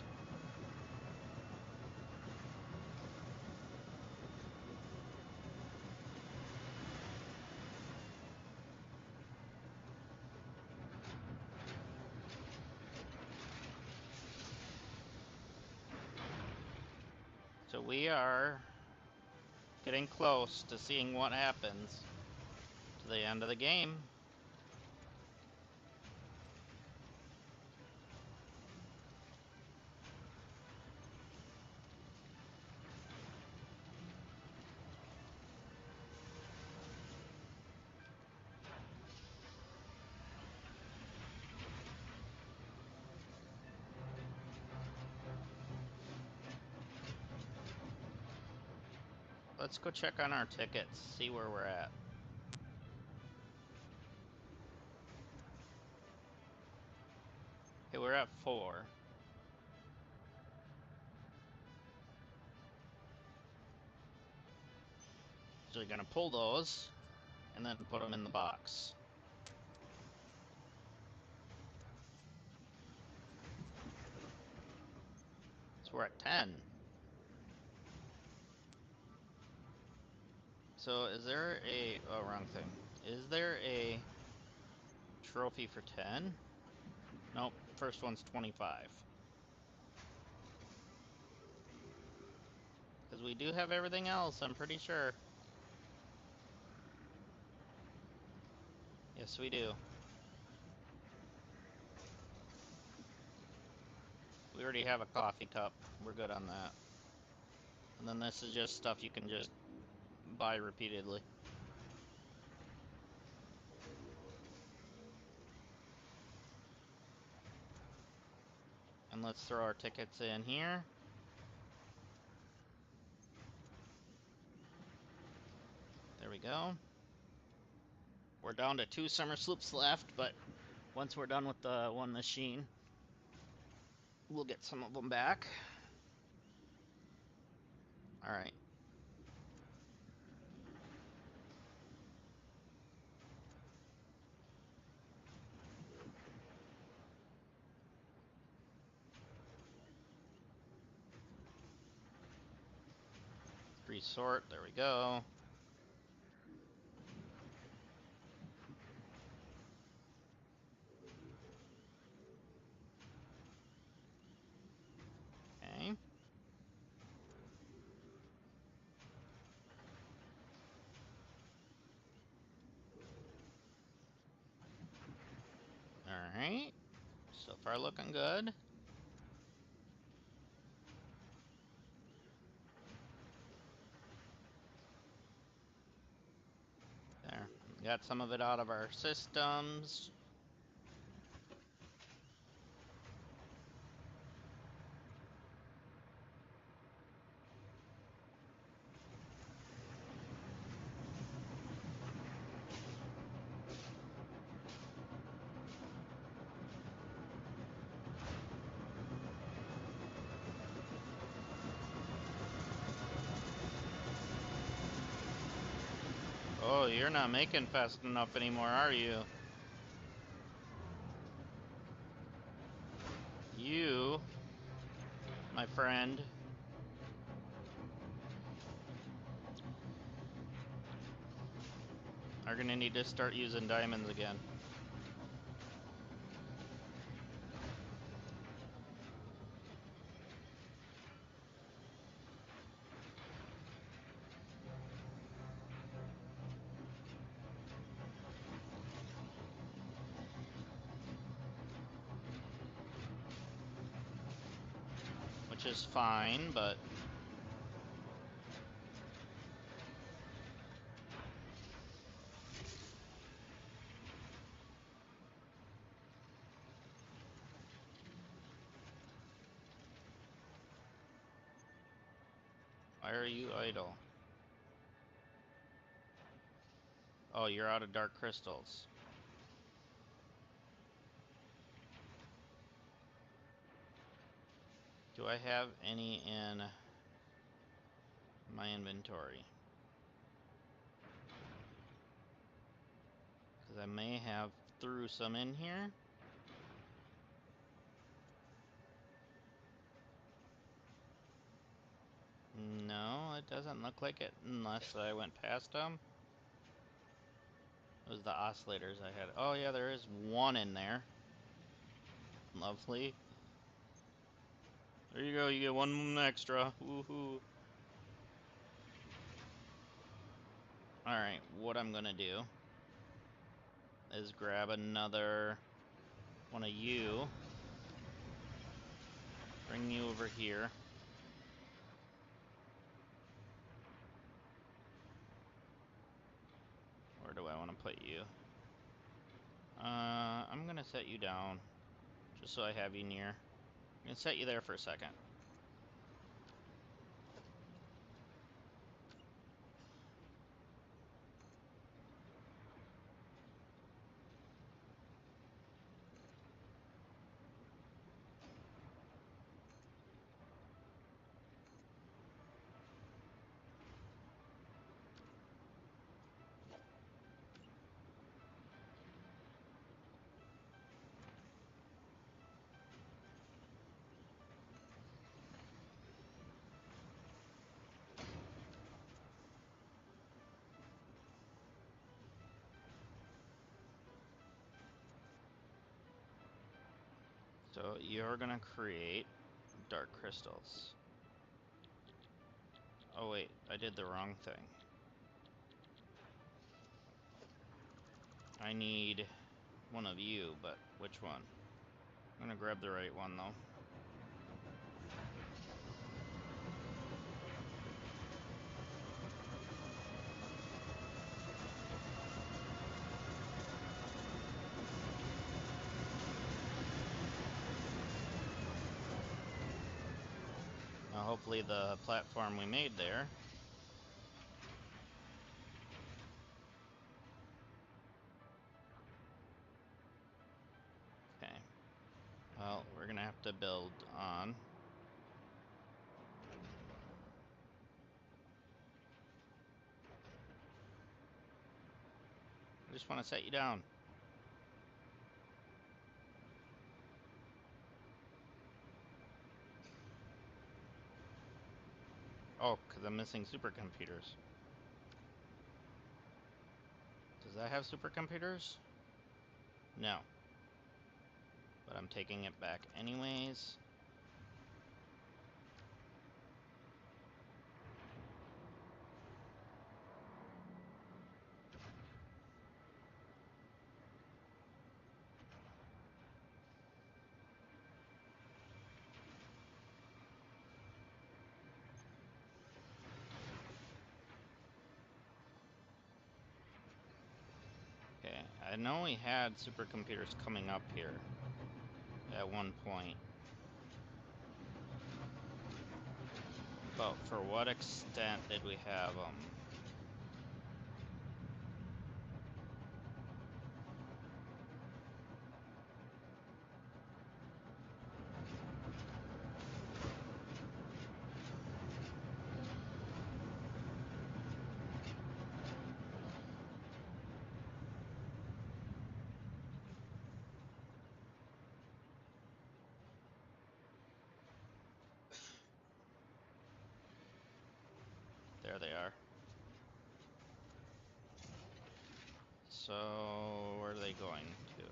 So we are getting close to seeing what happens to the end of the game. Let's go check on our tickets, see where we're at. Okay, we're at 4. So you're gonna pull those and then put them in the box. So we're at 10. So is there a, oh, wrong thing. Is there a trophy for 10? Nope, first one's 25. Because we do have everything else, I'm pretty sure. Yes, we do. We already have a coffee cup. We're good on that. And then this is just stuff you can just buy repeatedly. And let's throw our tickets in here. There we go. We're down to 2 summer sloops left, but once we're done with the one machine, we'll get some of them back. Alright. Resort, there we go. Okay. Alright. So far looking good. There. Got some of it out of our systems. Oh, you're not making fast enough anymore, are you? You, my friend, are gonna need to start using diamonds again. Which is fine, but why are you idle? Oh, you're out of dark crystals. Do I have any in my inventory? Because I may have threw some in here. No, it doesn't look like it unless I went past them. It was the oscillators I had. Oh yeah, there is one in there. Lovely. There you go, you get one extra. Woohoo. Alright, what I'm gonna do is grab another one of you, bring you over here. Where do I want to put you? I'm gonna set you down, just so I have you near. I'm gonna set you there for a second. So you're gonna create dark crystals. Oh wait, I did the wrong thing. I need one of you, but which one? I'm gonna grab the right one though. Now hopefully the platform we made there. Okay. Well, we're gonna have to build on. I just want to set you down. Oh, because I'm missing supercomputers. Does that have supercomputers? No. But I'm taking it back anyways. Okay, I know we had supercomputers coming up here at one point. But for what extent did we have them? There they are. So, where are they going to?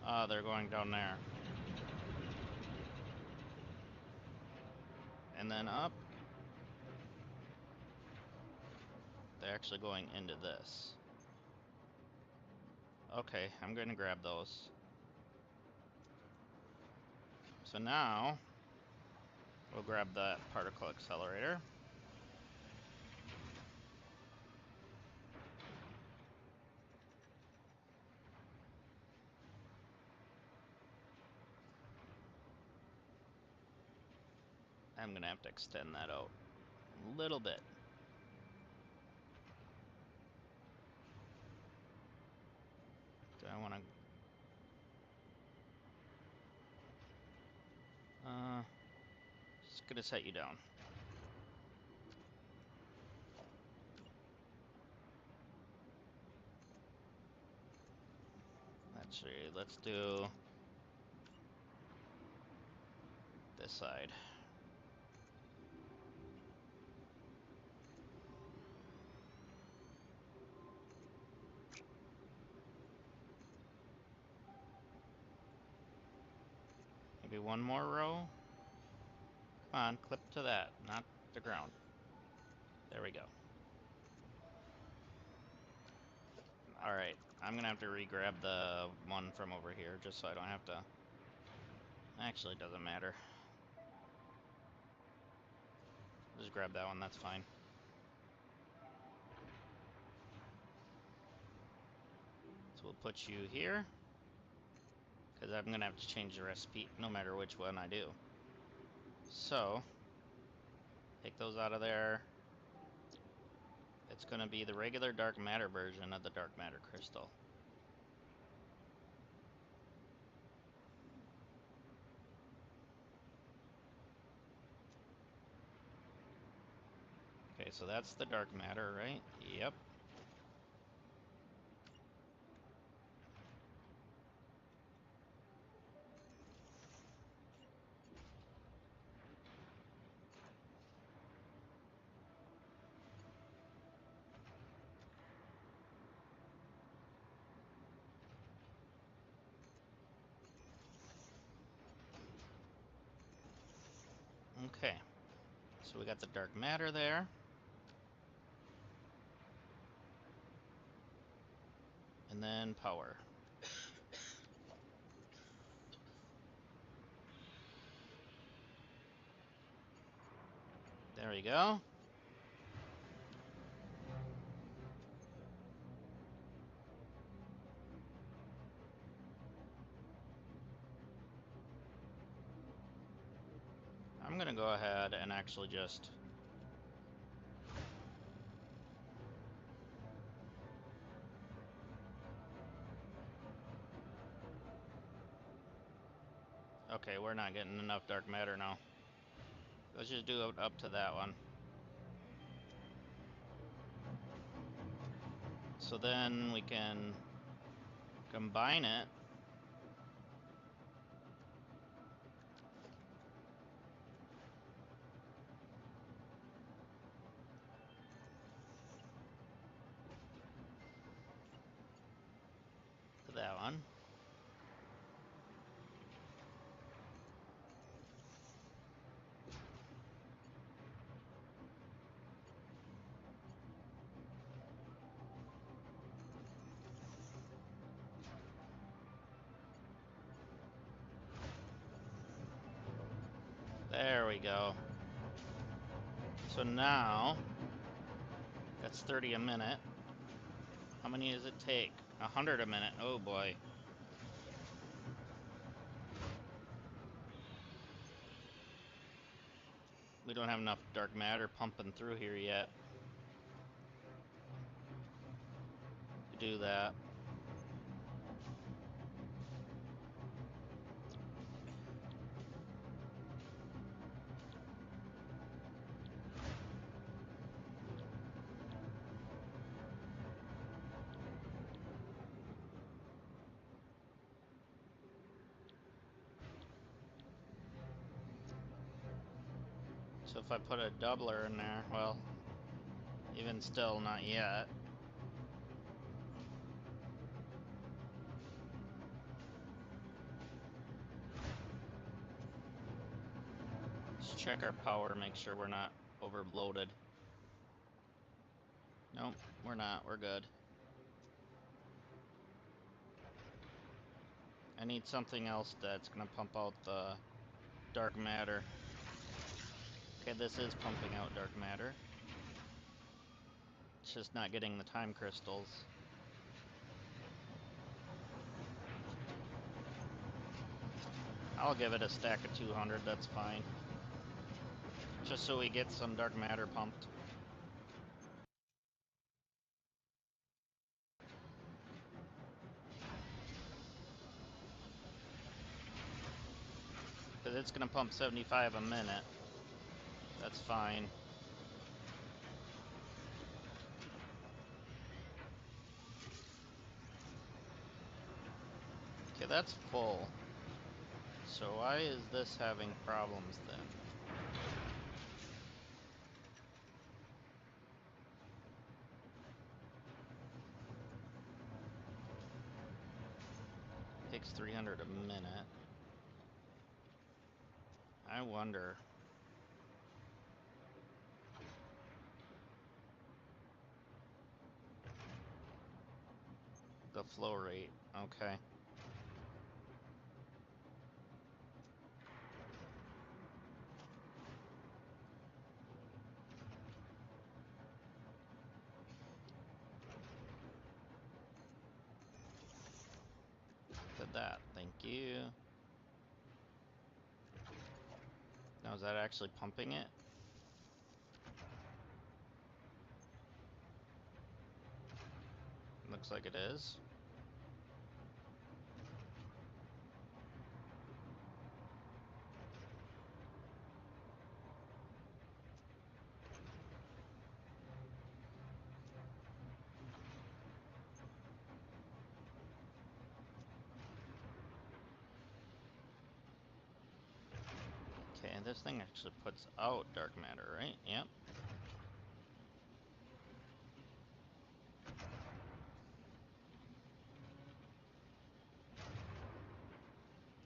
Ah, they're going down there. And then up. They're actually going into this. Okay, I'm going to grab those. So now, we'll grab that particle accelerator. I'm going to have to extend that out a little bit. Do I want to... just going to set you down. Actually, let's do this side. Maybe one more row. Come on, clip to that, not the ground. There we go. Alright, I'm gonna have to re-grab the one from over here just so I don't have to... Actually, it doesn't matter. Just grab that one, that's fine. So we'll put you here, because I'm gonna have to change the recipe no matter which one I do. So, take those out of there. It's gonna be the regular dark matter version of the dark matter crystal. Okay, so that's the dark matter, right? Yep. Okay, so we got the dark matter there. And then power. There we go. I'm gonna go ahead and actually just... Okay, we're not getting enough dark matter now. Let's just do it up to that one. So then we can combine it. To that one. There we go. So now, that's 30 a minute. How many does it take? 100 a minute. Oh boy. We don't have enough dark matter pumping through here yet to do that. So if I put a doubler in there, well, even still, not yet. Let's check our power, make sure we're not overloaded. Nope, we're not. We're good. I need something else that's gonna pump out the dark matter. Okay, this is pumping out dark matter. It's just not getting the time crystals. I'll give it a stack of 200, that's fine. Just so we get some dark matter pumped. Because it's gonna pump 75 a minute. That's fine. Okay, that's full. So why is this having problems then? Takes 300 a minute. I wonder. The flow rate, okay. Did that, thank you. Now is that actually pumping it? Looks like it is. Okay, and this thing actually puts out dark matter, right? Yep.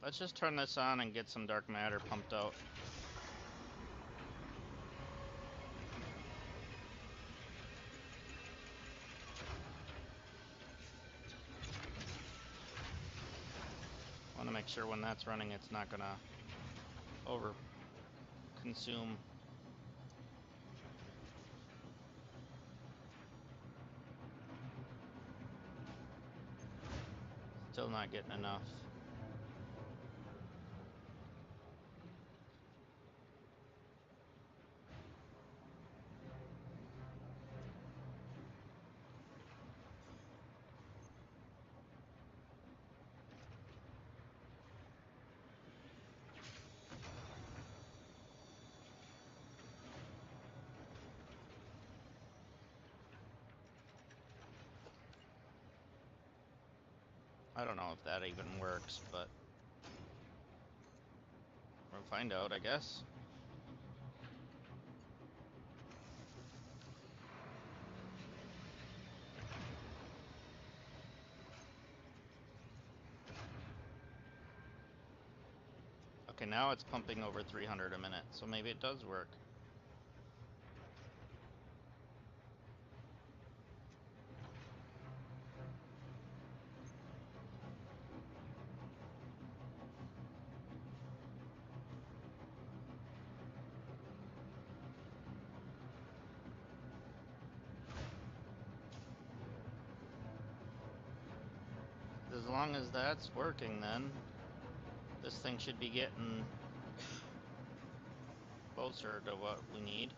Let's just turn this on and get some dark matter pumped out. I want to make sure when that's running it's not gonna over consume. Still not getting enough. I don't know if that even works, but we'll find out, I guess. Okay, now it's pumping over 300 a minute, so maybe it does work. As long as that's working, then this thing should be getting closer to what we need.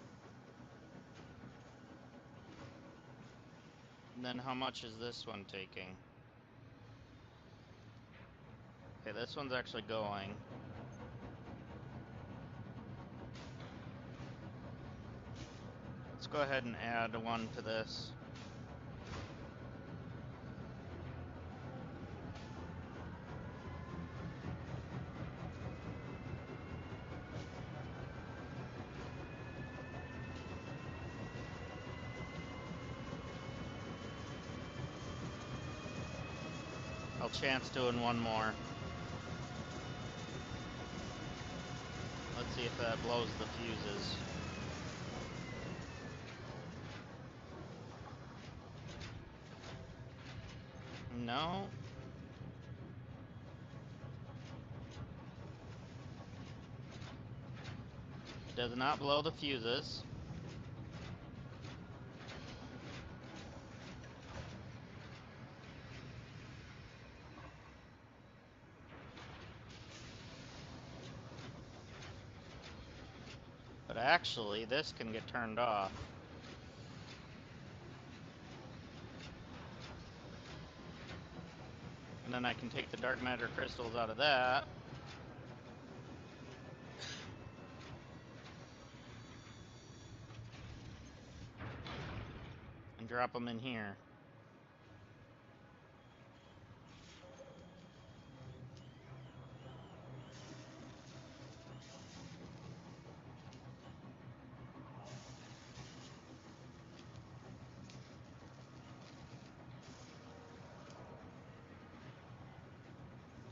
And then how much is this one taking? Okay, this one's actually going. Let's go ahead and add one to this. I'll chance doing one more. Let's see if that blows the fuses. No. It does not blow the fuses. But actually, this can get turned off. And then I can take the dark matter crystals out of that. And drop them in here.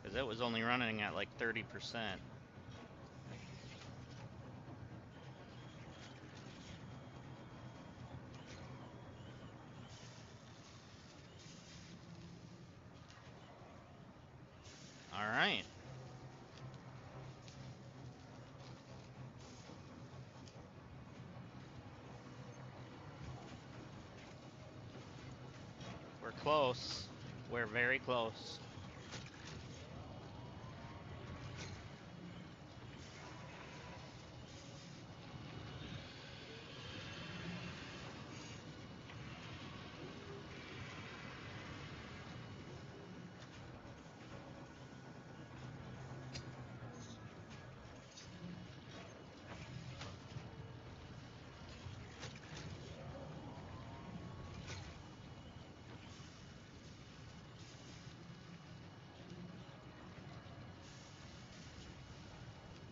Because it was only running at like 30%. Alright. We're close. We're very close.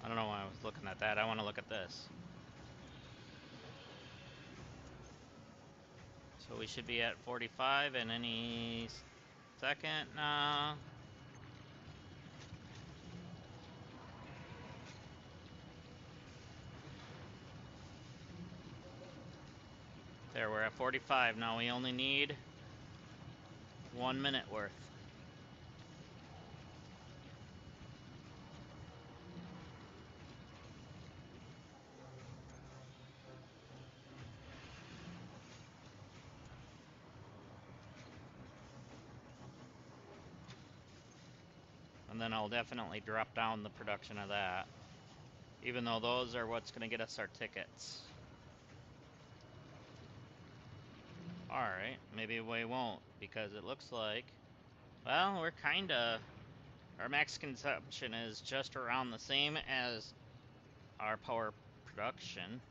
I don't know why I was looking at that. I want to look at this. So we should be at 45 in any second now. There, we're at 45 now. We only need 1 minute worth. And then I'll definitely drop down the production of that. Even though those are what's going to get us our tickets. Alright, maybe we won't, because it looks like... Well, we're kinda... Our max consumption is just around the same as our power production.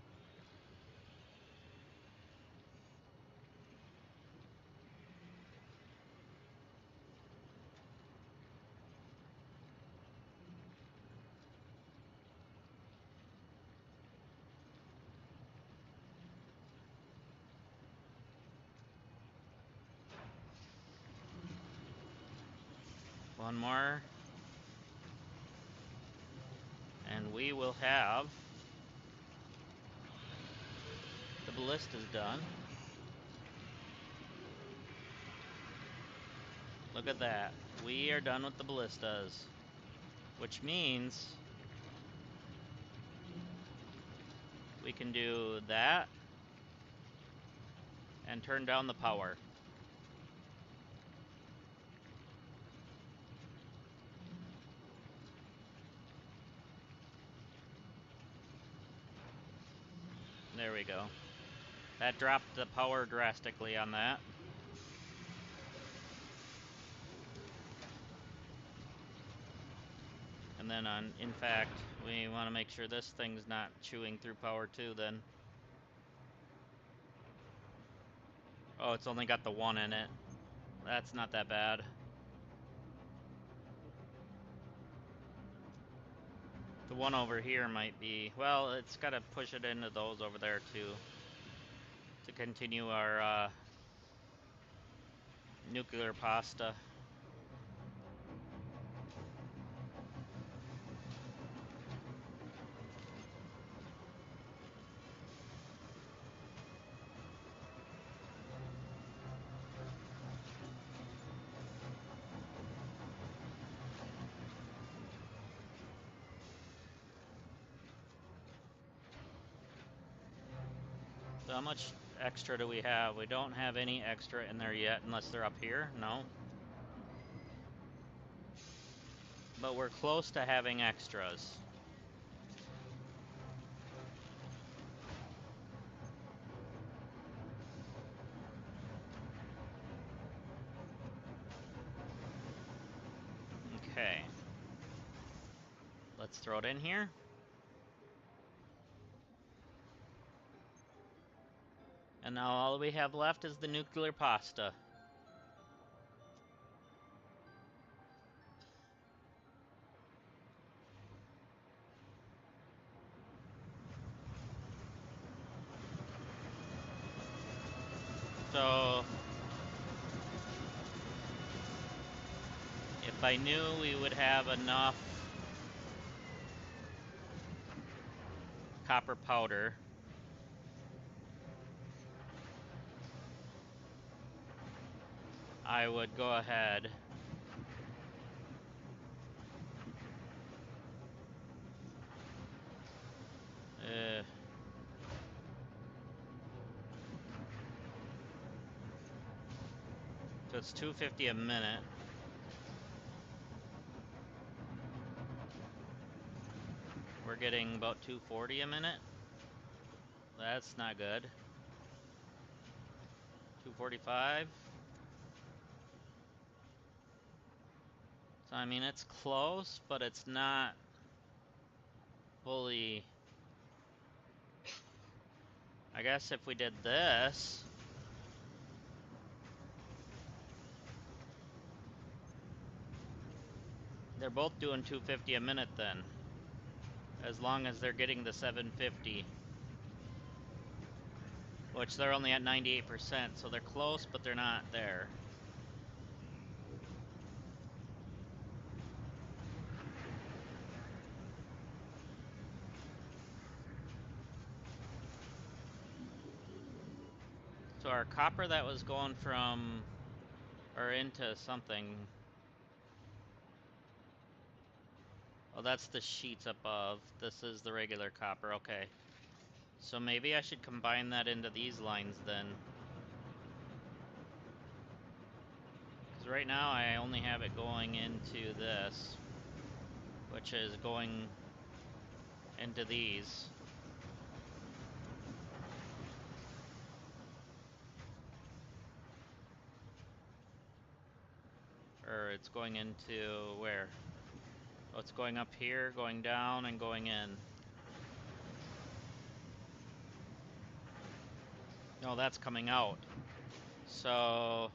One more. And we will have... The ballista's done. Look at that. We are done with the ballistas. Which means... we can do that. And turn down the power. There we go. That dropped the power drastically on that. And then in fact, we want to make sure this thing's not chewing through power too then. Oh, it's only got the one in it. That's not that bad. The one over here might be... Well, it's got to push it into those over there too. To continue our nuclear pasta. So how much extra do we have? We don't have any extra in there yet, unless they're up here. No. But we're close to having extras. Okay. Let's throw it in here. And now all we have left is the nuclear pasta. So, if I knew we would have enough copper powder, I would go ahead So it's 250 a minute. We're getting about 240 a minute. That's not good. 245. So I mean, it's close, but it's not fully. I guess if we did this, they're both doing 250 a minute then, as long as they're getting the 750, which they're only at 98%, so they're close, but they're not there. So our copper that was going from, or into something. Oh, that's the sheets above. This is the regular copper, okay. So maybe I should combine that into these lines then. Because right now I only have it going into this, which is going into these. Or it's going into where? Oh, it's going up here, going down, and going in. No, that's coming out. So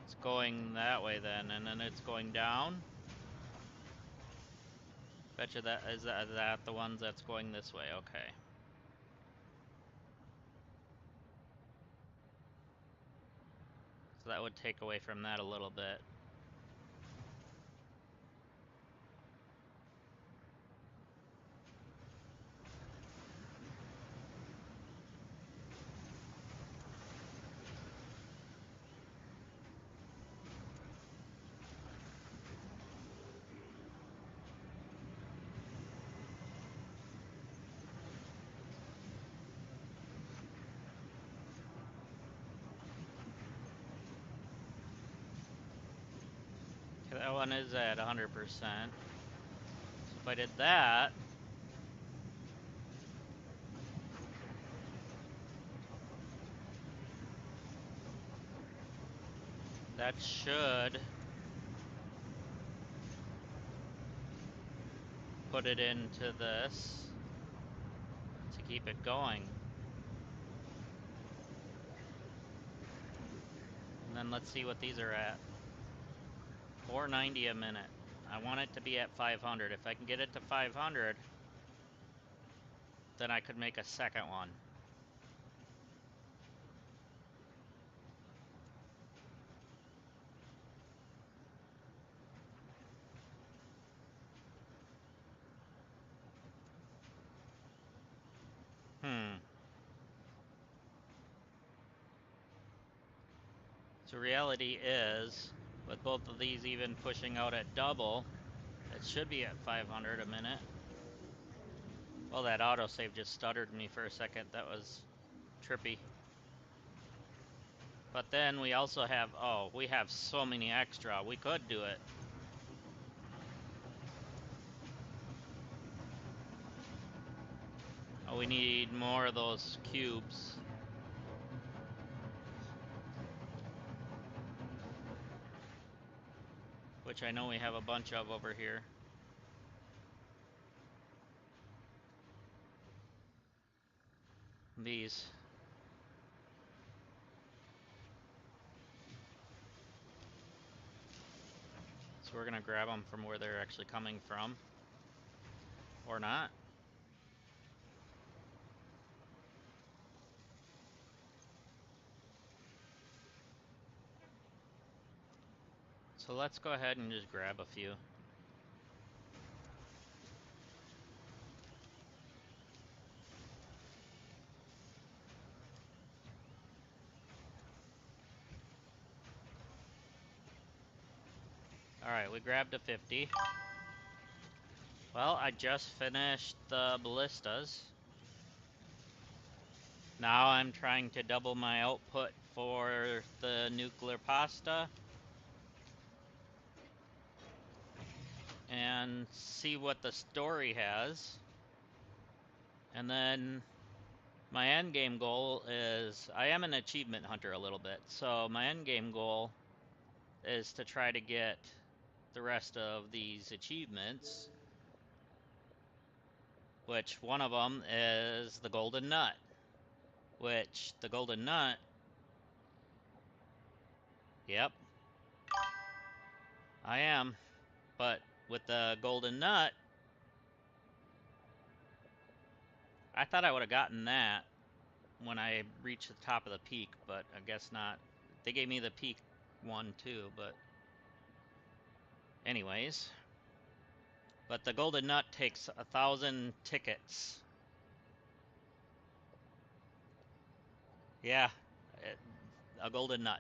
it's going that way then, and then it's going down. Betcha that is that the ones that's going this way, okay. So that would take away from that a little bit. Okay, that one is at 100%. So if I did that, that should put it into this to keep it going. And then let's see what these are at. 490 a minute. I want it to be at 500. If I can get it to 500, then I could make a second one. So reality is, with both of these even pushing out at double, it should be at 500 a minute. Well, that autosave just stuttered me for a second. That was trippy. But then we also have, oh, we have so many extra. We could do it. Oh, we need more of those cubes. Which I know we have a bunch of over here. These. So we're gonna grab them from where they're actually coming from. Or not. So let's go ahead and just grab a few. Alright, we grabbed a 50. Well, I just finished the ballistas. Now I'm trying to double my output for the nuclear pasta and see what the story has. And then my end game goal is, I am an achievement hunter a little bit, so my end game goal is to try to get the rest of these achievements, which one of them is the golden nut, which the golden nut, yep, I am, but with the golden nut, I thought I would have gotten that when I reached the top of the peak, but I guess not. They gave me the peak one too, but anyways. But the golden nut takes 1,000 tickets. Yeah, a golden nut.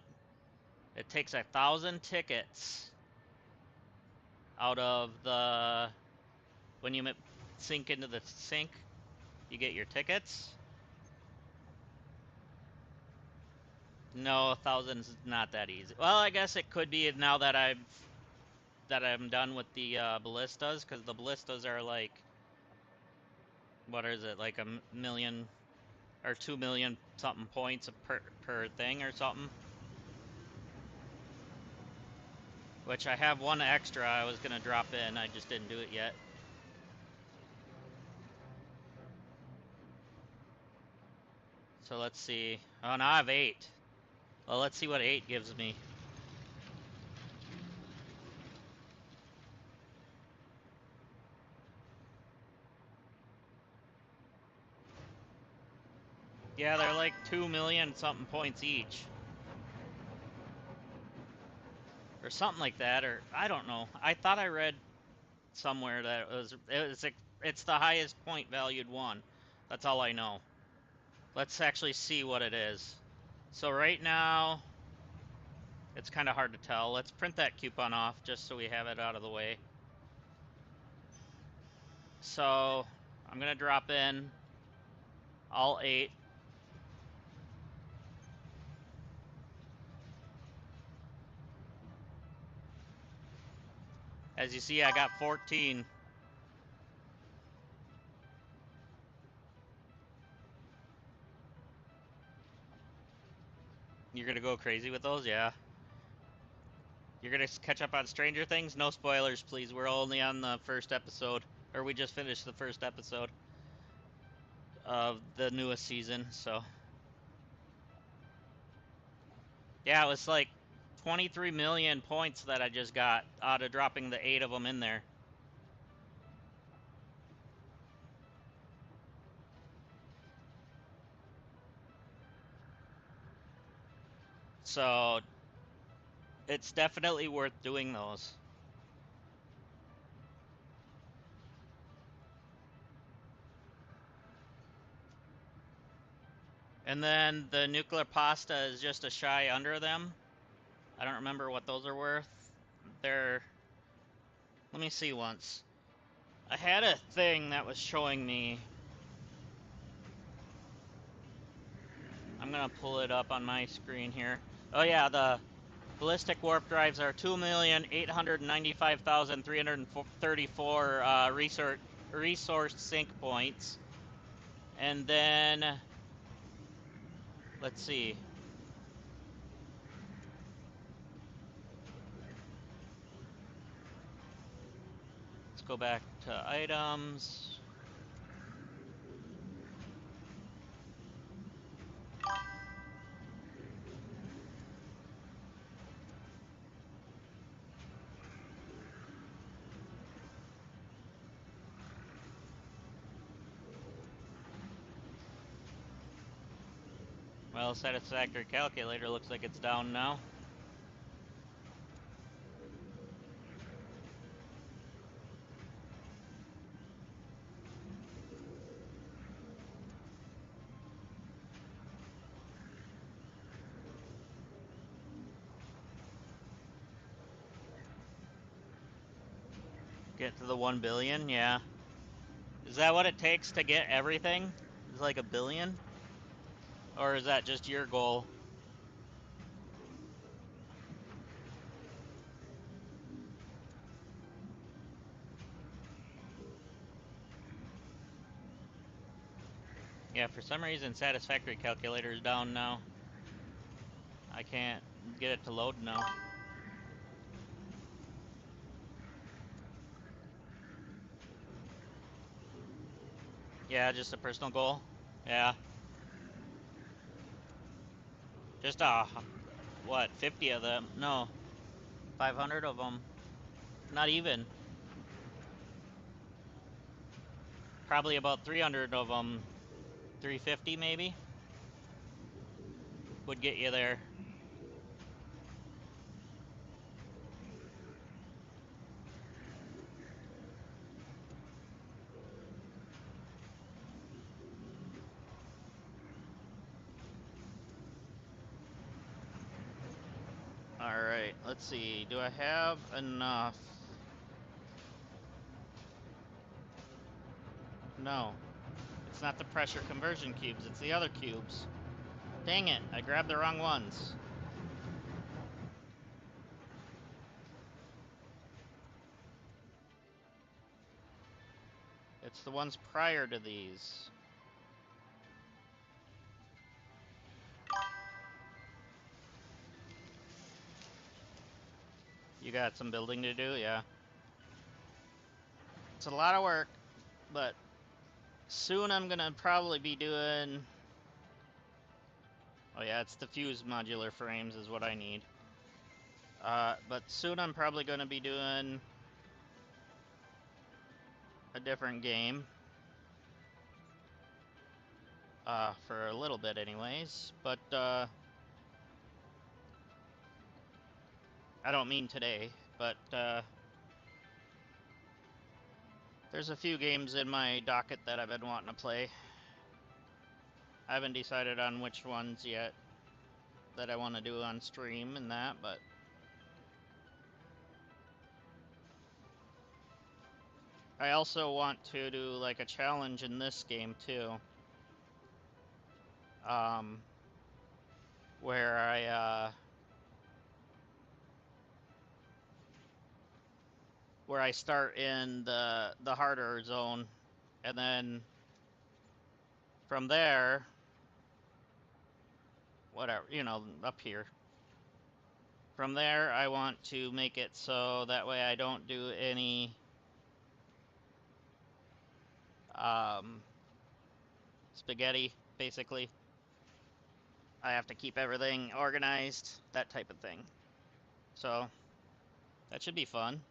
It takes 1,000 tickets out of the, when you sink into the sink, you get your tickets. No, 1,000's not that easy. Well, I guess it could be now that I'm done with the ballistas, because the ballistas are like, what is it, like a million or 2 million something points per thing or something. Which I have one extra I was gonna drop in, I just didn't do it yet. So let's see. Oh, now I have 8. Well, let's see what 8 gives me. Yeah, they're like 2 million something points each. Or something like that, or I don't know. I thought I read somewhere that it's the highest point valued one. That's all I know. Let's actually see what it is. So right now, it's kind of hard to tell. Let's print that coupon off just so we have it out of the way. So I'm gonna drop in all 8. As you see, I got 14. You're gonna go crazy with those? Yeah. You're gonna catch up on Stranger Things? No spoilers, please. We're only on the first episode. Or we just finished the first episode of the newest season, so. Yeah, it was like 23 million points that I just got out of dropping the 8 of them in there. So, it's definitely worth doing those. And then the nuclear pasta is just a shy under them. I don't remember what those are worth. They're... Let me see once. I had a thing that was showing me... I'm gonna pull it up on my screen here. Oh yeah, the ballistic warp drives are 2,895,334 resource sync points. And then... Let's see. Let's go back to items. Well, Satisfactory calculator looks like it's down now. Get to the 1 billion, yeah. Is that what it takes to get everything? Is like 1 billion? Or is that just your goal? Yeah, for some reason Satisfactory calculator is down now. I can't get it to load now. Yeah, just a personal goal. Yeah. Just what, 50 of them? No, 500 of them. Not even. Probably about 300 of them. 350 maybe would get you there. Alright, let's see. Do I have enough? No. It's not the pressure conversion cubes, it's the other cubes. Dang it, I grabbed the wrong ones. It's the ones prior to these. You got some building to do, yeah. It's a lot of work, but soon I'm gonna probably be doing... Oh yeah, it's the fused modular frames is what I need. But soon I'm probably gonna be doing a different game. For a little bit anyways, but I don't mean today, but there's a few games in my docket that I've been wanting to play. I haven't decided on which ones yet that I want to do on stream and that, but I also want to do like a challenge in this game too. Where I start in the harder zone, and then from there, whatever, you know, up here. From there, I want to make it so that way I don't do any spaghetti, basically. I have to keep everything organized, that type of thing. So, that should be fun.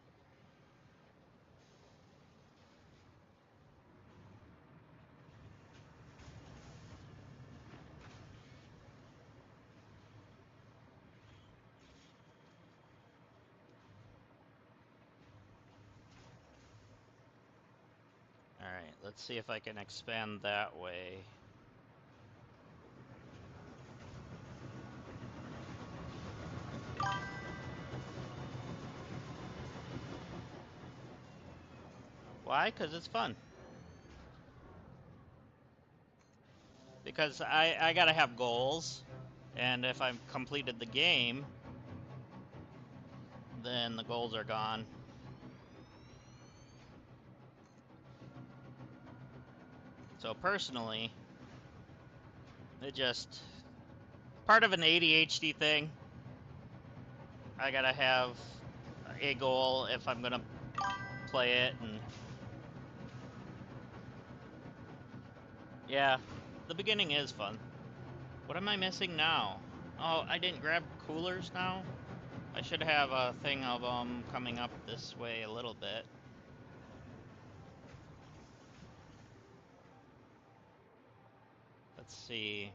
Alright, let's see if I can expand that way. Why? Because it's fun. Because I gotta have goals, and if I've completed the game, then the goals are gone. So personally, it just... part of an ADHD thing. I gotta have a goal if I'm gonna play it, and... yeah, the beginning is fun. What am I missing now? Oh, I didn't grab coolers now? I should have a thing of them coming up this way a little bit. Let's see.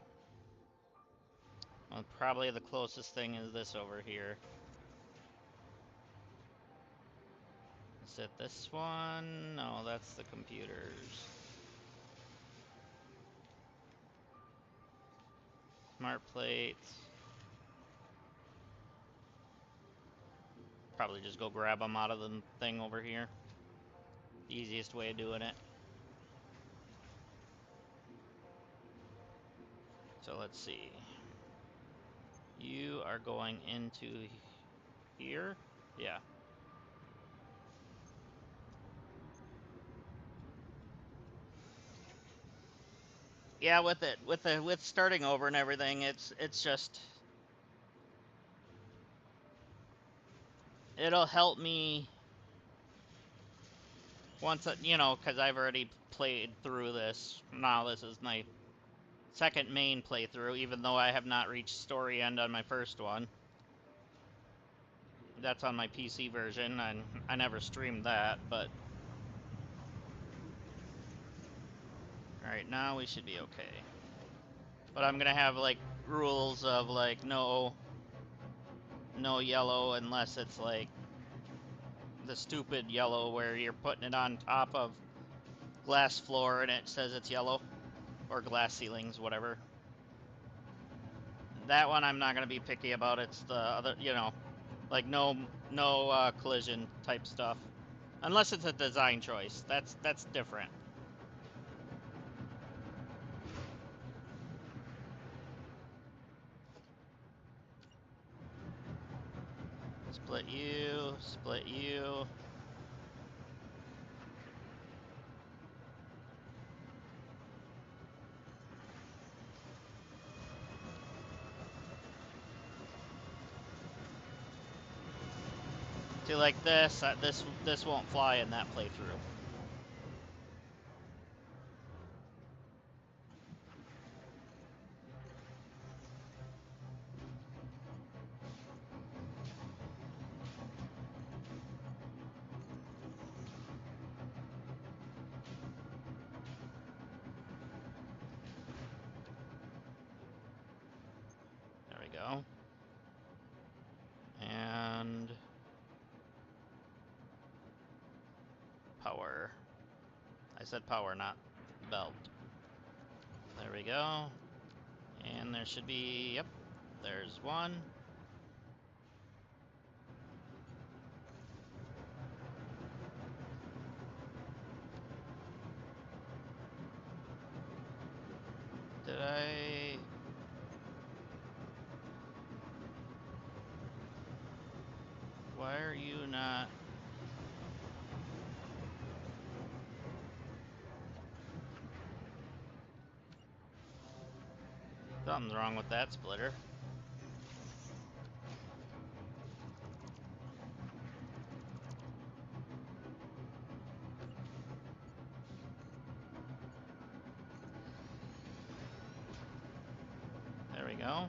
Well, probably the closest thing is this over here. Is it this one? No, that's the computers. Smart plates. Probably just go grab them out of the thing over here. the easiest way of doing it. So let's see. You are going into here? Yeah. Yeah, with starting over and everything, it's just it'll help me once, you know, because I've already played through this. Now this is my second main playthrough, even though I have not reached story end on my first one. That's on my PC version, and I never streamed that, but... Alright, now we should be okay. But I'm gonna have, like, rules of, like, no yellow unless it's, like, the stupid yellow where you're putting it on top of glass floor and it says it's yellow. Or glass ceilings, whatever. That one I'm not gonna be picky about. It's the other, you know, like no collision type stuff, unless it's a design choice. That's different. Split you, split you. See, like this, this won't fly in that playthrough. There we go. And power. I said power, not belt. There we go. And there should be, yep, there's one. Did I... Why are you not... Something's wrong with that splitter. There we go.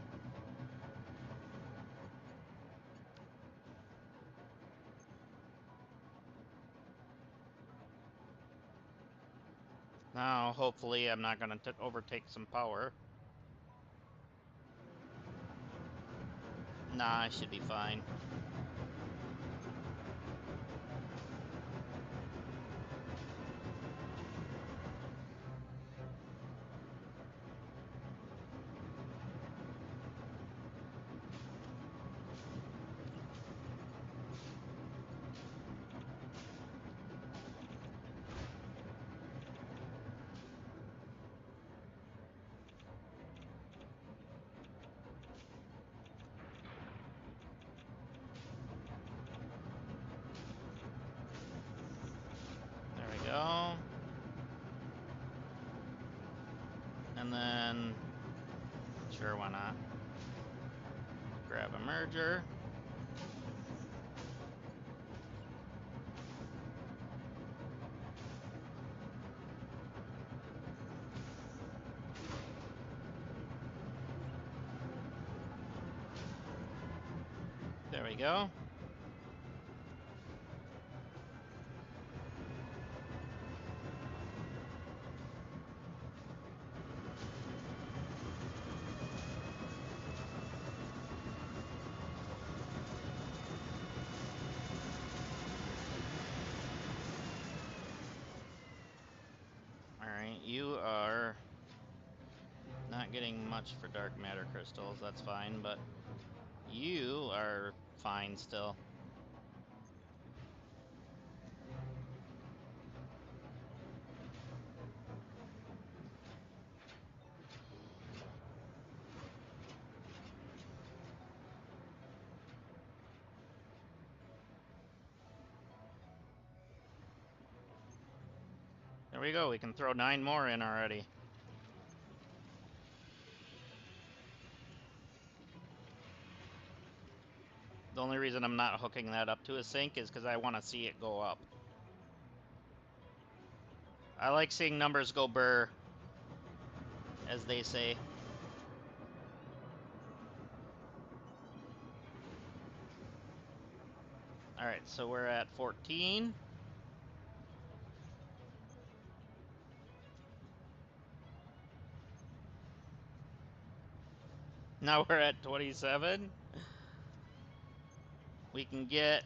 Now, hopefully, I'm not going to overtake some power. Nah, I should be fine. There we go. And then, sure, why not? Grab a merger. There we go. Alright, you are not getting much for dark matter crystals, that's fine, but you are fine still. we go. We can throw 9 more in already. The only reason I'm not hooking that up to a sink is because I want to see it go up. I like seeing numbers go burr, as they say. Alright, so we're at 14. Now we're at 27. We can get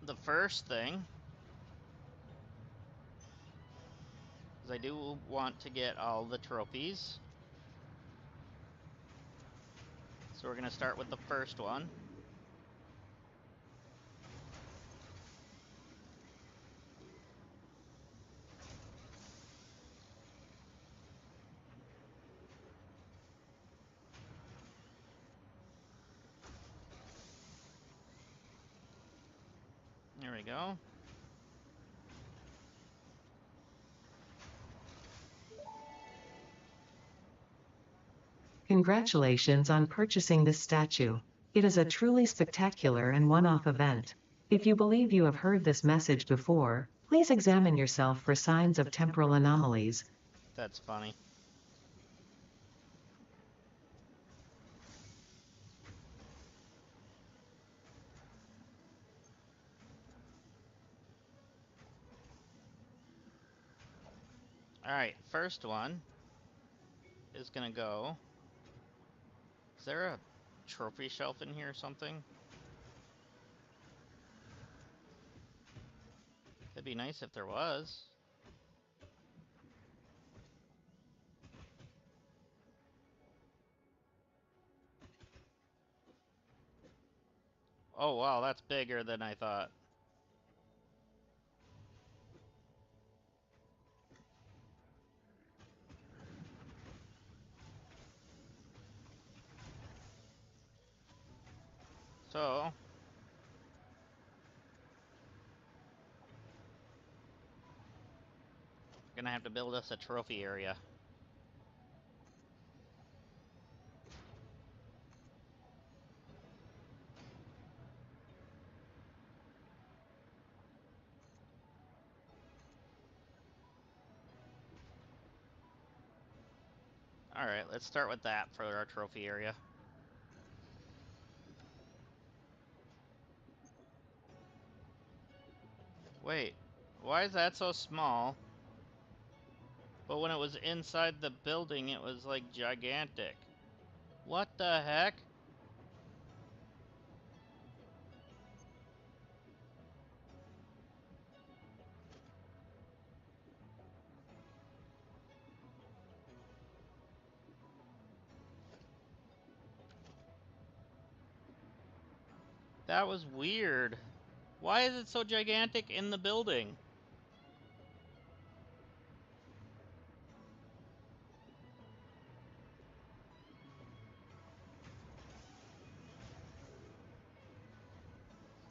the first thing. Because I do want to get all the trophies. So we're going to start with the first one. There we go. Congratulations on purchasing this statue. It is a truly spectacular and one-off event. If you believe you have heard this message before, please examine yourself for signs of temporal anomalies. That's funny. Alright, first one is gonna go... Is there a trophy shelf in here or something? It'd be nice if there was. Oh wow, that's bigger than I thought. So... gonna have to build us a trophy area. Alright, let's start with that for our trophy area. Wait, why is that so small? But when it was inside the building, it was like gigantic. What the heck? That was weird. Why is it so gigantic in the building?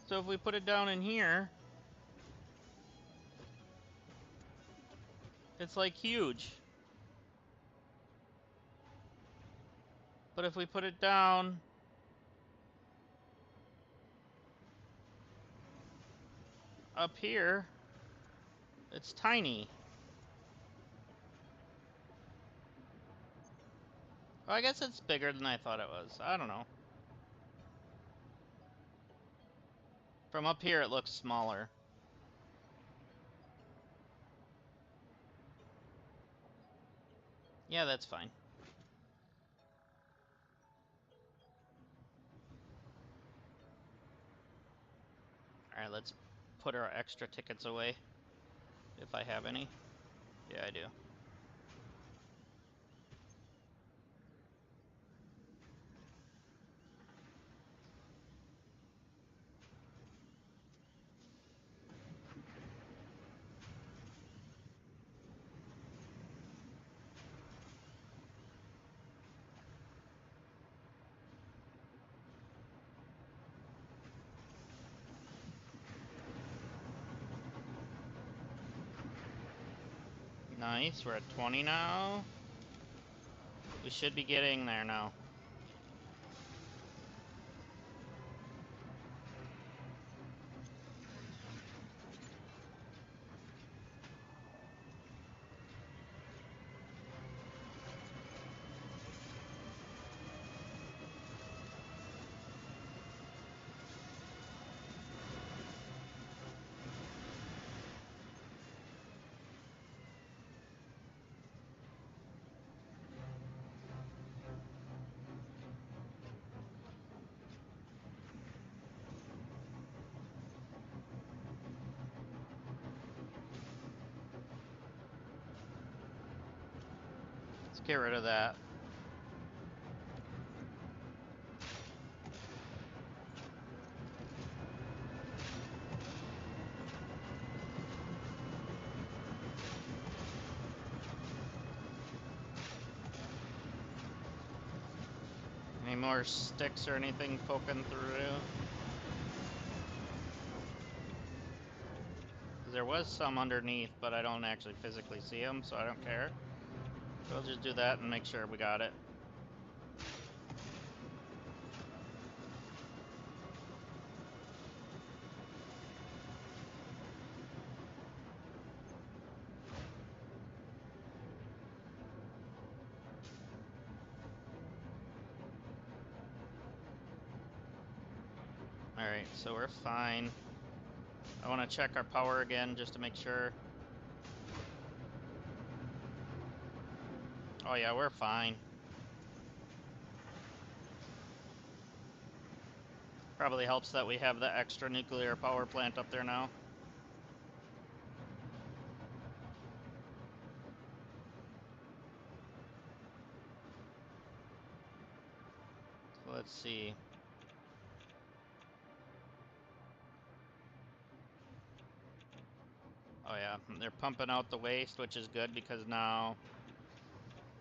So if we put it down in here, it's like huge. But if we put it down up here, it's tiny. Well, I guess it's bigger than I thought it was. I don't know. From up here, it looks smaller. Yeah, that's fine. Alright, let's put our extra tickets away. If I have any. Yeah, I do. Nice, we're at 20 now. We should be getting there now. Let's get rid of that. Any more sticks or anything poking through? There was some underneath, but I don't actually physically see them, so I don't care. So I'll just do that and make sure we got it. Alright, so we're fine. I want to check our power again just to make sure. Oh yeah, we're fine. Probably helps that we have the extra nuclear power plant up there now. So let's see. Oh yeah, they're pumping out the waste, which is good because now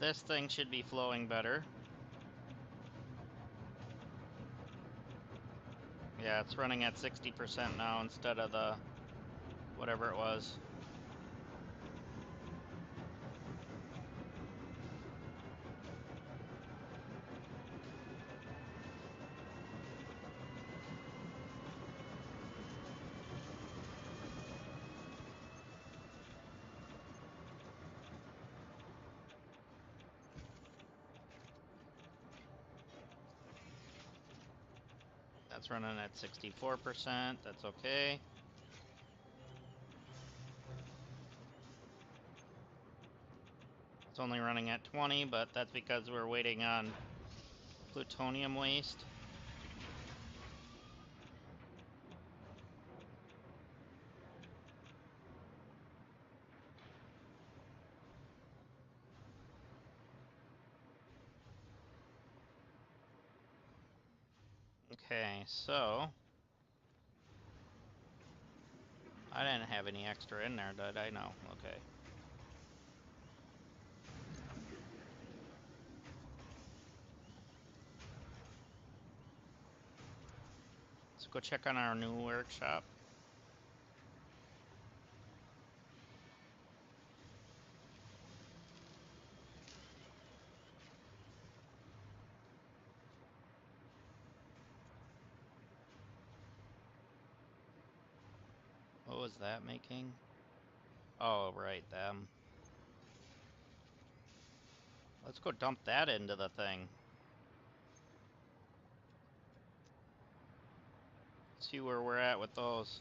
this thing should be flowing better. Yeah, it's running at 60% now instead of the whatever it was. That's running at 64%, that's okay. It's only running at 20, but that's because we're waiting on plutonium waste. Okay, so I didn't have any extra in there, did I? No, okay. Let's go check on our new workshop. What was that making? Oh, right, them. Let's go dump that into the thing. See where we're at with those.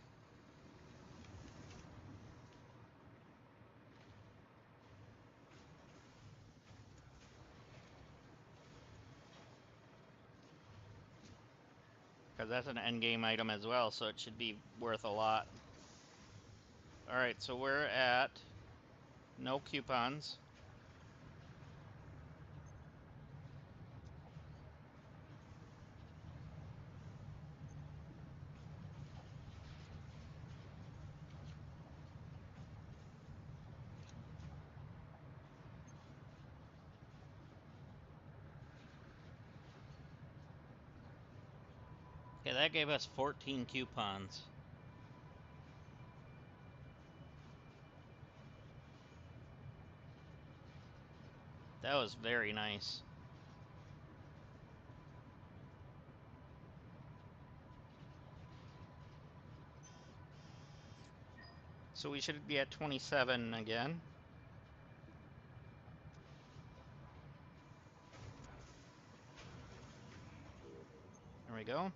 Because that's an endgame item as well, so it should be worth a lot. Alright, so we're at no coupons. Okay, that gave us 14 coupons. That was very nice. So we should be at 27 again. There we go.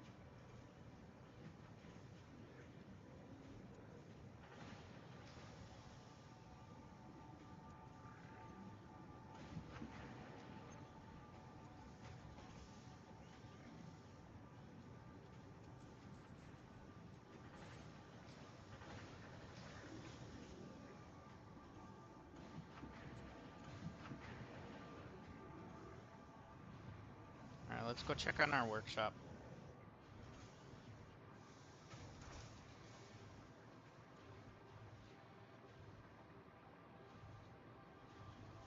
Alright, let's go check on our workshop.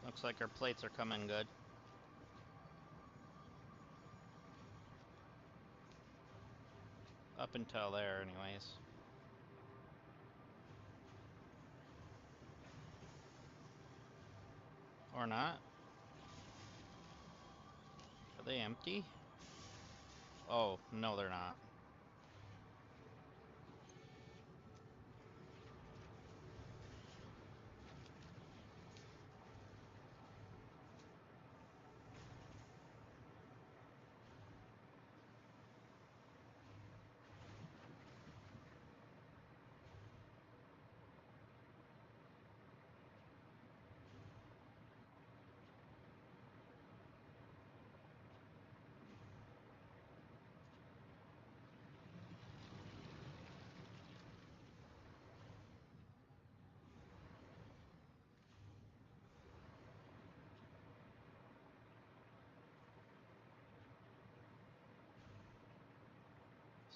Looks like our plates are coming good. Up until there, anyways. Or not. Are they empty? Oh, no they're not.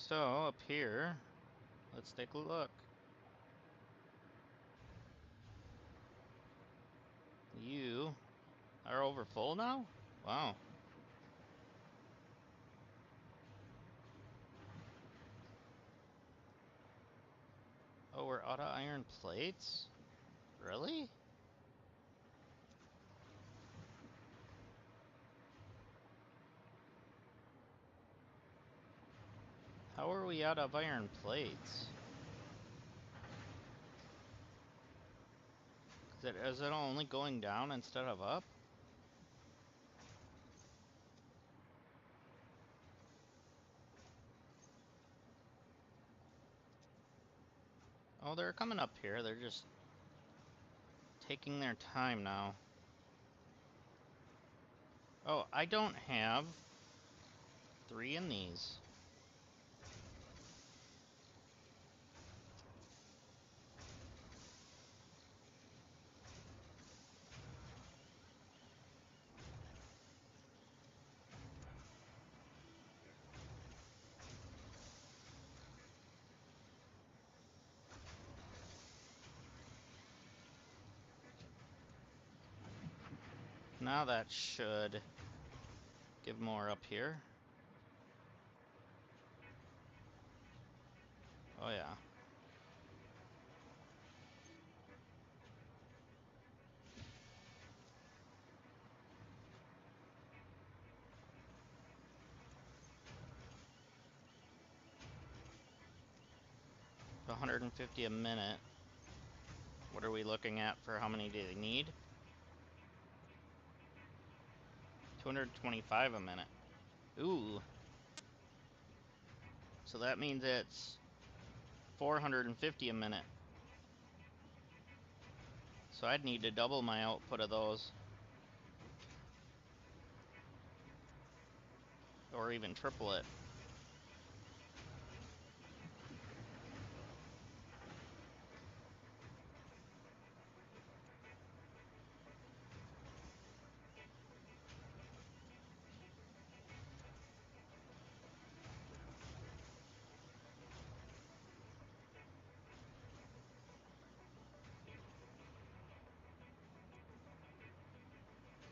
So, up here, let's take a look. You are over full now? Wow. Oh, we're out of iron plates? Really? How are we out of iron plates? Is it only going down instead of up? Oh, they're coming up here. They're just taking their time now. Oh, I don't have 3 in these. Now that should give more up here. Oh yeah. So 150 a minute. What are we looking at for how many do they need? 225 a minute. Ooh. So that means it's 450 a minute. So I'd need to double my output of those. Or even triple it.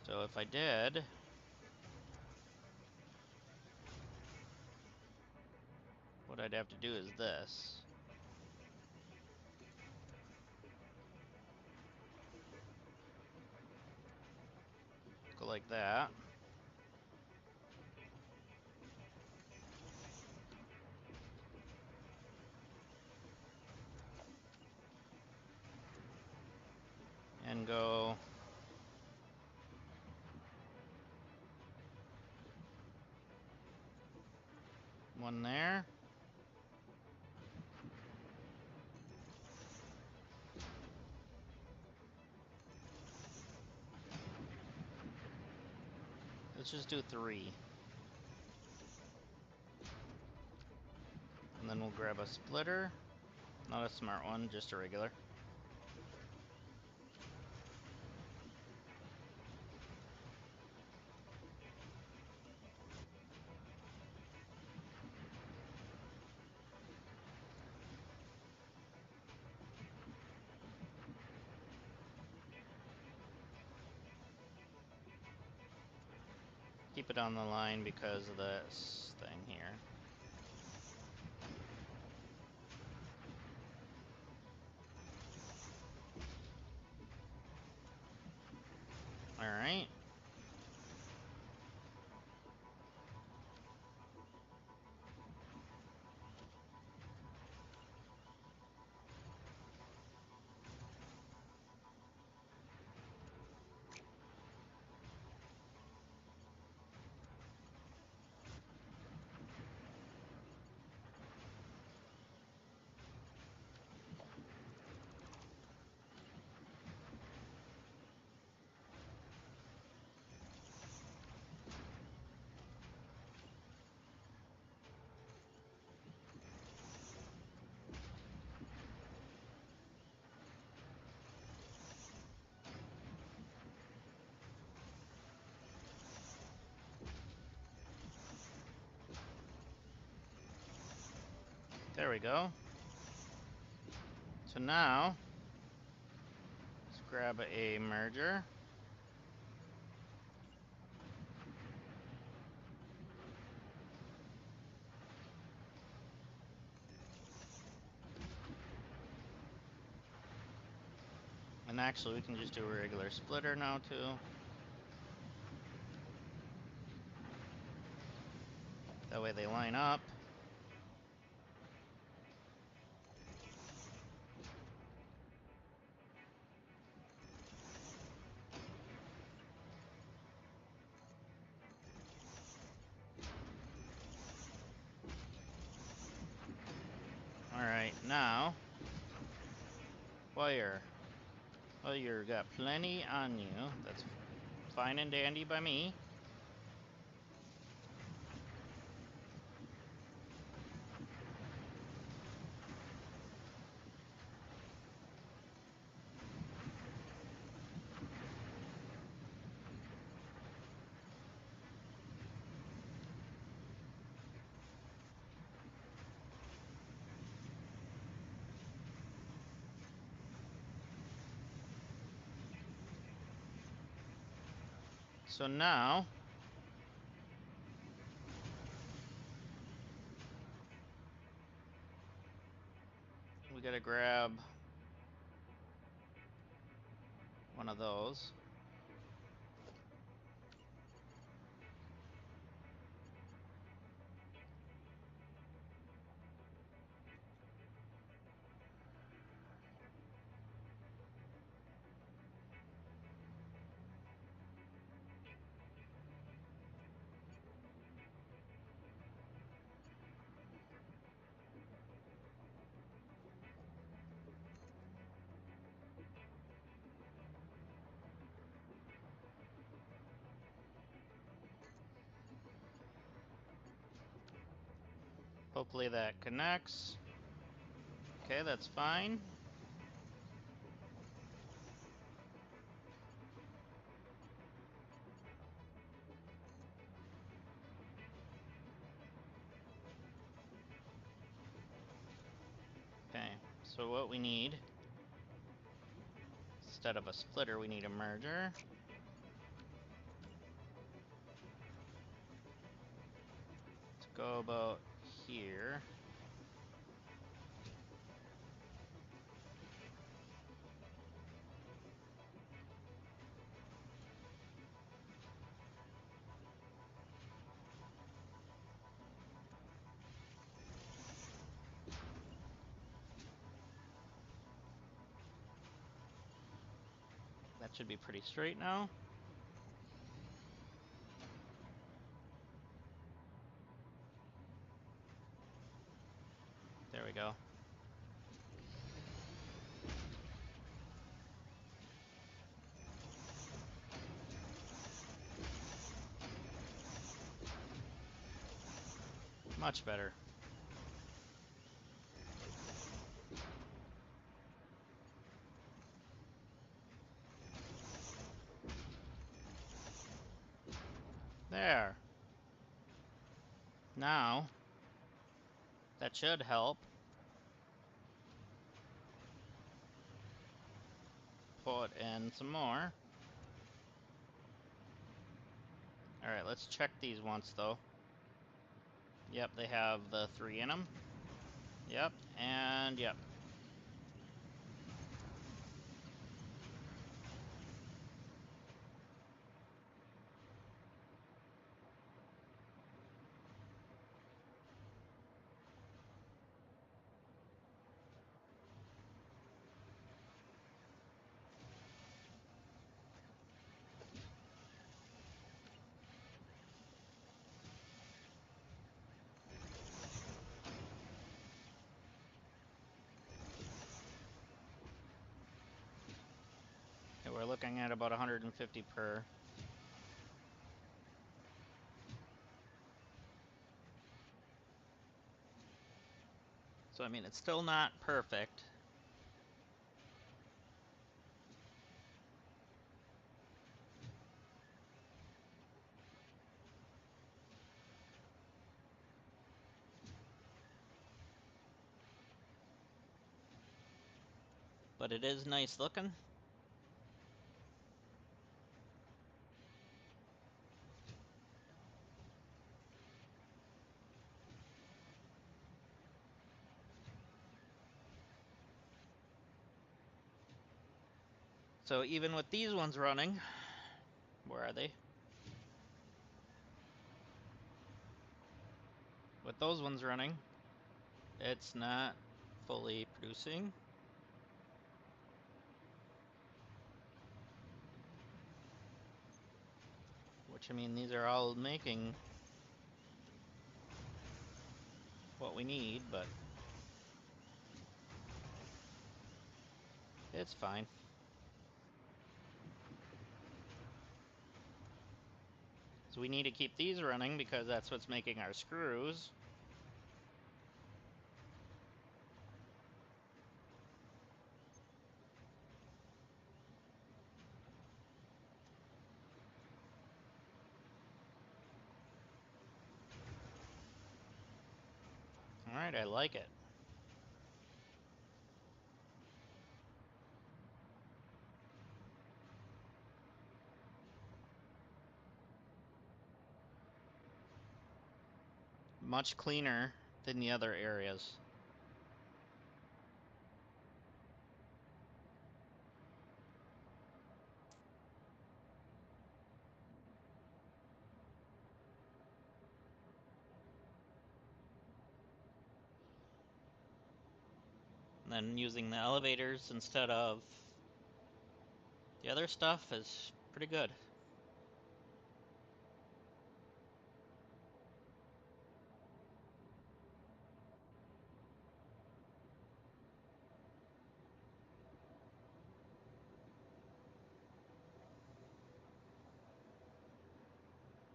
So if I did, what I'd have to do is this. Go like that. And go one there. Let's just do 3. And then we'll grab a splitter. Not a smart one, just a regular. Keep it on the line because of this thing here. Alright. There we go. So now, let's grab a merger. And actually, we can just do a regular splitter now, too. That way they line up. Alright, now, wire. Well, you've got plenty on you. That's fine and dandy by me. So now, we gotta grab one of those. Hopefully that connects. Okay, that's fine. Okay, so what we need, instead of a splitter, we need a merger. Let's go about here. That should be pretty straight now. There we go. Much better. There. Now, that should help. Put in some more. Alright, let's check these once, though. Yep, they have the 3 in them. Yep, and yep. Okay, we're looking at about 150 per. So, I mean, it's still not perfect. But it is nice looking. So even with these ones running, where are they? With those ones running, it's not fully producing. Which, I mean, these are all making what we need, but it's fine. So we need to keep these running because that's what's making our screws. Alright, I like it. Much cleaner than the other areas. And then using the elevators instead of the other stuff is pretty good.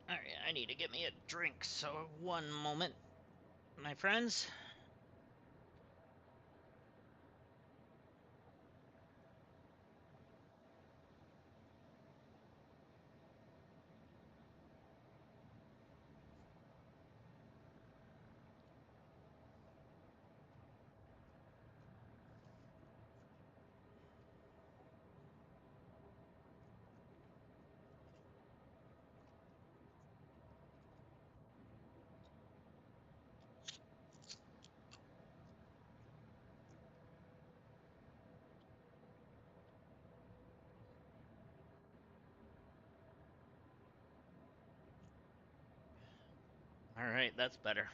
Alright, I need to get me a drink, so one moment, my friends. Alright, that's better.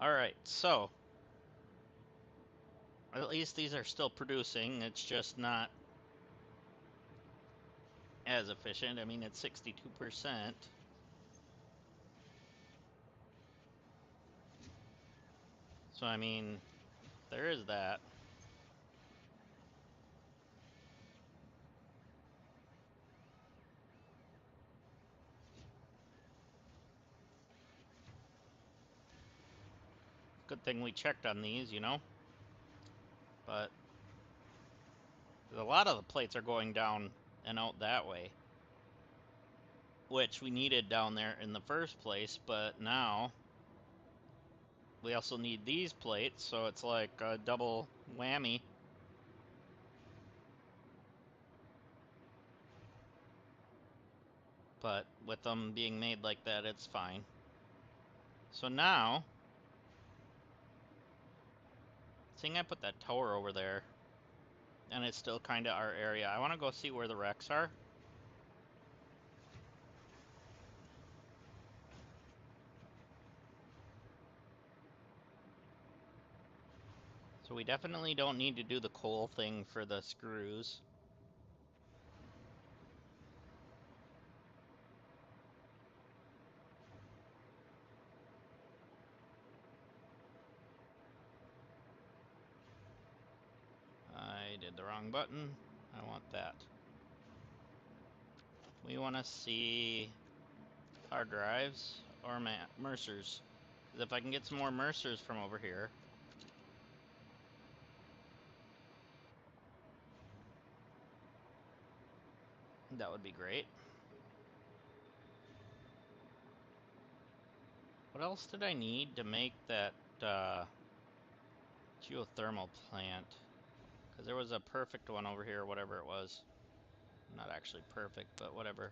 Alright, so At least these are still producing. It's just not as efficient. I mean, it's 62%. So, I mean, there is that. Good thing we checked on these, you know? But a lot of the plates are going down and out that way, which we needed down there in the first place, but now we also need these plates, so it's like a double whammy. But with them being made like that, it's fine. So now, seeing I put that tower over there, and it's still kind of our area, I want to go see where the wrecks are. So we definitely don't need to do the coal thing for the screws. I did the wrong button. I want that. We want to see hard drives or MERCERs. Because if I can get some more MERCERs from over here, that would be great. What else did I need to make that geothermal plant? Because there was a perfect one over here, whatever it was. Not actually perfect, but whatever.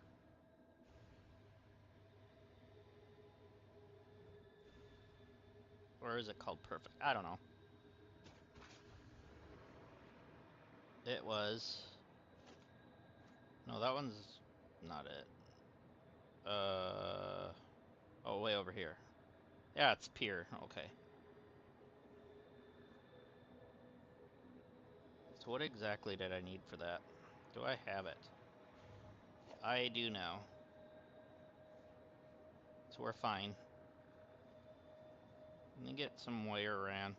Or is it called perfect? I don't know. It was... No, that one's not it. Oh, way over here. Yeah, it's pier. Okay. So what exactly did I need for that? Do I have it? I do now. So we're fine. Let me get some wire ran.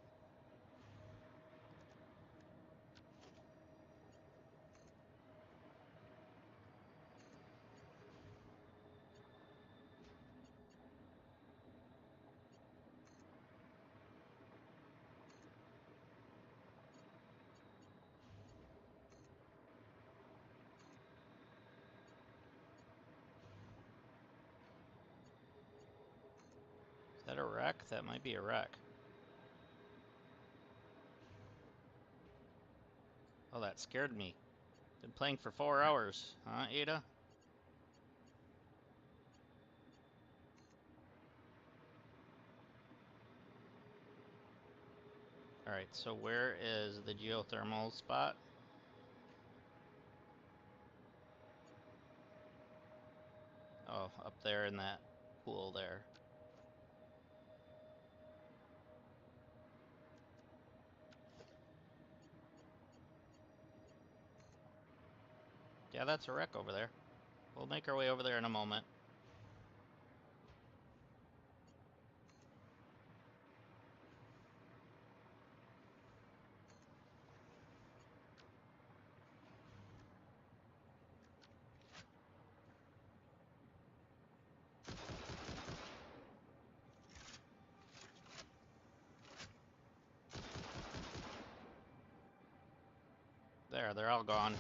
Is that a wreck? That might be a wreck. Oh, that scared me. Been playing for 4 hours, huh, Ada? Alright, so where is the geothermal spot? Oh, up there in that pool there. Yeah, that's a wreck over there. We'll make our way over there in a moment. There, they're all gone.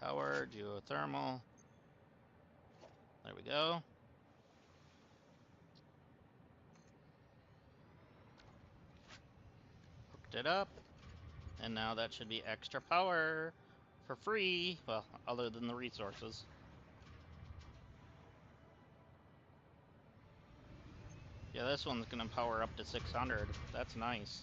Power, geothermal. There we go. Hooked it up. And now that should be extra power for free. Well, other than the resources. Yeah, this one's gonna power up to 600. That's nice.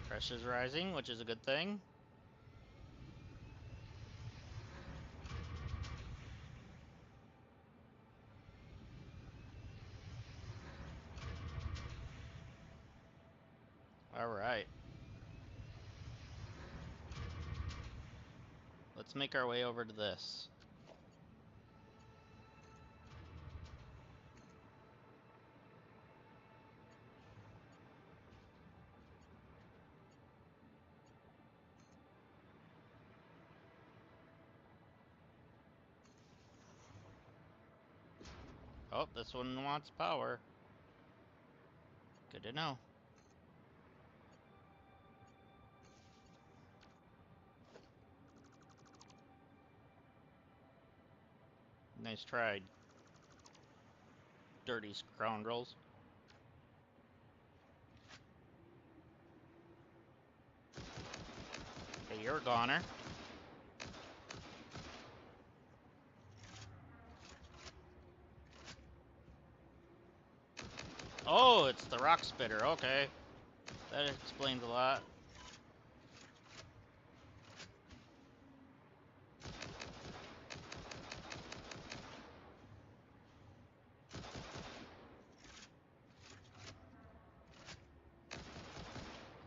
Pressure's rising, which is a good thing. Alright. Let's make our way over to this. Oh, this one wants power. Good to know. Nice try, dirty scoundrels. Okay, you're a goner. Oh, it's the rock spitter. Okay. That explains a lot.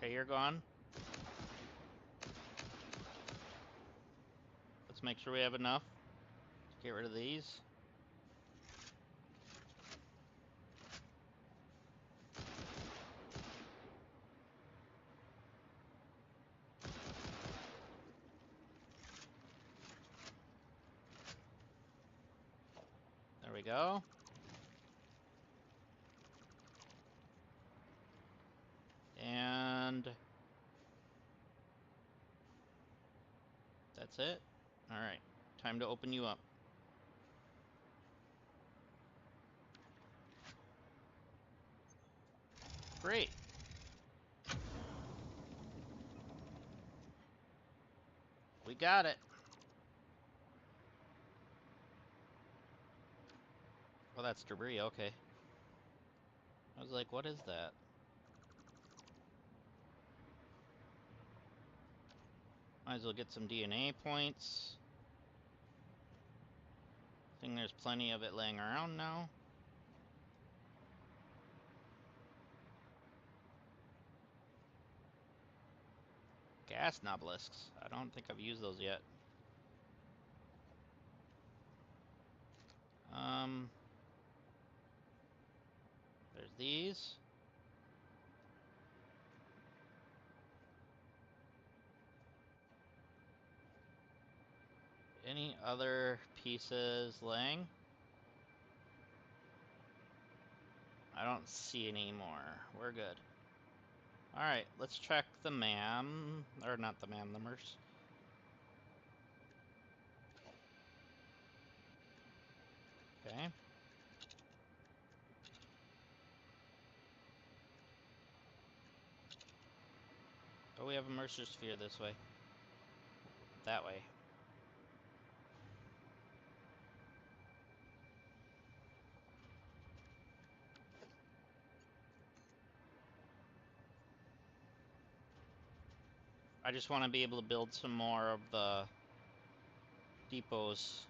Okay, you're gone. Let's make sure we have enough to get rid of these. There we go. And that's it. Alright, time to open you up. Great. We got it. Oh, that's debris, okay. I was like, what is that? Might as well get some DNA points. I think there's plenty of it laying around now. Gas obelisks. I don't think I've used those yet. There's these. Any other pieces laying? I don't see any more. We're good. Alright, let's check the MAM. Or not the MAM, the MERCER. Okay. Oh, we have a MERCER sphere this way. That way. I just want to be able to build some more of the depots.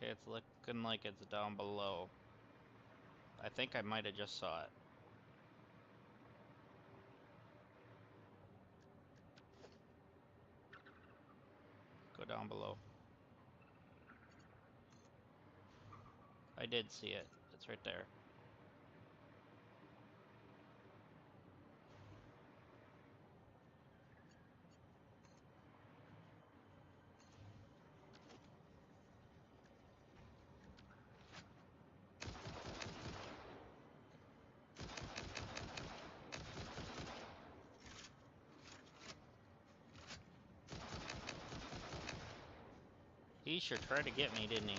Okay, it's looking like it's down below. I think I might have just saw it. Go down below. I did see it. It's right there. He sure tried to get me, didn't he?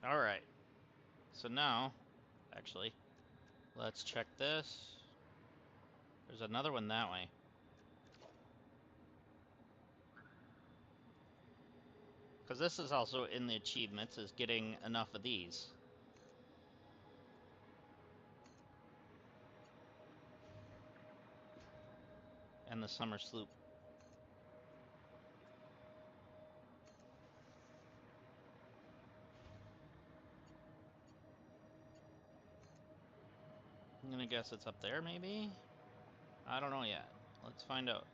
Alright. So now, actually, let's check this. There's another one that way. Because this is also in the achievements, is getting enough of these. And the summer sloop. I'm gonna guess it's up there, maybe? I don't know yet. Let's find out.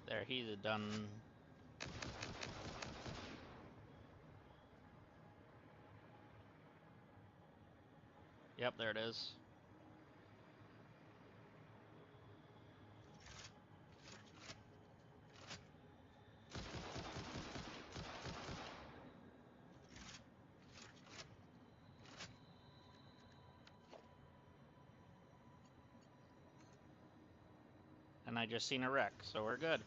There, he's done. Yep, there it is. And I just seen a wreck, so we're good.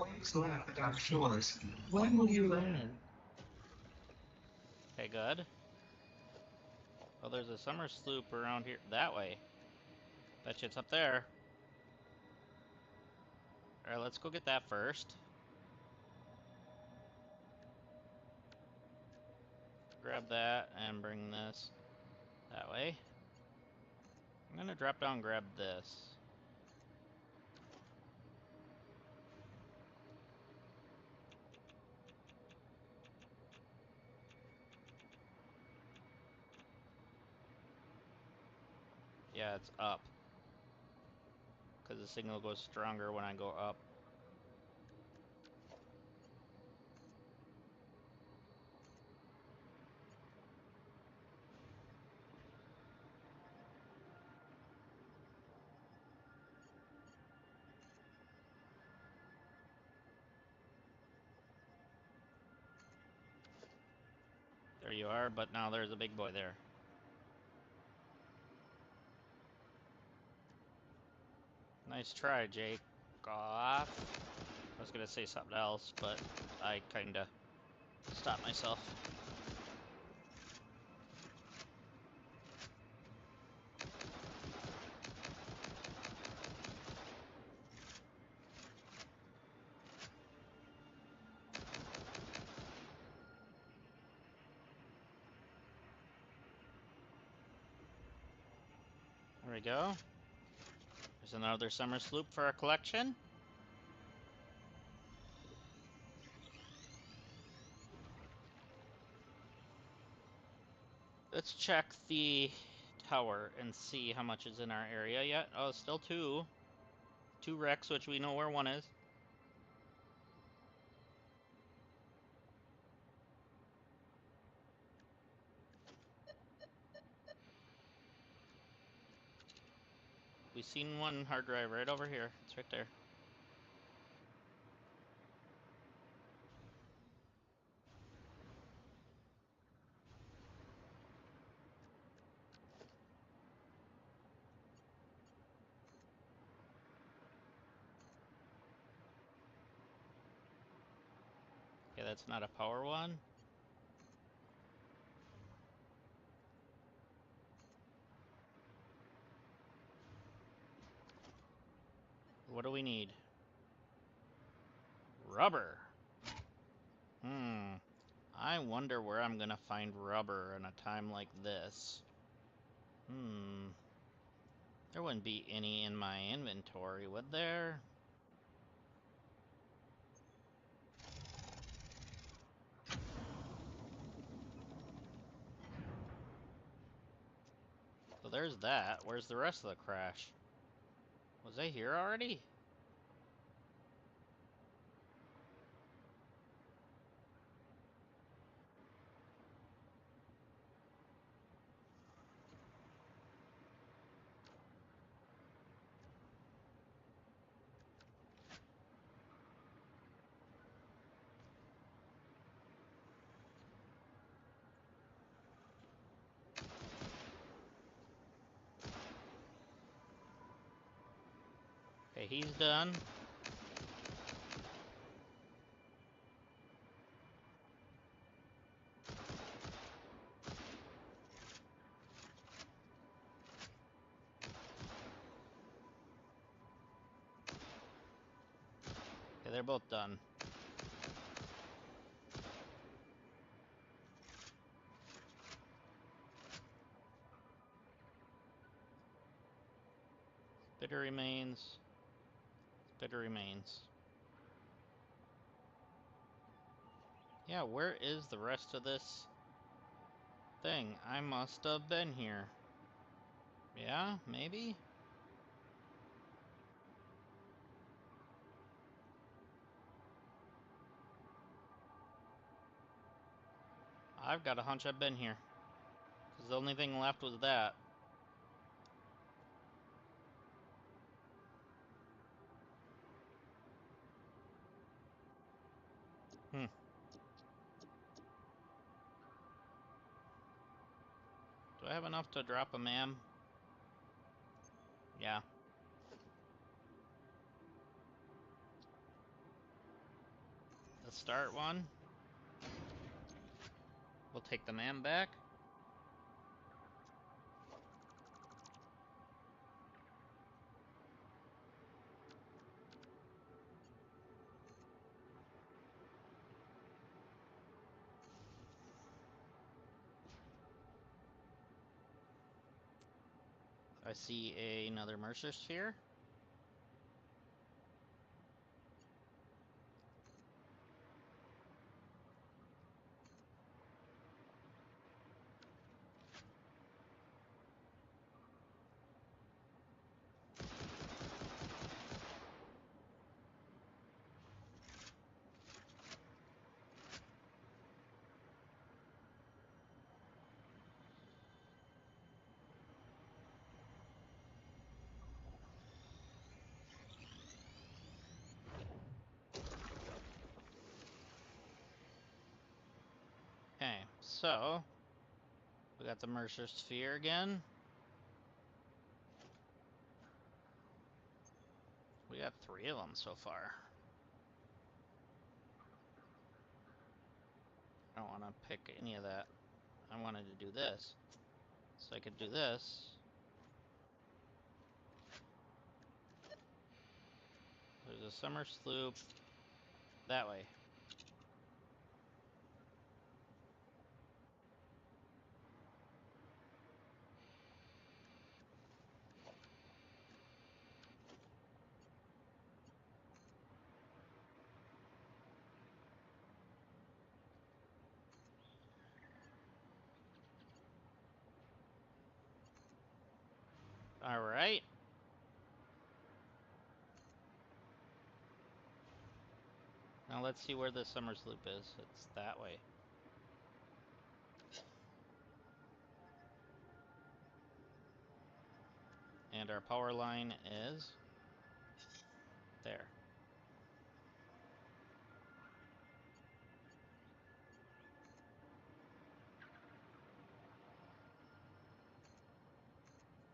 Waves left at our shores. When will you land? Okay, good. Oh, there's a summer sloop around here. That way. Bet you it's up there. Alright, let's go get that first. Grab that and bring this that way. I'm gonna drop down and grab this. Yeah, it's up. Because the signal goes stronger when I go up. There you are, but now there's a big boy there. Nice try, Jake. Off. I was gonna say something else, but I kinda stopped myself. There we go. There's another summer sloop for our collection. Let's check the tower and see how much is in our area yet. Oh, still two. Two wrecks, which we know where one is. We seen one hard drive right over here. It's right there. Okay, that's not a power one. What do we need? Rubber. I wonder where I'm gonna find rubber in a time like this. There wouldn't be any in my inventory, would there? So there's that. Where's the rest of the crash? Was they here already? Okay, he's done. Okay, they're both done. Spitter remains. Spitter remains. Yeah, where is the rest of this thing? I must have been here. Yeah, maybe? I've got a hunch I've been here. Because the only thing left was that. Hmm. Do I have enough to drop a MAM? Yeah. The start one. We'll take the MAM back. I see another Mercer sphere. Okay, so we got the Mercer sphere again. We got 3 of them so far. I don't want to pick any of that. I wanted to do this. So I could do this. There's a summer sloop that way. All right. Now let's see where the summer sloop is. It's that way. And our power line is there.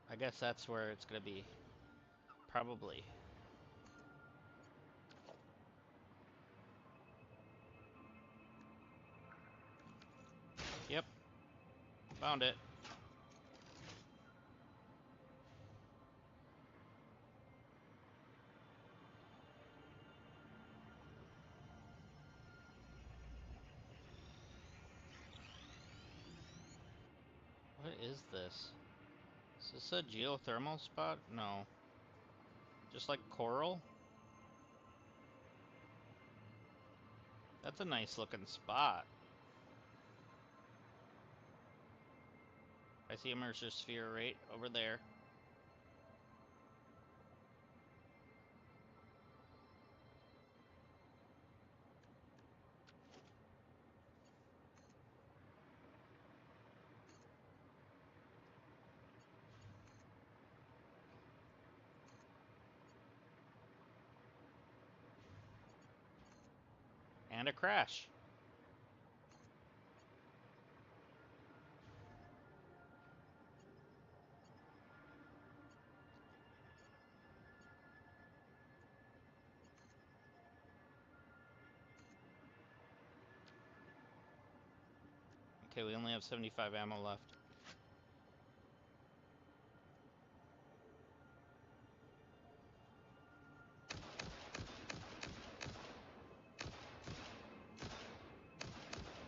I guess that's where it's gonna be. Probably. Yep. Found it. What is this? Is this a geothermal spot? No. Just like coral? That's a nice looking spot. I I see a Mercer sphere right over there. And a crash. Okay, we only have 75 ammo left.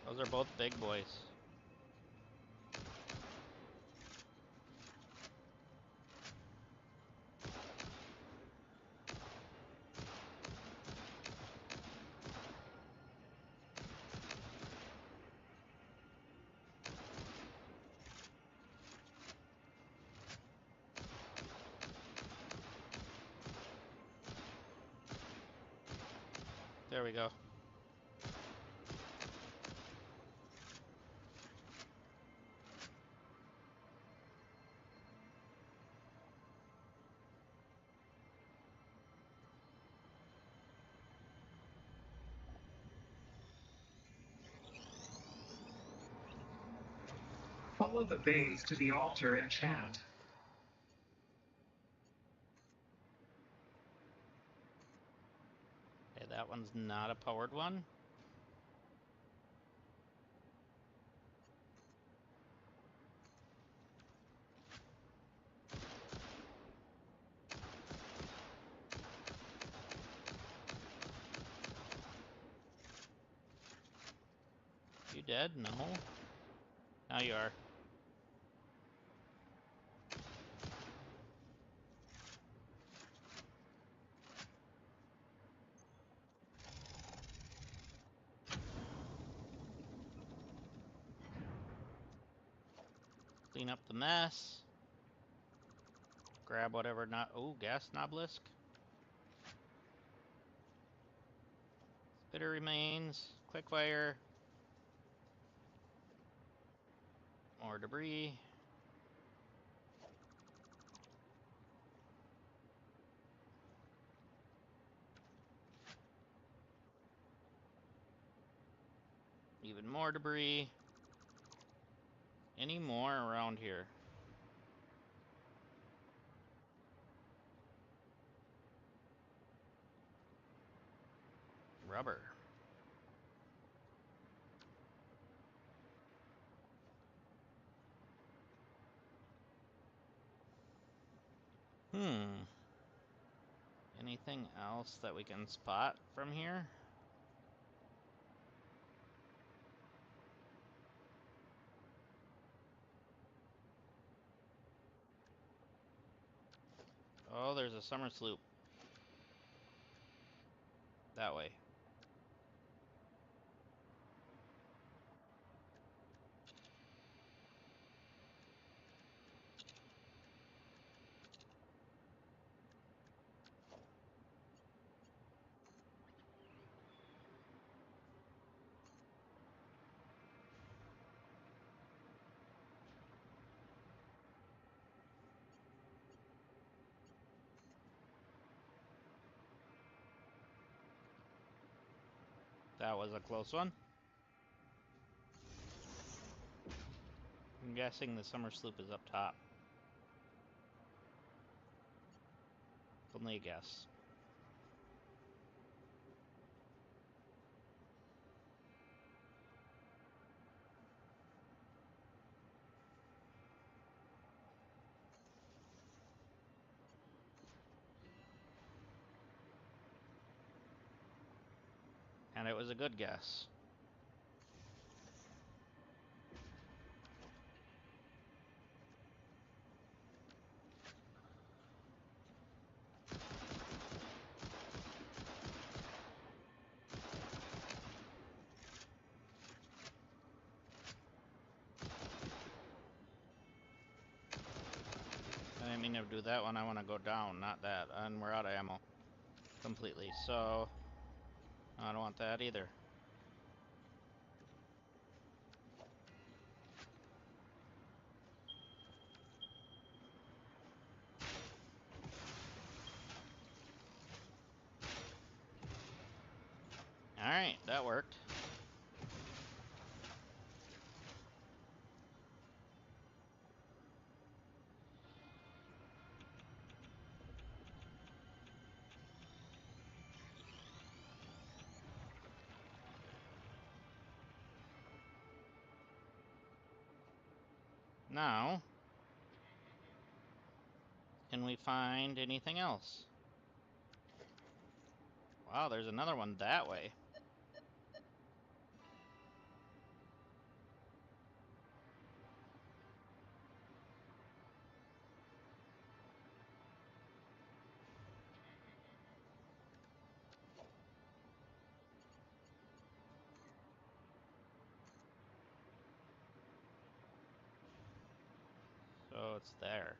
Those are both big boys. There we go. Follow the base to the altar and chant. Okay, that one's not a powered one. You dead? No. Now you are. Clean up the mess. Grab whatever not. Oh, gas obelisk. Spitter remains. Quick fire. More debris. Even more debris. Any more around here? Rubber. Anything else that we can spot from here? Oh, there's a summer sloop. That way. That was a close one. I'm guessing the summer sloop is up top. Only a guess. And it was a good guess. do that one, I want to go down, not that. And we're out of ammo completely, so I don't want that either. Alright, that worked. Now, can we find anything else? Wow, there's another one that way. So it's there.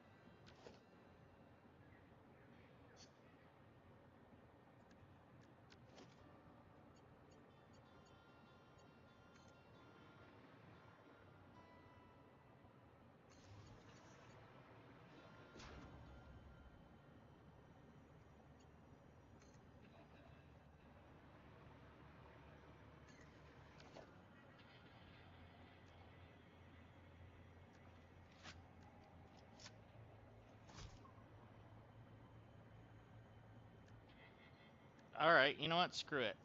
Alright, you know what? Screw it.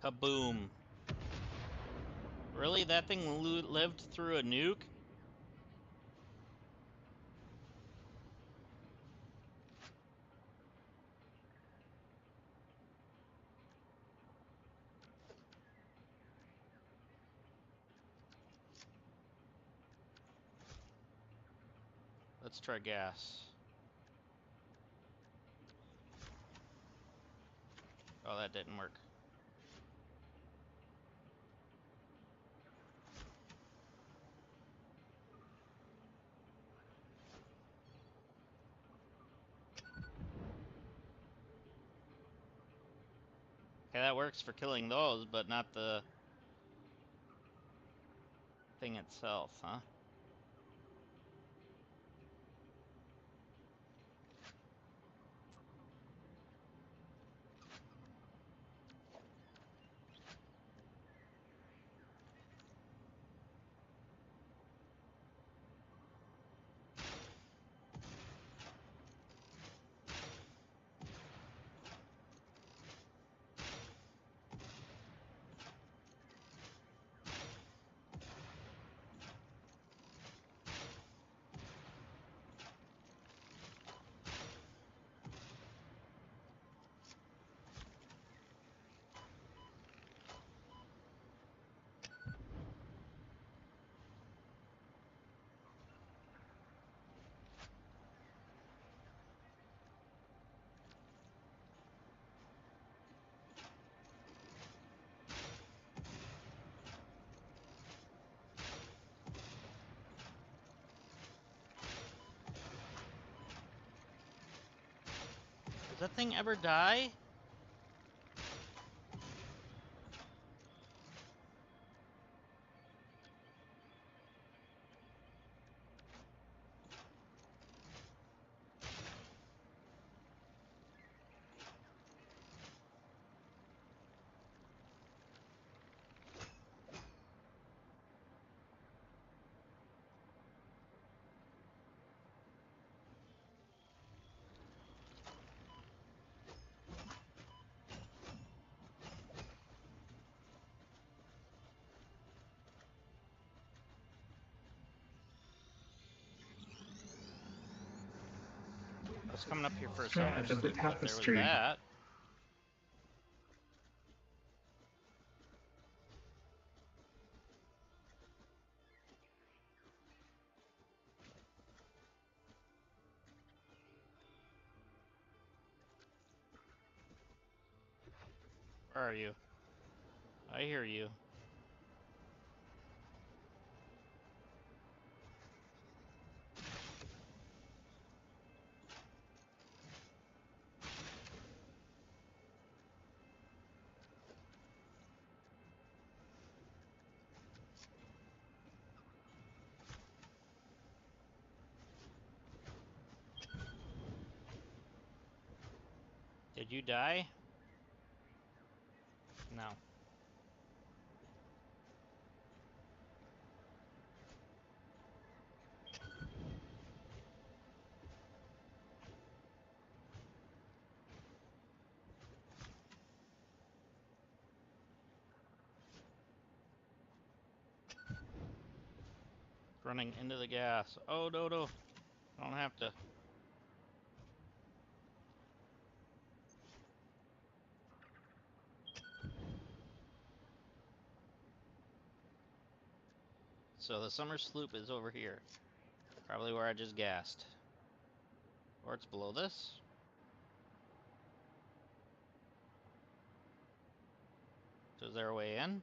Kaboom. Really? That thing lived through a nuke? Let's try gas. Oh, that didn't work. Okay, that works for killing those, but not the thing itself, huh? Does that thing ever die? I was coming up here for a second Thread of the just to see if there was tapestry. that. Where are you? I hear you. Did you die? No. Running into the gas. Oh, no, no. I don't have to. So the summer sloop is over here. Probably where I just gassed. Or it's below this. So is there a way in?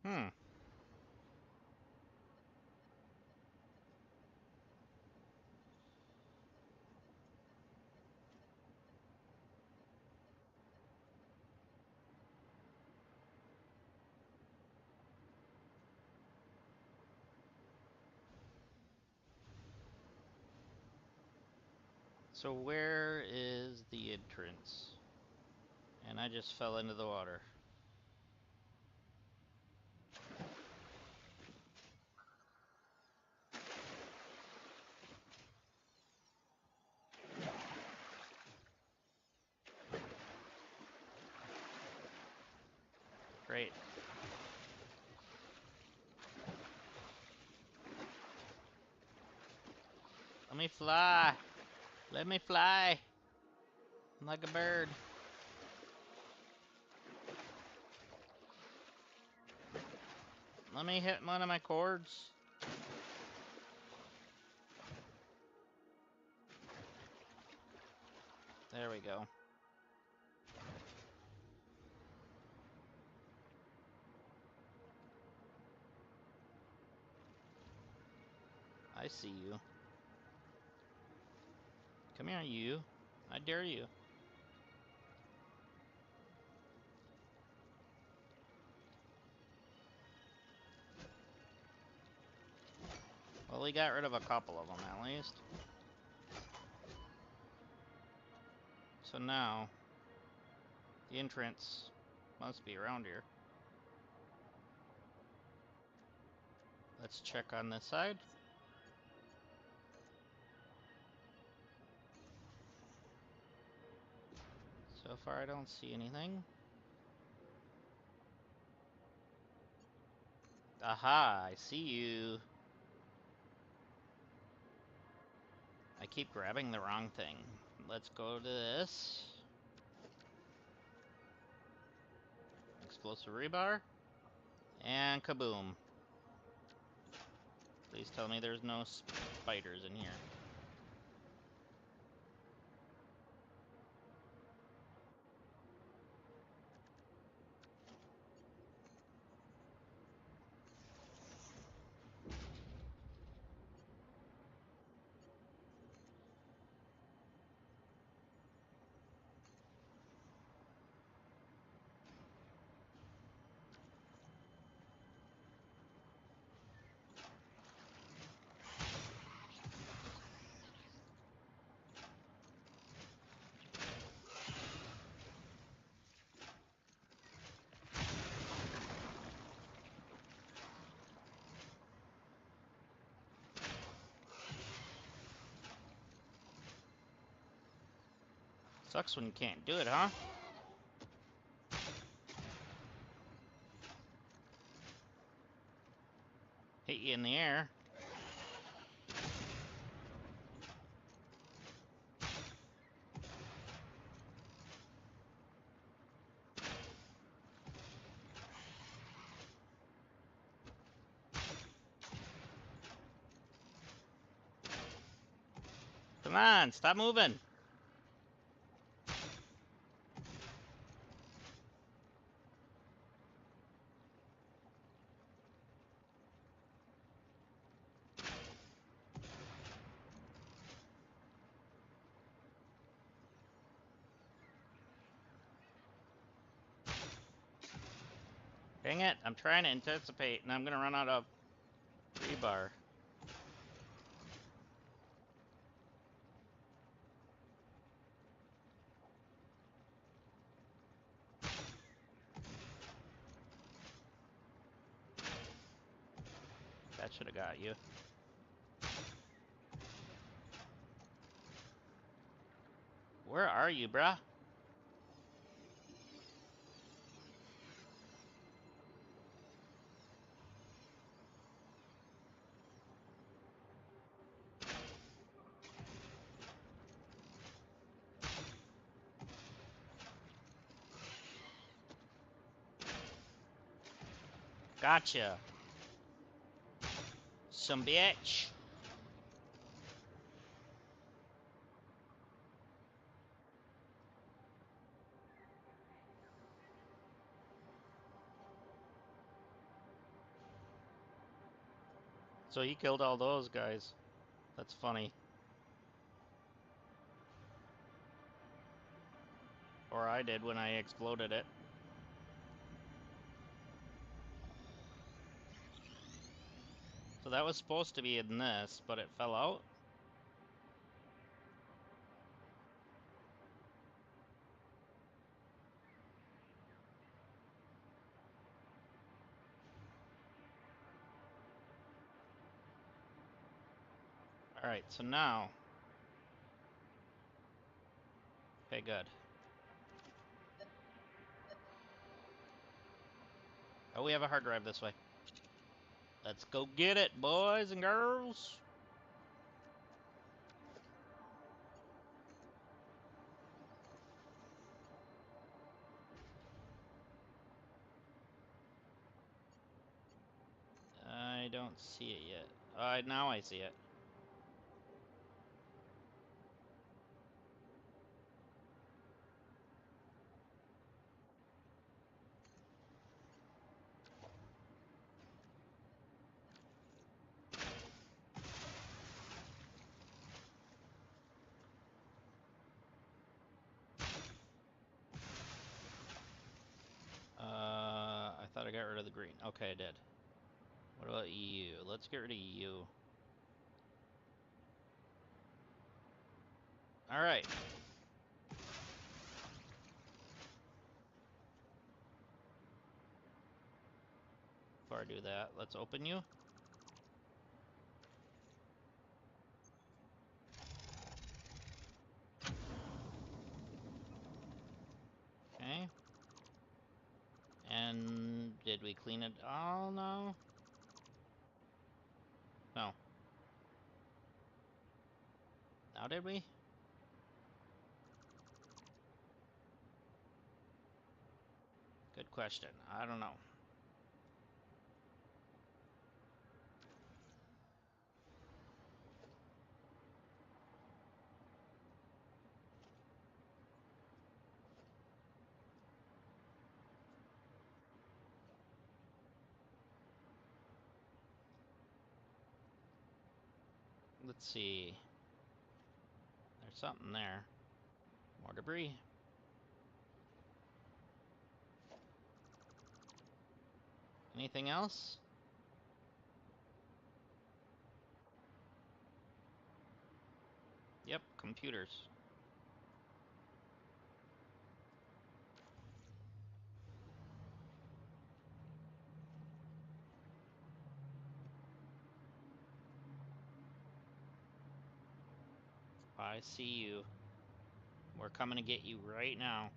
Hmm. So where is the entrance? And I just fell into the water. Great. Let me fly. Let me fly. I'm like a bird. Let me hit one of my cords. There we go. I see you. Come here, you. I dare you. Well, we got rid of a couple of them at least. So now, the entrance must be around here. Let's check on this side. So far, I don't see anything. Aha, I see you. I keep grabbing the wrong thing. Let's go to this. Explosive rebar. And kaboom. Please tell me there's no spiders in here. Sucks when you can't do it, huh? Hit you in the air. Come on, stop moving. Dang it, I'm trying to anticipate and I'm gonna run out of rebar. That should have got you. Where are you, bruh? Gotcha. Some bitch. So he killed all those guys. That's funny. Or I did when I exploded it. So that was supposed to be in this, but it fell out. Alright, so now... Okay, good. Oh, we have a hard drive this way. Let's go get it, boys and girls. I don't see it yet. Now I see it. I thought I got rid of the green. Okay, I did. What about you? Let's get rid of you. Alright. Before I do that, let's open you. Okay. And did we clean it all now? No. Now did we? Good question. I don't know. Let's see. There's something there. More debris. Anything else? Yep, computers. I see you. We're coming to get you right now.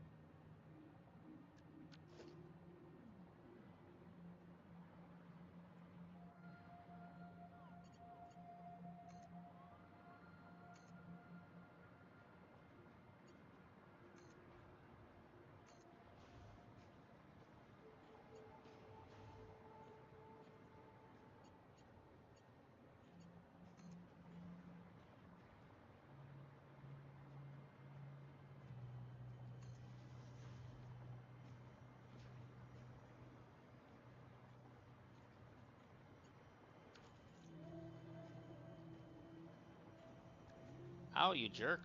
Ow, you jerk.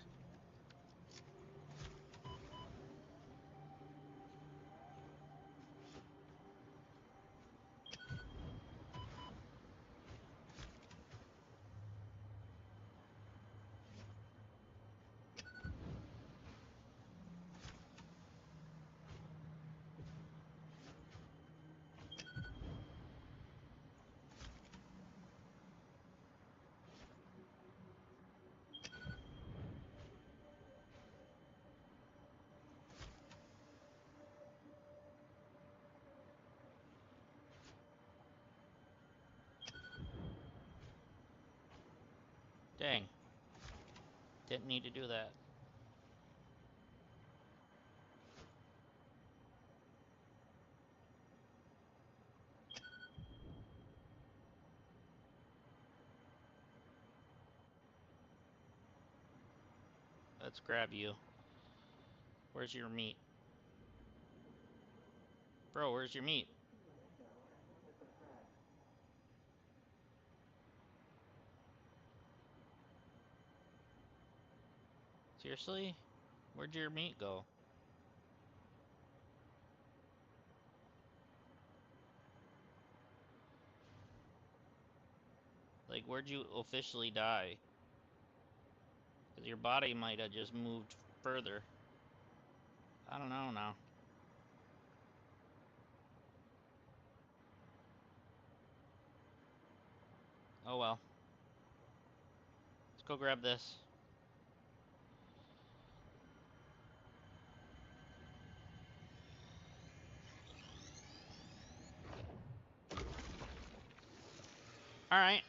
Dang. Didn't need to do that. Let's grab you. Where's your meat? Bro, where's your meat? Seriously? Where'd your meat go? Like, where'd you officially die? Because your body might have just moved further. I don't know now. Oh well. Let's go grab this. Alright.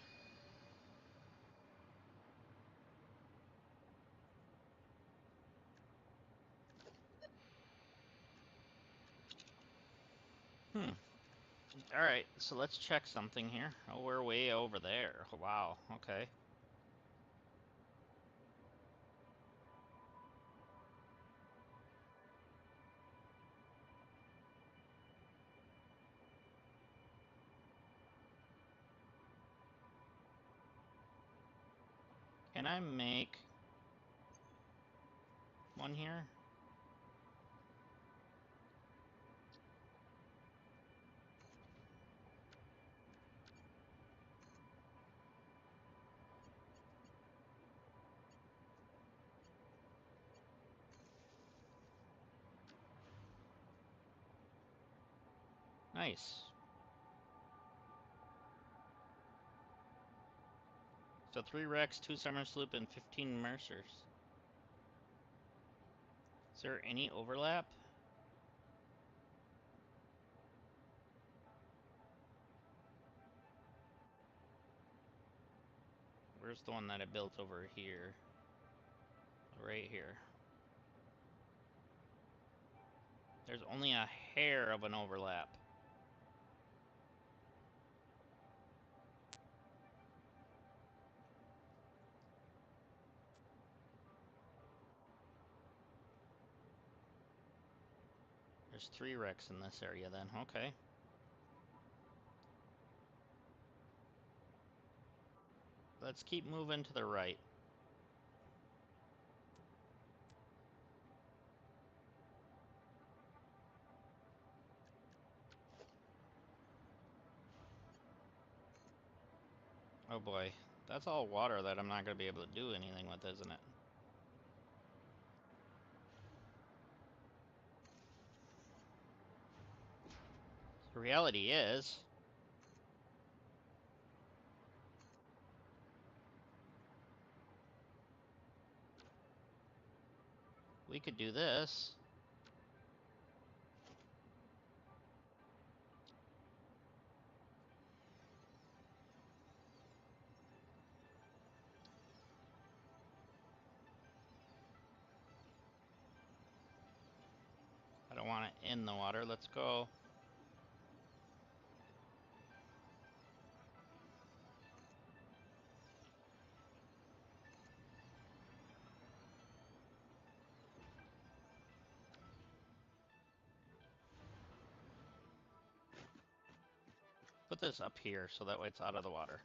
Alright, so let's check something here. Oh, we're way over there. Wow, okay. Can I make one here? Nice. So 3 wrecks, 2 summer sloop, and 15 mercers. Is there any overlap? Where's the one that I built over here? Right here. There's only a hair of an overlap. There's 3 wrecks in this area then, okay. Let's keep moving to the right. Oh boy, that's all water that I'm not going to be able to do anything with, isn't it? The reality is, we could do this. I don't want it in the water. Let's go. Put this up here so that way it's out of the water.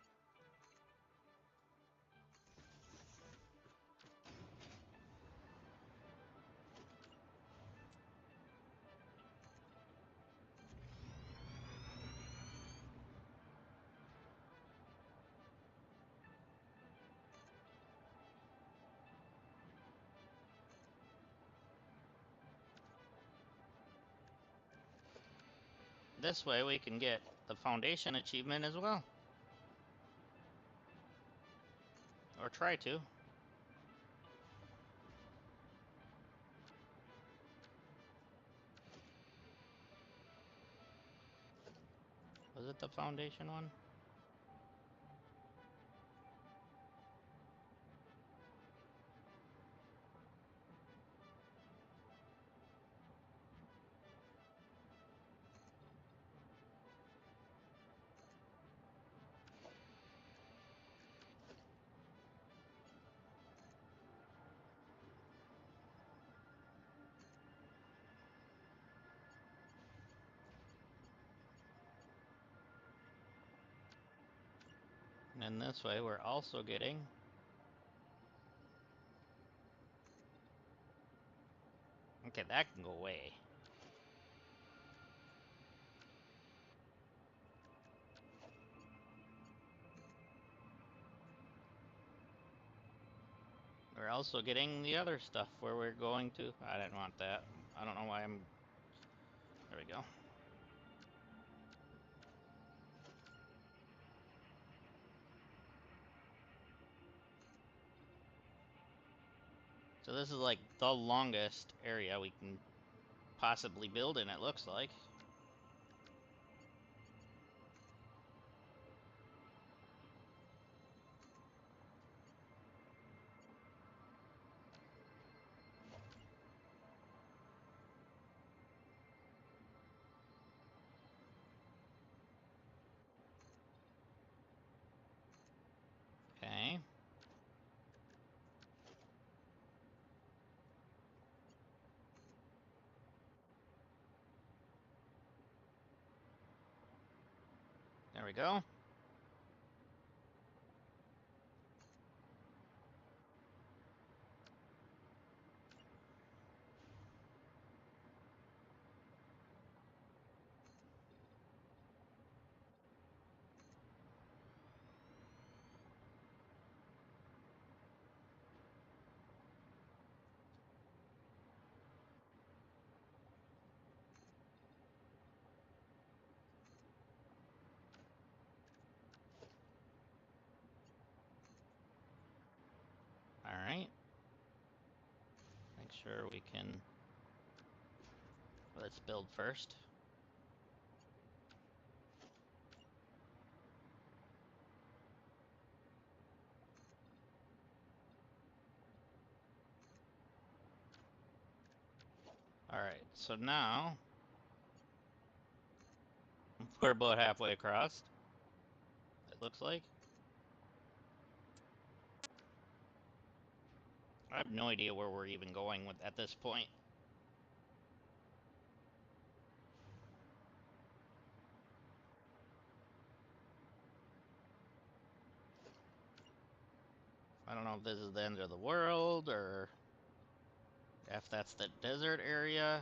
This way we can get the foundation achievement as well. Or try to. Was it the foundation one? And then this way we're also getting okay, that can go away. We're also getting the other stuff where we're going to... I didn't want that. I don't know why I'm... There we go. So this is like the longest area we can possibly build in, it looks like. Okay. There we go. Alright. Make sure we can... Let's build first. Alright, so now... We're about halfway across, it looks like. I have no idea where we're even going with at this point. I don't know if this is the end of the world or if that's the desert area.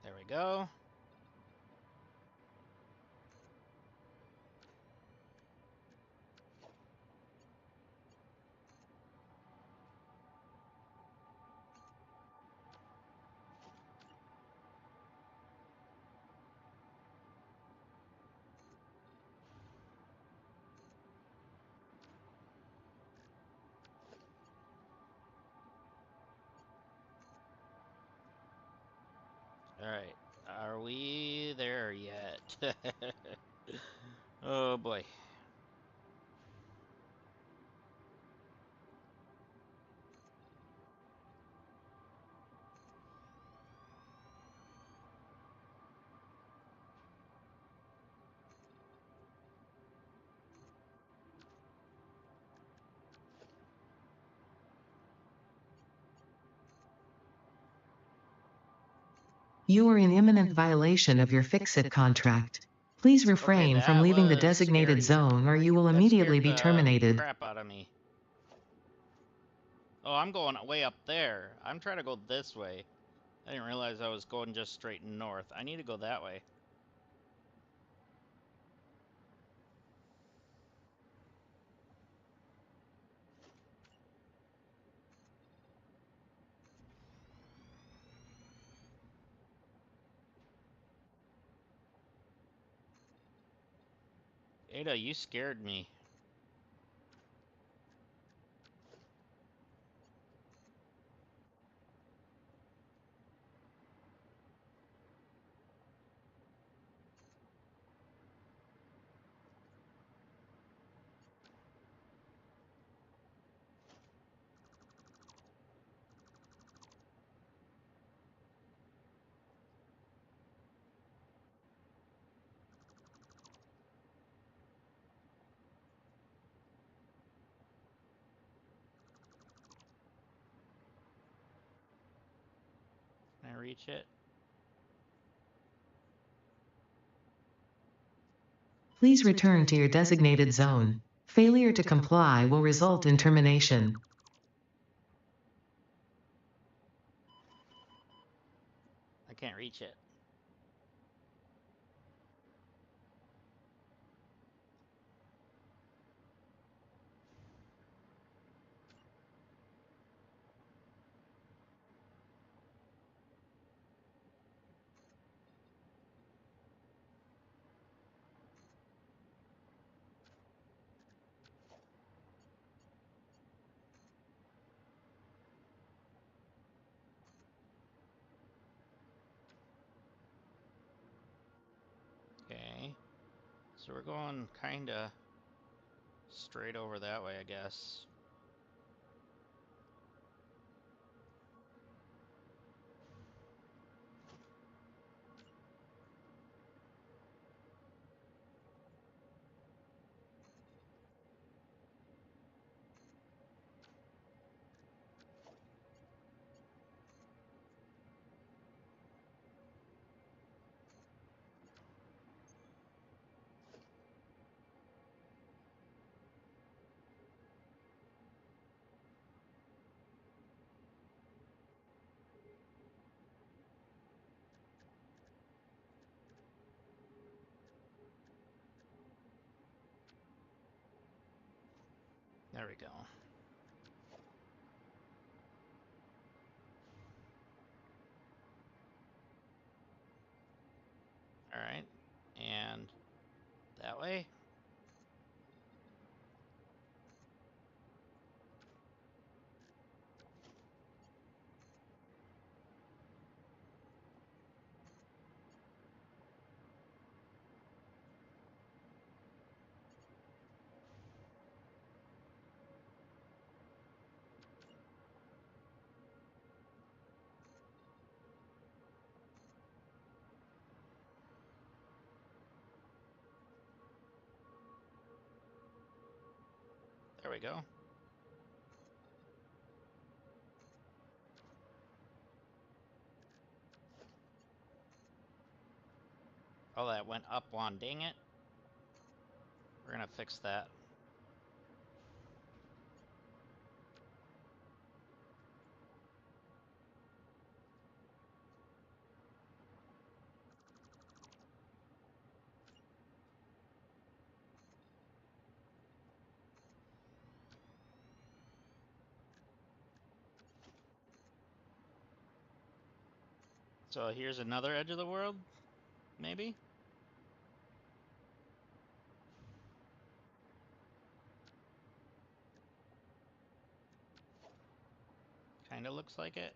There we go. Alright, are we there yet? Oh boy. You are in imminent violation of your fix-it contract. Please refrain from that leaving the was designated scary. zone or you will That immediately scared be the terminated. crap out of me. Oh, I'm going way up there. I'm trying to go this way. I didn't realize I was going just straight north. I need to go that way. Ada, you scared me. Can I reach it? Please return to your designated zone. Failure to comply will result in termination. I can't reach it. Okay. So we're going kinda straight over that way, I guess. There we go. Alright. And that way? There we go. Oh, that went up one. Dang it. We're gonna fix that. So here's another edge of the world? Maybe? Kinda looks like it.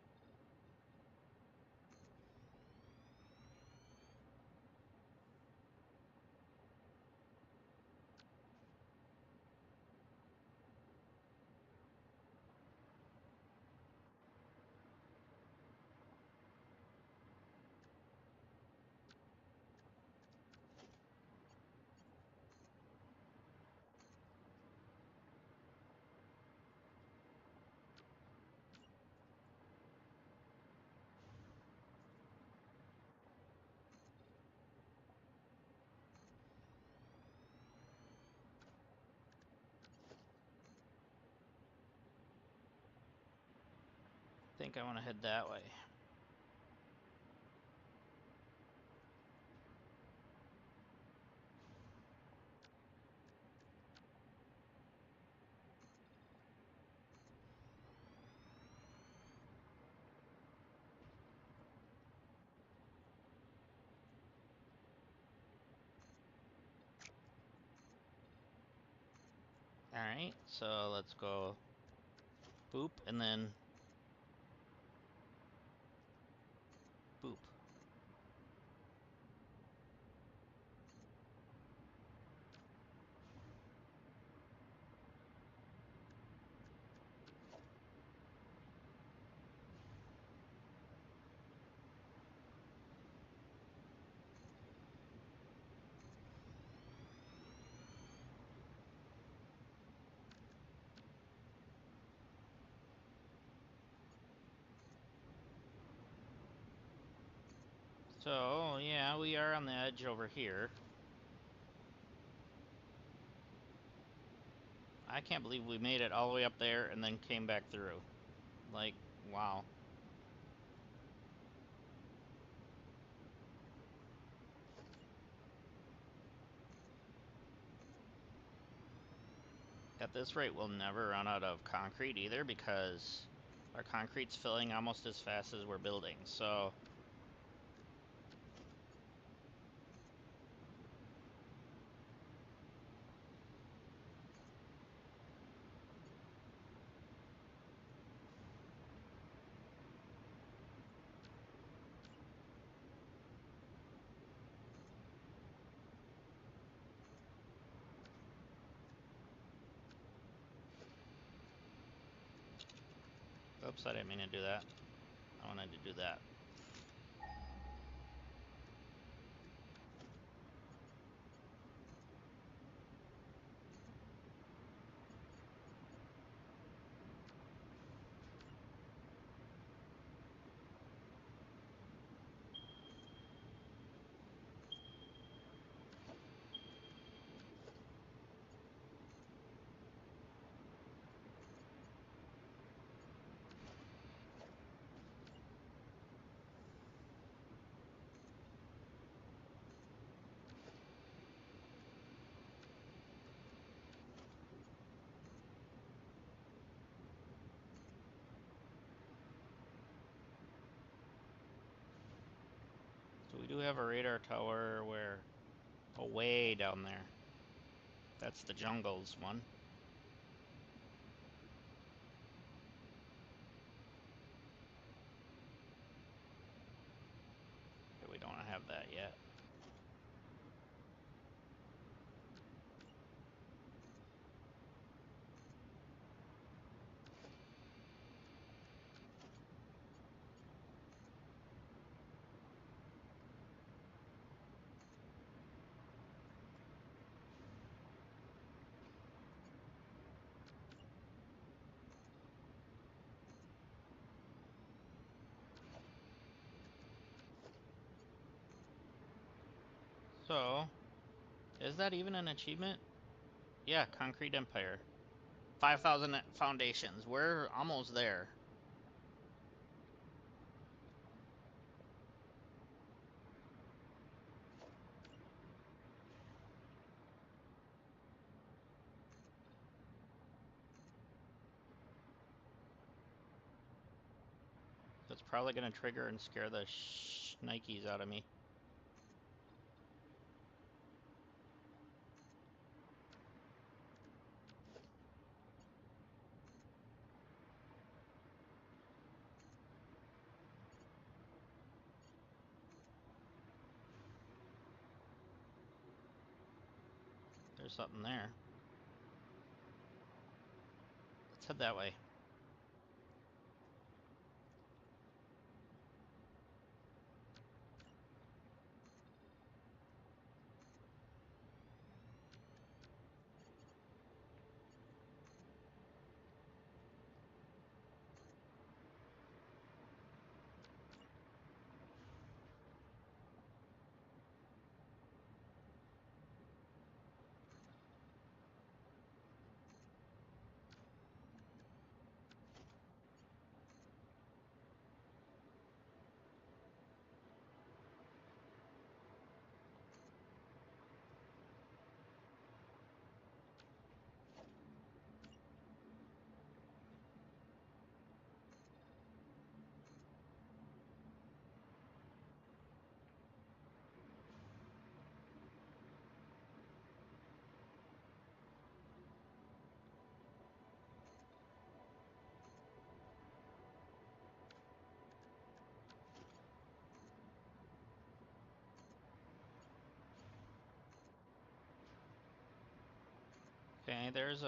think I want to head that way. Alright, so let's go boop and then boop. So, yeah, we are on the edge over here. I can't believe we made it all the way up there and then came back through. Like, wow. At this rate, we'll never run out of concrete either because our concrete's filling almost as fast as we're building, so... Oops, I didn't mean to do that. I wanted to do that. So we do have a radar tower where... Oh, way down there. That's the jungles one. Okay, we don't have that yet. So, is that even an achievement? Yeah, Concrete Empire. 5,000 foundations. We're almost there. That's probably going to trigger and scare the shnikes out of me. There's something there. Let's head that way. Okay, there's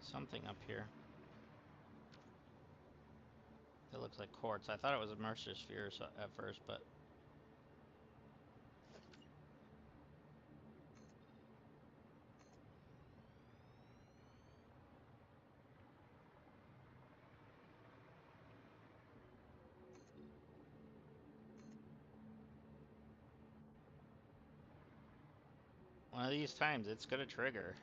something up here. It looks like quartz. I thought it was a MERCER sphere at first, but one of these times it's gonna trigger.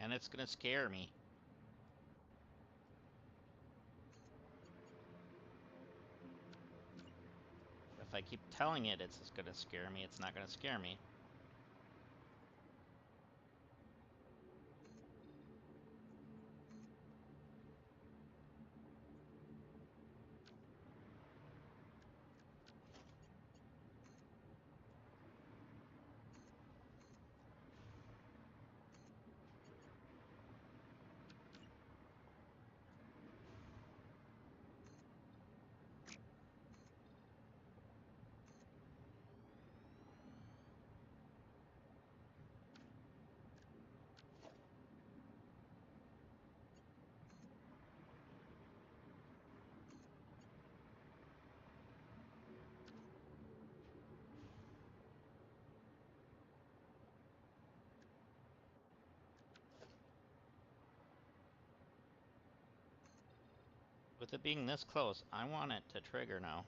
And it's gonna scare me. If I keep telling it it's gonna scare me, it's not gonna scare me. With it being this close, I want it to trigger now.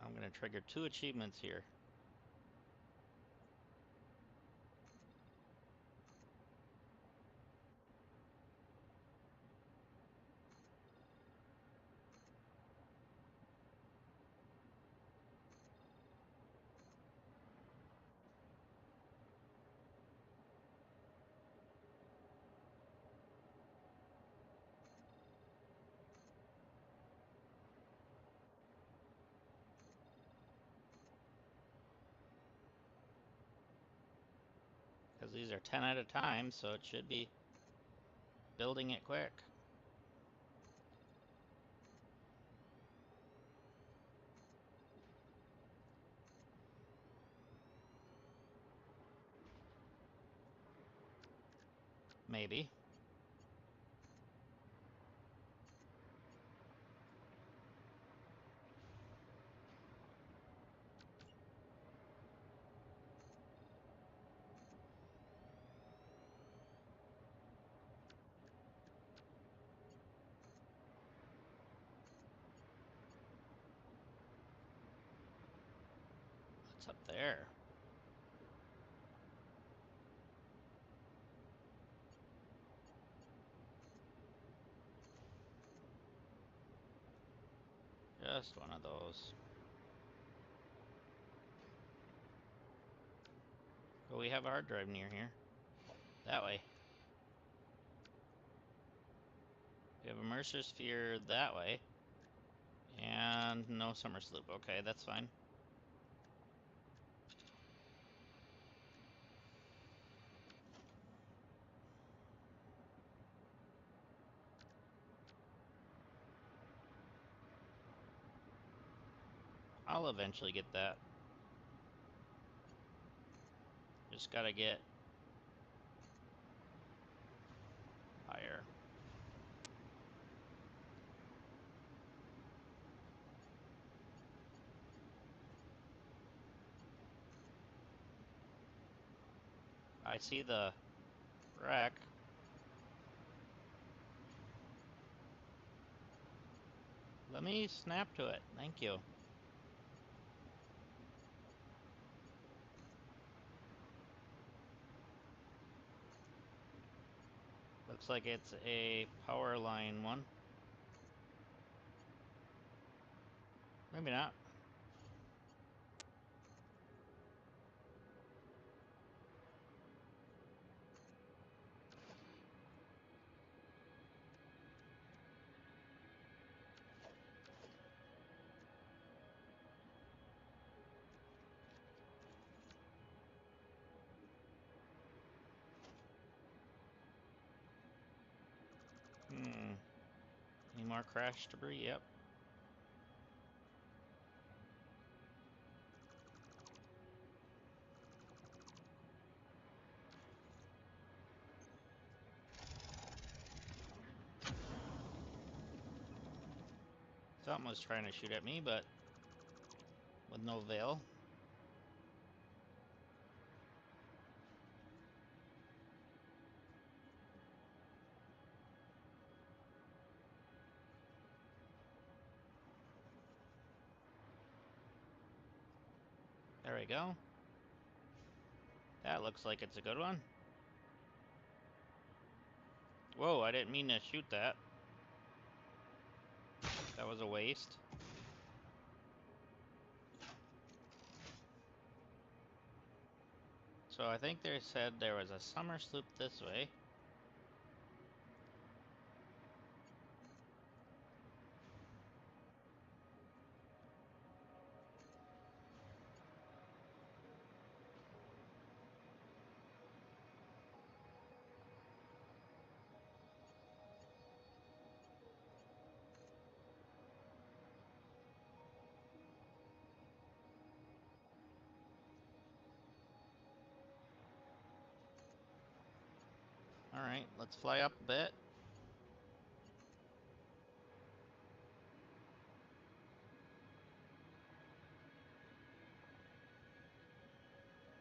I'm gonna trigger 2 achievements here. Because these are 10 at a time, so it should be building it quick. Maybe. What's up there? Just one of those. Oh, we have a hard drive near here. That way. We have a MERCER sphere that way. And no summer sloop. Okay, that's fine. I'll eventually get that. Just gotta get higher. I see the wreck. Let me snap to it. Thank you. Looks like it's a power line one. Maybe not. more crash debris, yep. Something was trying to shoot at me, but with no avail. There we go. That looks like it's a good one. Whoa, I didn't mean to shoot that. That was a waste. So I think they said there was a summer sloop this way. Alright, let's fly up a bit.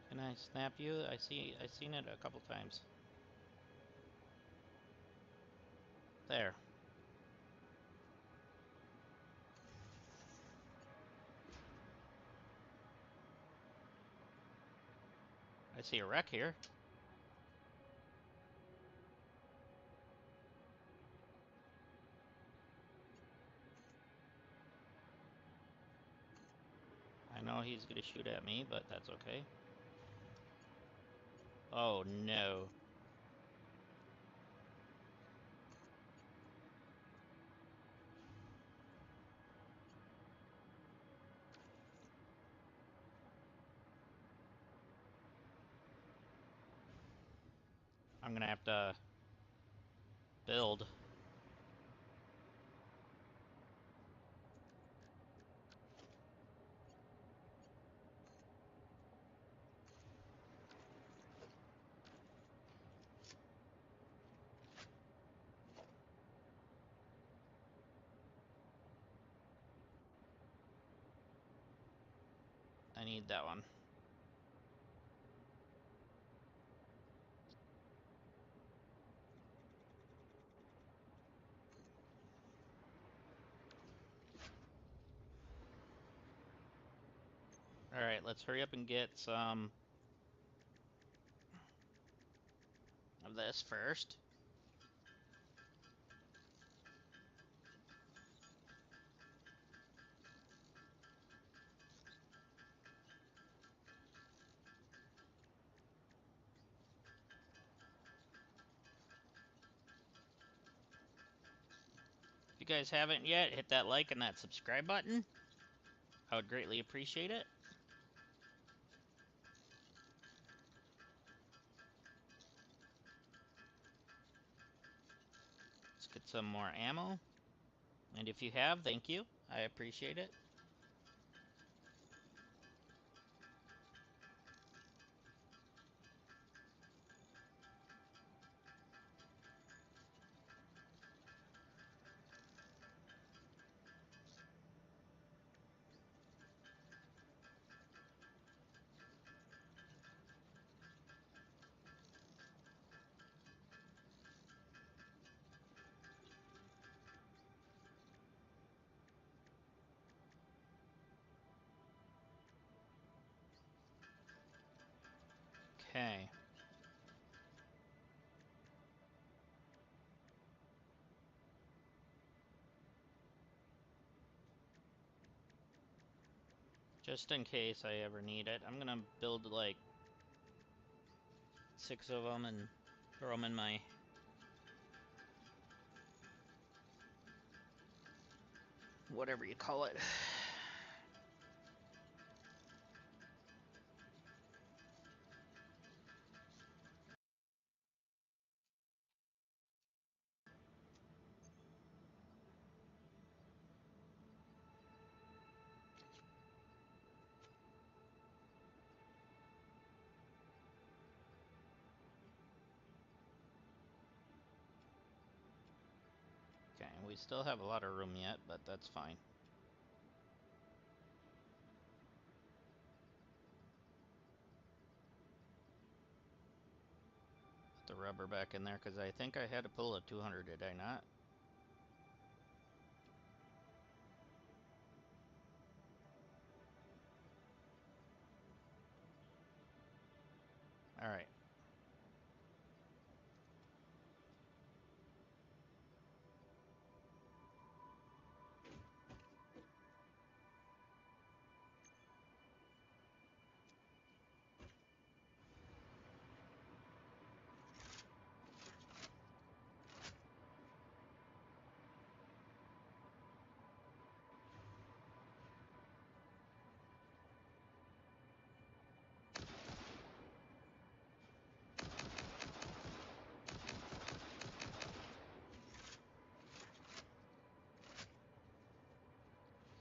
Can I snap you? I seen it a couple times. There. I see a wreck here. I know he's gonna shoot at me, but that's okay. Oh no. I'm gonna have to build. I need that one. Alright, let's hurry up and get some of this first. If you guys haven't yet, hit that like and that subscribe button. I would greatly appreciate it. Let's get some more ammo. And if you have, thank you. I appreciate it. Okay. Just in case I ever need it, I'm gonna build like 6 of them and throw them in my whatever you call it. We still have a lot of room yet, but that's fine. Put the rubber back in there, because I think I had to pull a 200, did I not? Alright.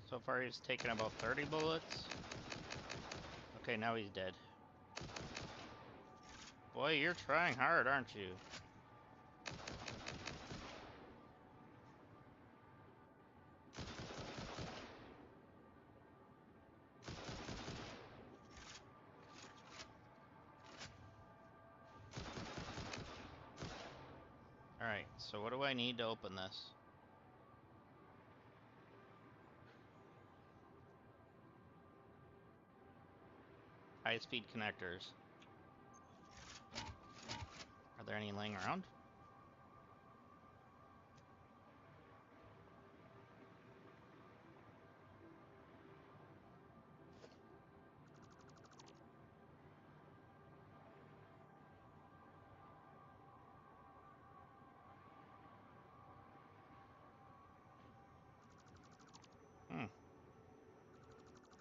So far he's taken about 30 bullets. Okay, now he's dead. Boy, you're trying hard, aren't you? Alright, so what do I need to open this? High-speed connectors. Are there any laying around?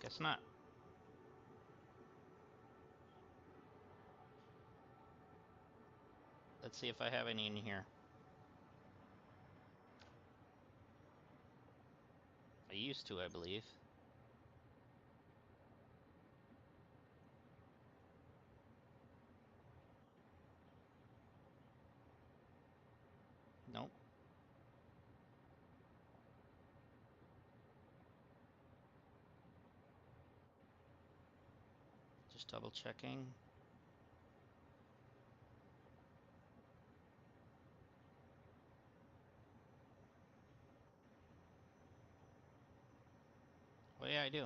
Guess not. Let's see if I have any in here. I used to, I believe. Nope. Just double checking. Oh yeah, I do.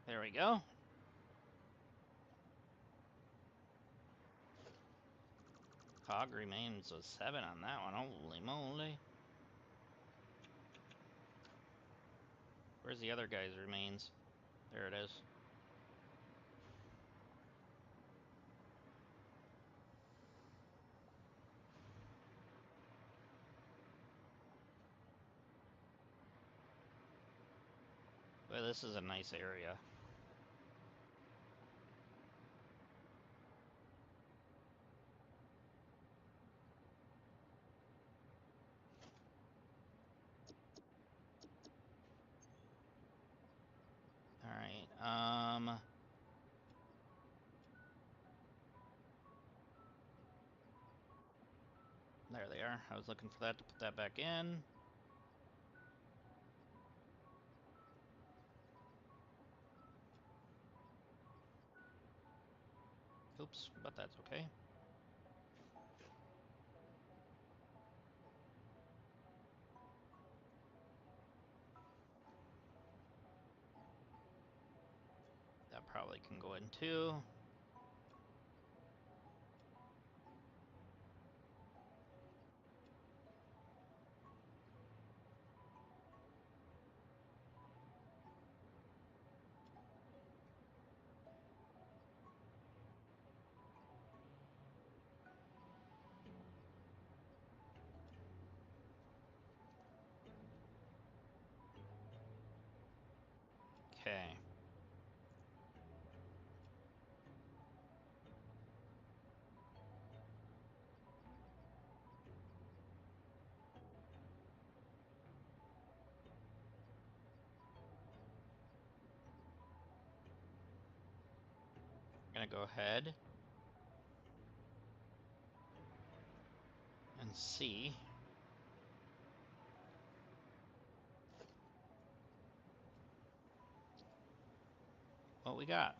There we go. Cog remains a 7 on that one. Holy moly. Where's the other guy's remains? There it is. Well, this is a nice area. Alright, there they are. I was looking for that to put that back in. Oops, but that's okay. That probably can go in too. Okay. I'm gonna go ahead and see what we got.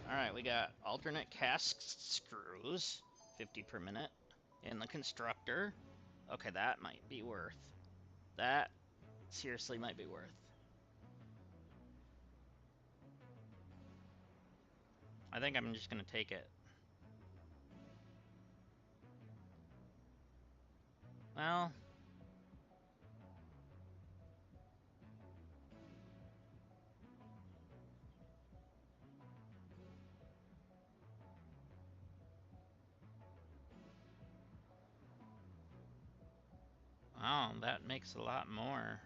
Alright, we got alternate cast screws, 50 per minute, in the constructor. Okay, that might be worth. That seriously might be worth. I think I'm just gonna take it. Well, oh, that makes a lot more.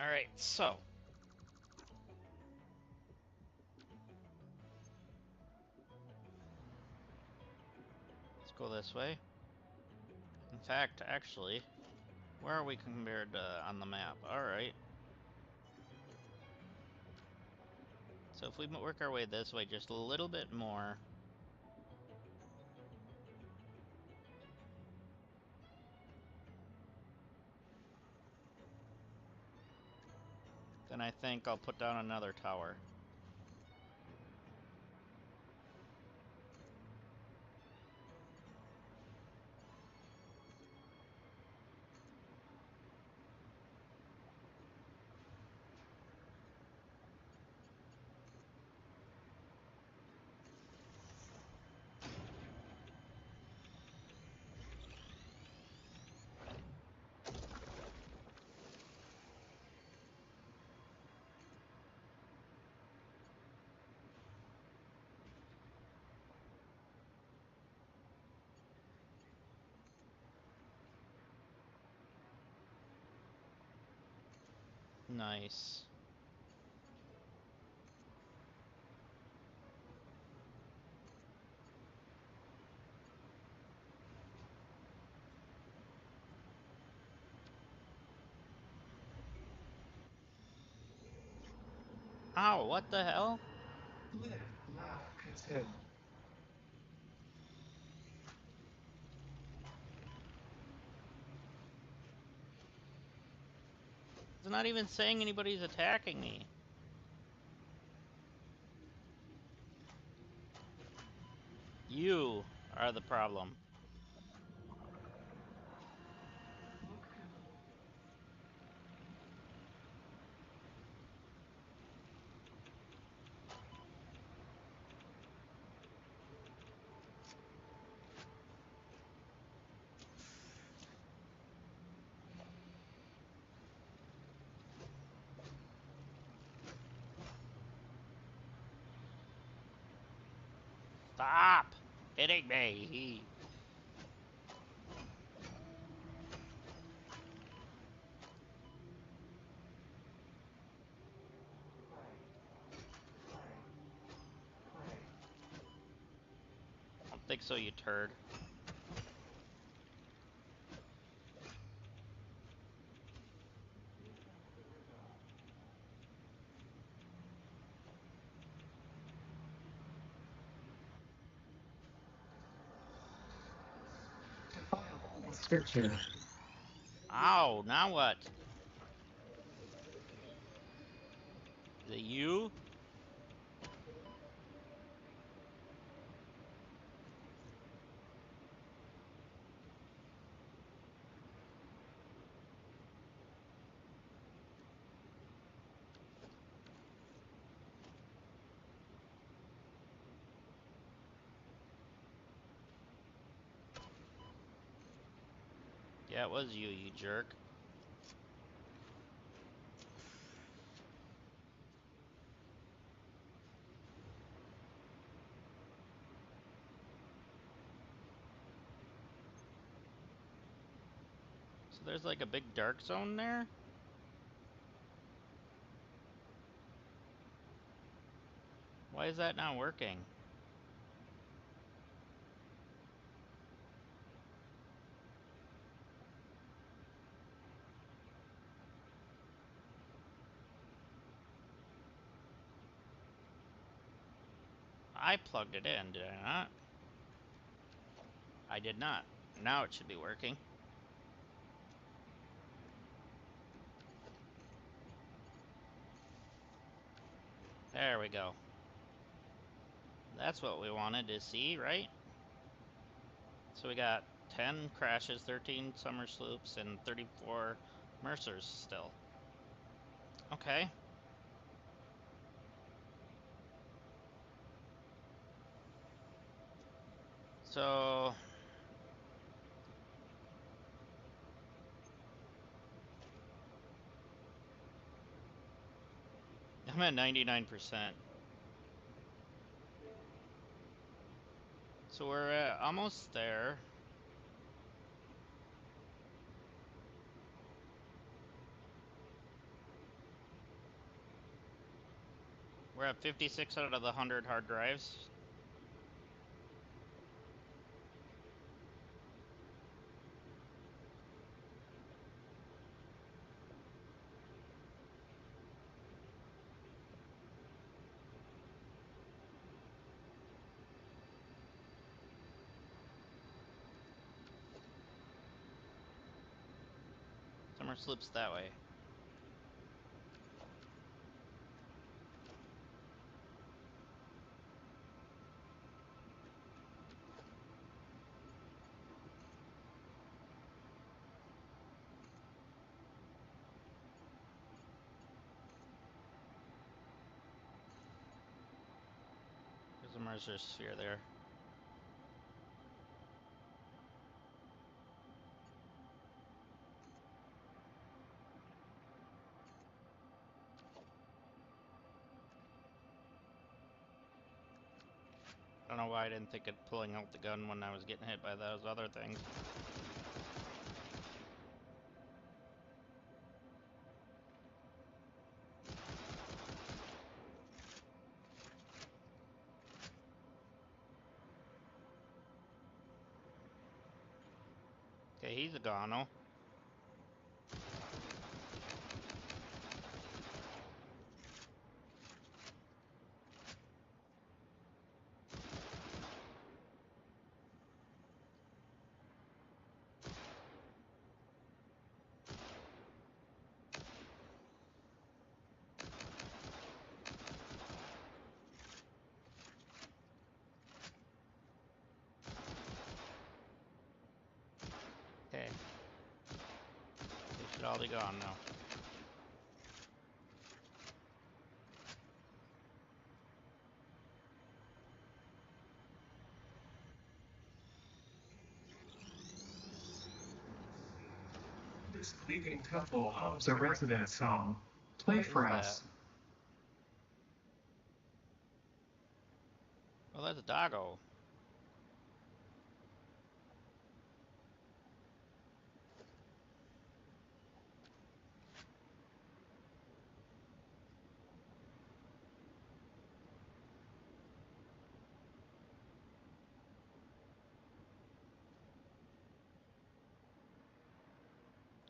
Alright, so let's go this way. In fact, actually, where are we compared on the map? Alright. So if we work our way this way just a little bit more, then I think I'll put down another tower. Nice. Ow, what the hell? Live, laugh, contend. It's not even saying anybody's attacking me. You are the problem. Stop hitting me. I don't think so, you turd. Scripture. Ow, now what? Is it you? Yeah, it was you, you jerk. So there's like a big dark zone there? Why is that not working? I plugged it in, did I not? I did not. Now it should be working. There we go. That's what we wanted to see, right? So we got 10 crashes, 13 summer sloops, and 34 MERCERs still. Okay. So I'm at 99%. So we're almost there. We're at 56 out of the 100 hard drives. Summer sloops that way. There's a MERCER sphere there. I don't know why I didn't think of pulling out the gun when I was getting hit by those other things. Okay, he's a gono. Okay. They should all be gone now. This leaving temple hubs a residence home. Play for us. Well, that's a doggo.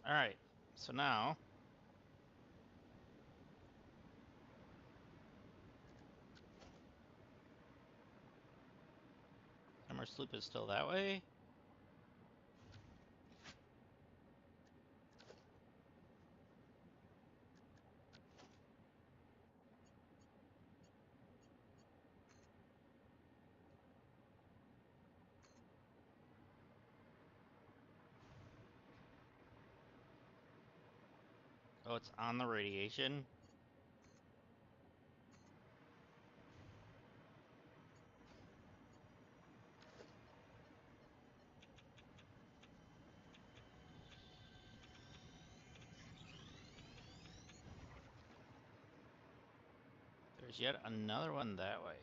Alright, so now summer sloop is still that way. Oh, it's on the radiation. There's yet another one that way.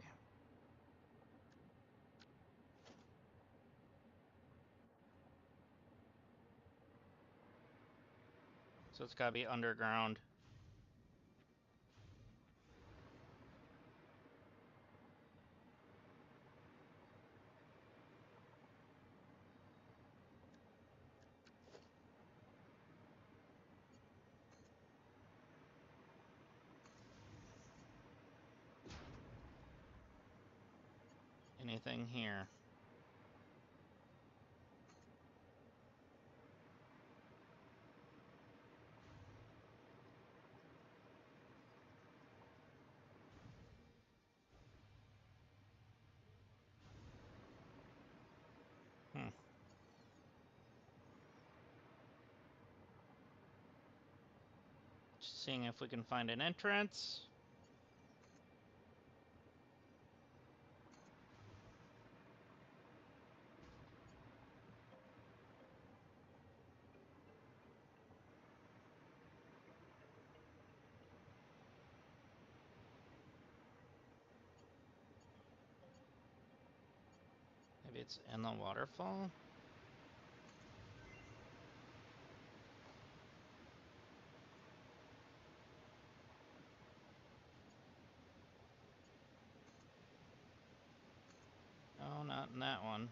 So it's gotta be underground. Anything here? Hmm. Just seeing if we can find an entrance. Maybe it's in the waterfall? No, not in that one.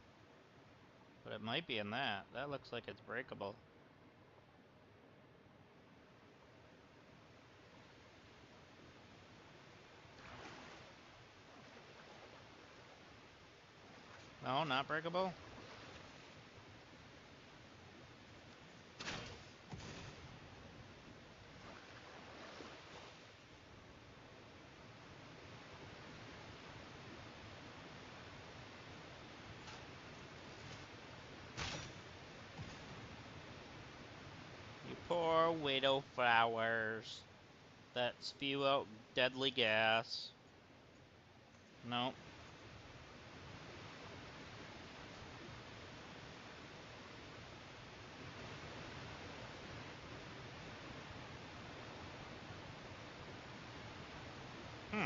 But it might be in that. That looks like it's breakable. No, not breakable? You poor widow flowers that spew out deadly gas. Nope. Hmm.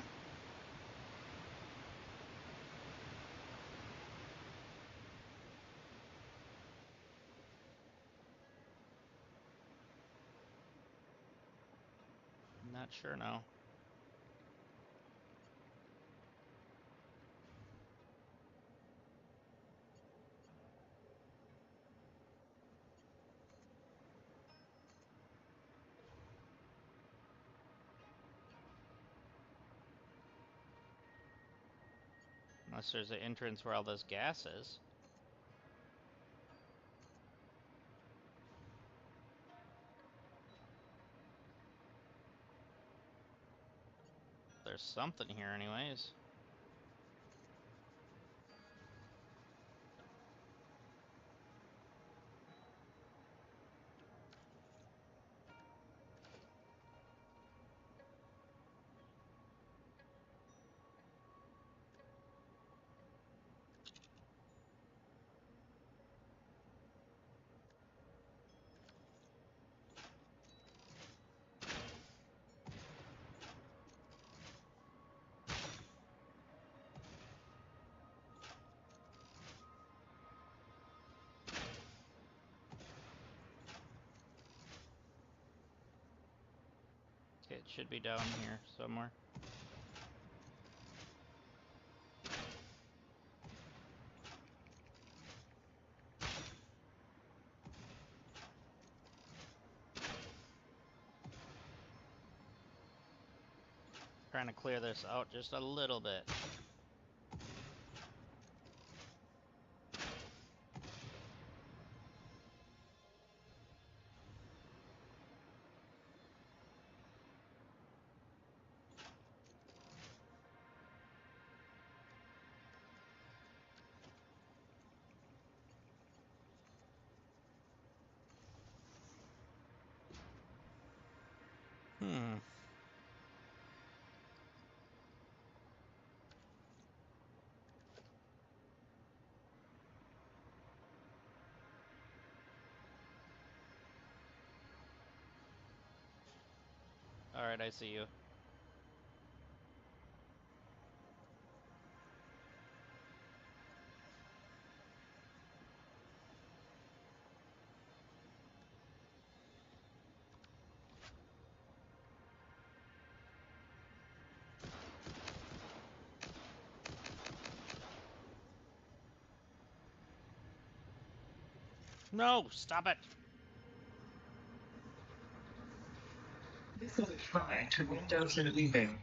Not sure now. Unless there's an entrance where all this gas is. There's something here anyways. Okay, it should be down here somewhere. Trying to clear this out just a little bit. Hmm. Alright, I see you. No, stop it. This is a try to Windows and leaving.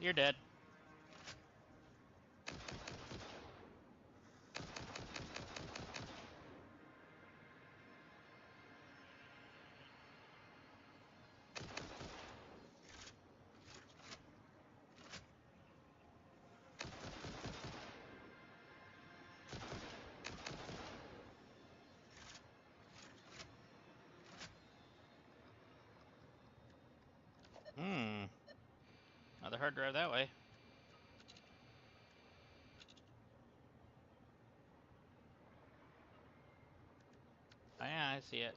You're dead. Another hard drive that way. Oh, yeah, I see it.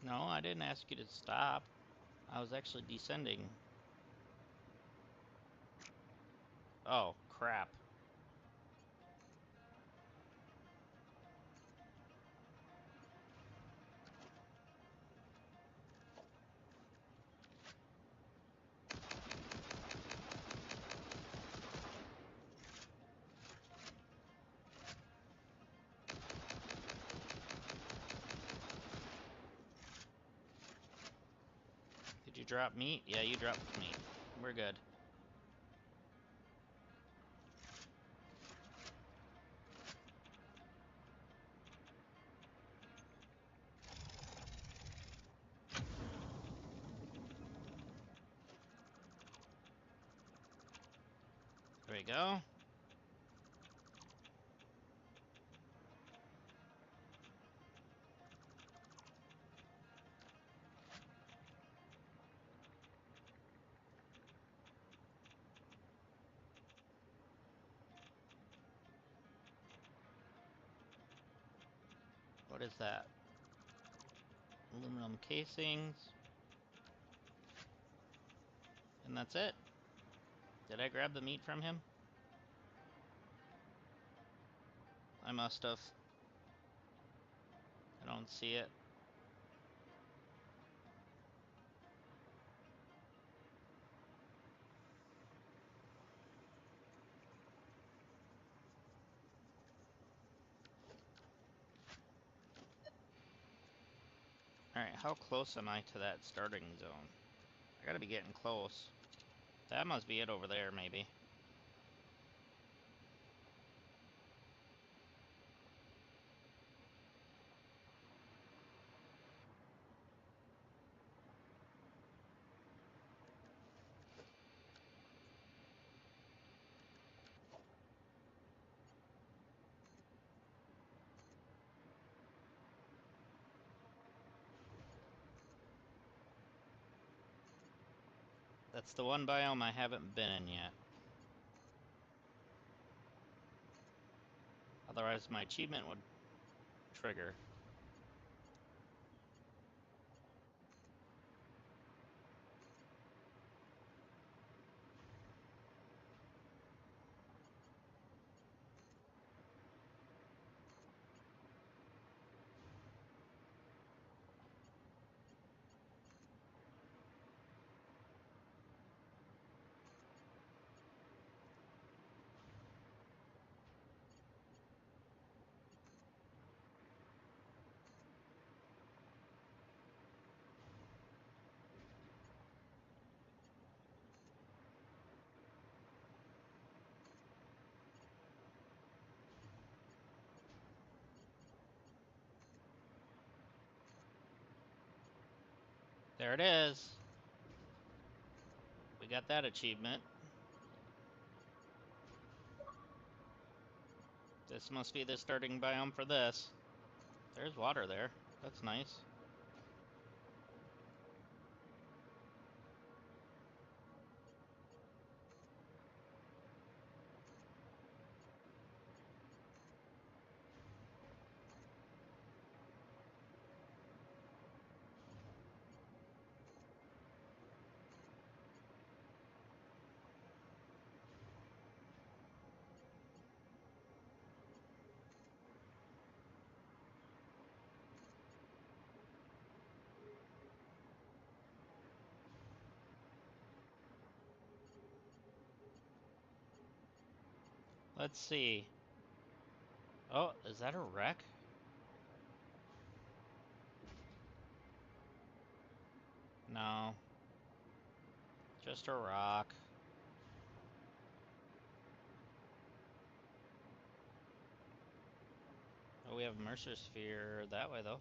No, I didn't ask you to stop. I was actually descending. Oh, crap. Did you drop meat? Yeah, you dropped meat. We're good. There we go. What is that? Aluminum casings. And that's it. Did I grab the meat from him? I must have. I don't see it. Alright, how close am I to that starting zone? I gotta be getting close. That must be it over there, maybe. That's the one biome I haven't been in yet. Otherwise my achievement would trigger. There it is. We got that achievement. This must be the starting biome for this. There's water there. That's nice. Let's see. Oh, is that a wreck? No. Just a rock. Oh, we have Mercer Sphere that way, though.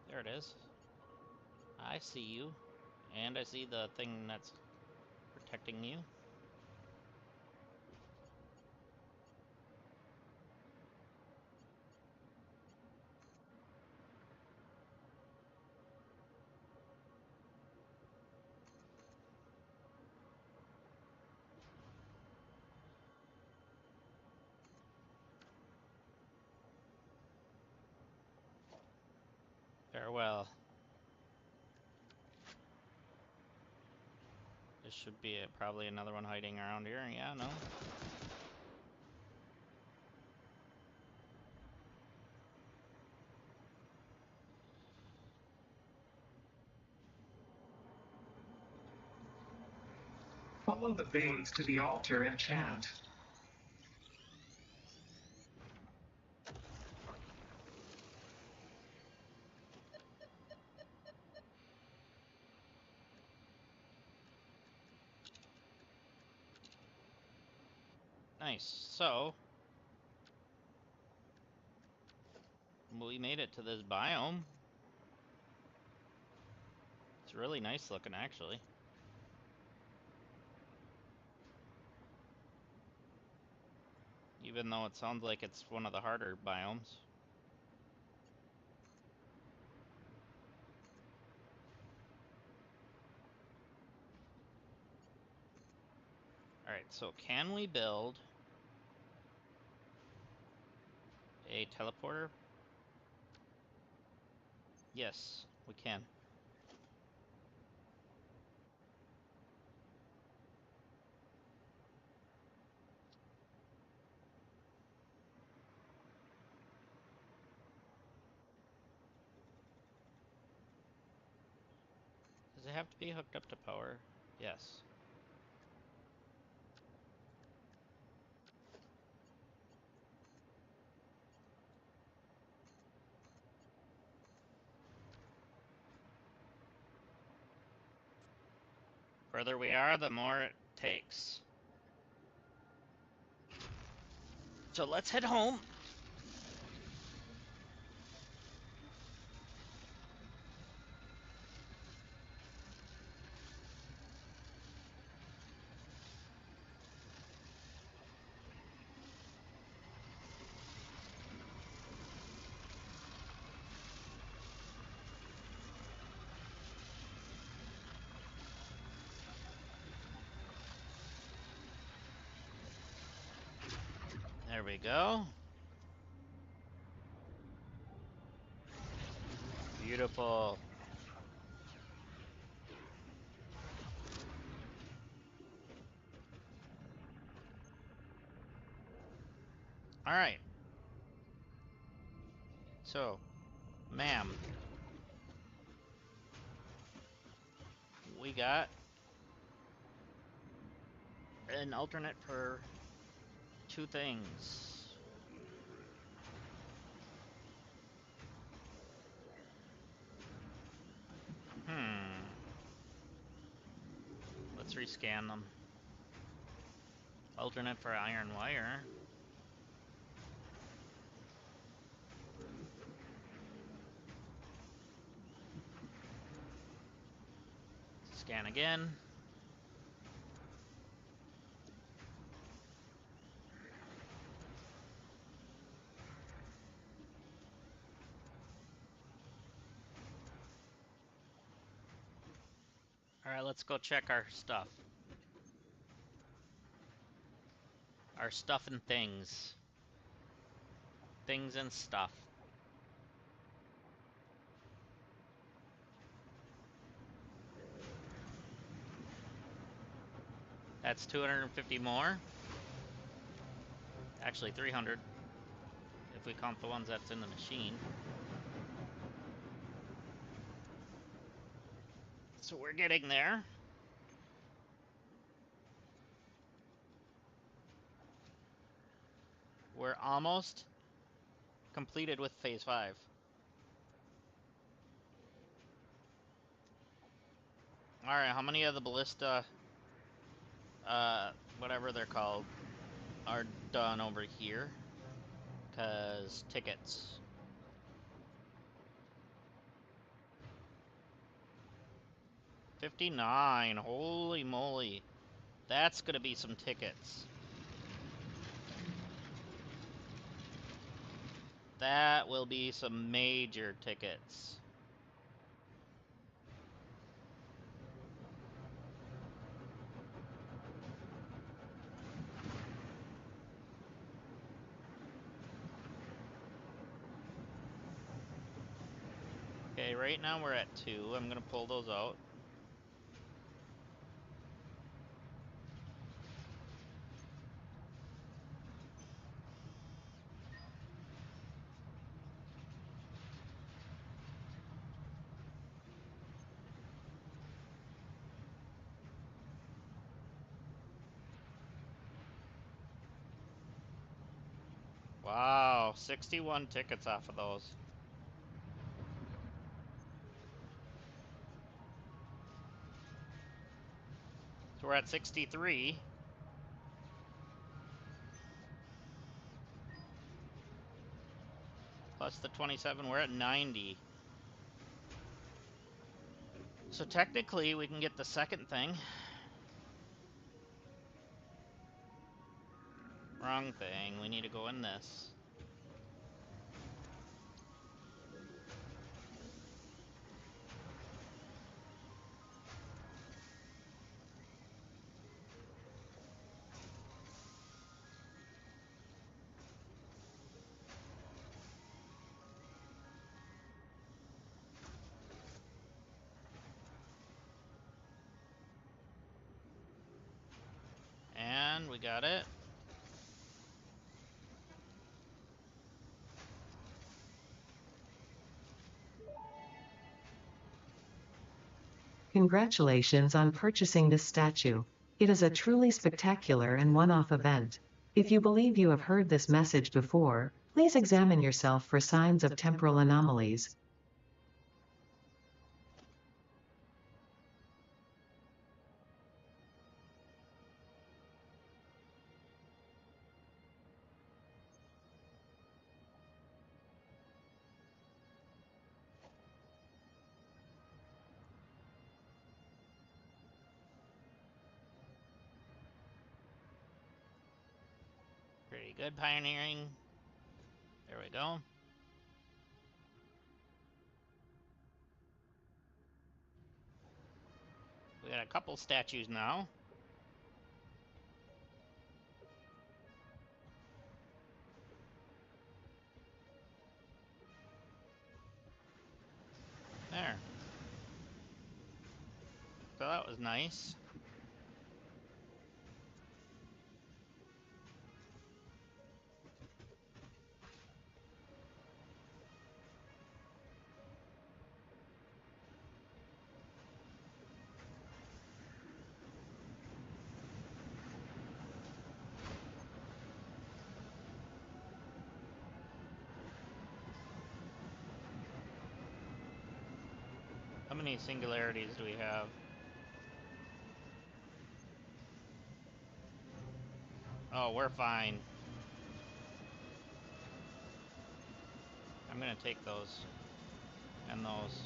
There it is. I see you. And I see the thing that's protecting you. Farewell. There should be probably another one hiding around here. Yeah, no. Follow the veins to the altar and chant. Nice. So, we made it to this biome. It's really nice looking, actually. Even though it sounds like it's one of the harder biomes. Alright, so can we build a teleporter? Yes, we can. Does it have to be hooked up to power? Yes. Further we are, the more it takes. So let's head home. There we go. Beautiful. Alright. So, ma'am, we got an alternate for two things. Let's rescan them. Alternate for iron wire. Scan again. Alright, let's go check our stuff. Our stuff and things. Things and stuff. That's 250 more. Actually, 300. If we count the ones that's in the machine. So we're getting there. We're almost completed with phase 5. Alright, how many of the ballista, whatever they're called, are done over here? Because tickets. $59, holy moly. That's gonna be some tickets. That will be some major tickets. Okay, right now we're at 2. I'm gonna pull those out. Wow, 61 tickets off of those. So we're at 63. Plus the 27, we're at 90. So technically, we can get the second thing. Wrong thing, we need to go in this. And we got it. Congratulations on purchasing this statue. It is a truly spectacular and one-off event. If you believe you have heard this message before, please examine yourself for signs of temporal anomalies. Pretty good, pioneering. There we go. We got a couple statues now. There. So that was nice. How many singularities do we have? Oh, we're fine. I'm gonna take those. And those.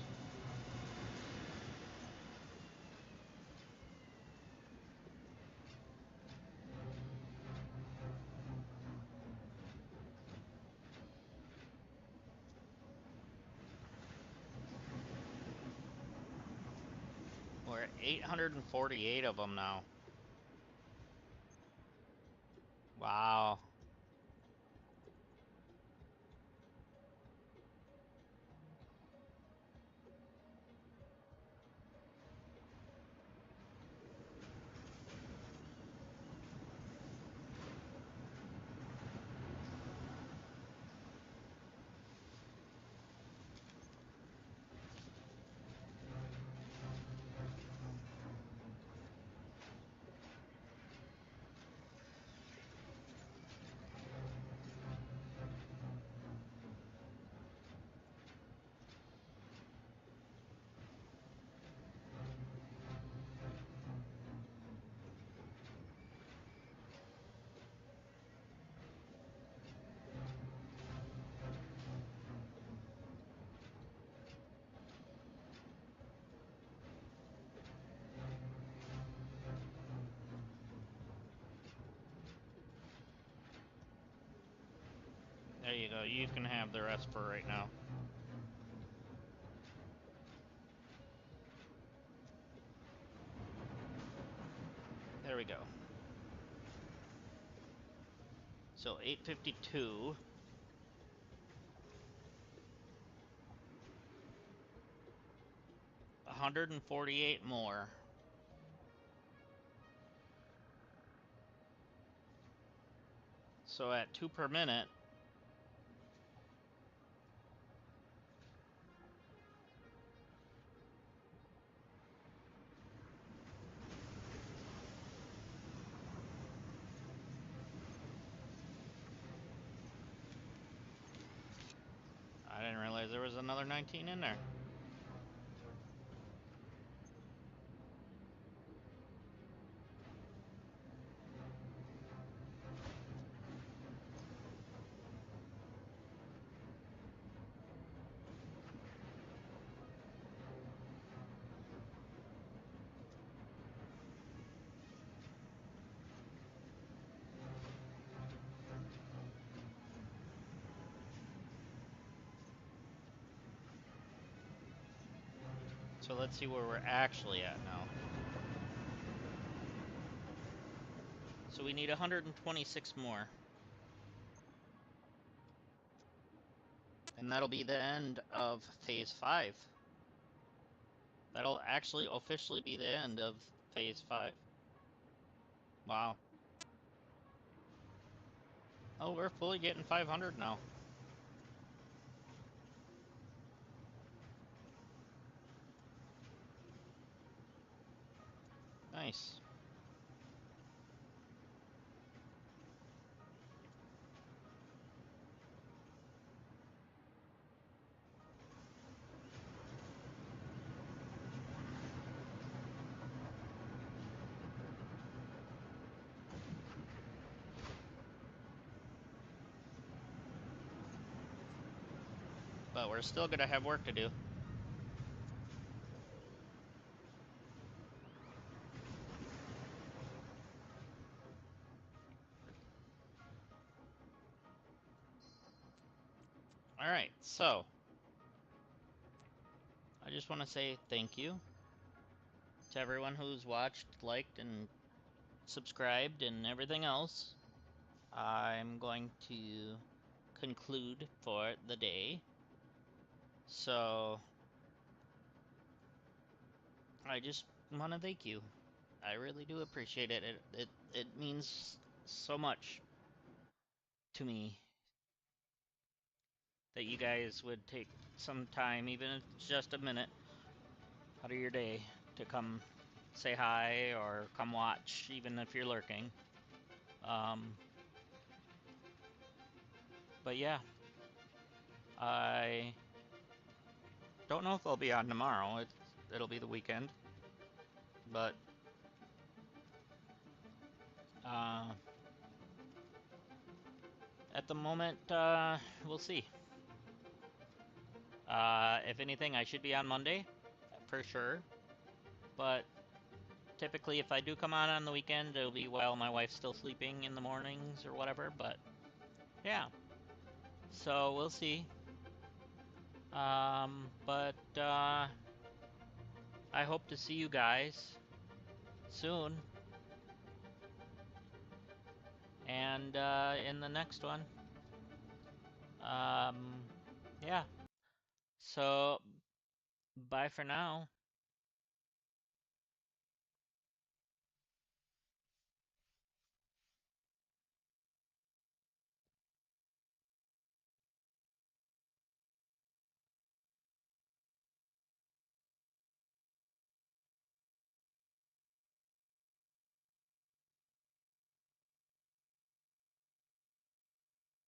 We're at 848 of them now. Wow. There you go. You can have the rest for right now. There we go. So 852. 148 more. So at 2 per minute. I didn't realize there was another 19 in there. So let's see where we're actually at now. So we need 126 more. And that'll be the end of Phase 5. That'll actually officially be the end of Phase 5. Wow. Oh, we're fully getting 500 now. Nice. But we're still gonna have work to do. Alright, so I just want to say thank you to everyone who's watched, liked, and subscribed, and everything else. I'm going to conclude for the day. So I just want to thank you. I really do appreciate it. It means so much to me that you guys would take some time, even if it's just a minute out of your day, to come say hi or come watch, even if you're lurking. But yeah, I don't know if I'll be on tomorrow. It'll be the weekend, but at the moment, we'll see. If anything, I should be on Monday, for sure. But typically, if I do come on the weekend, it'll be while my wife's still sleeping in the mornings or whatever. But yeah, so we'll see. But I hope to see you guys soon. And in the next one. Yeah. So, bye for now.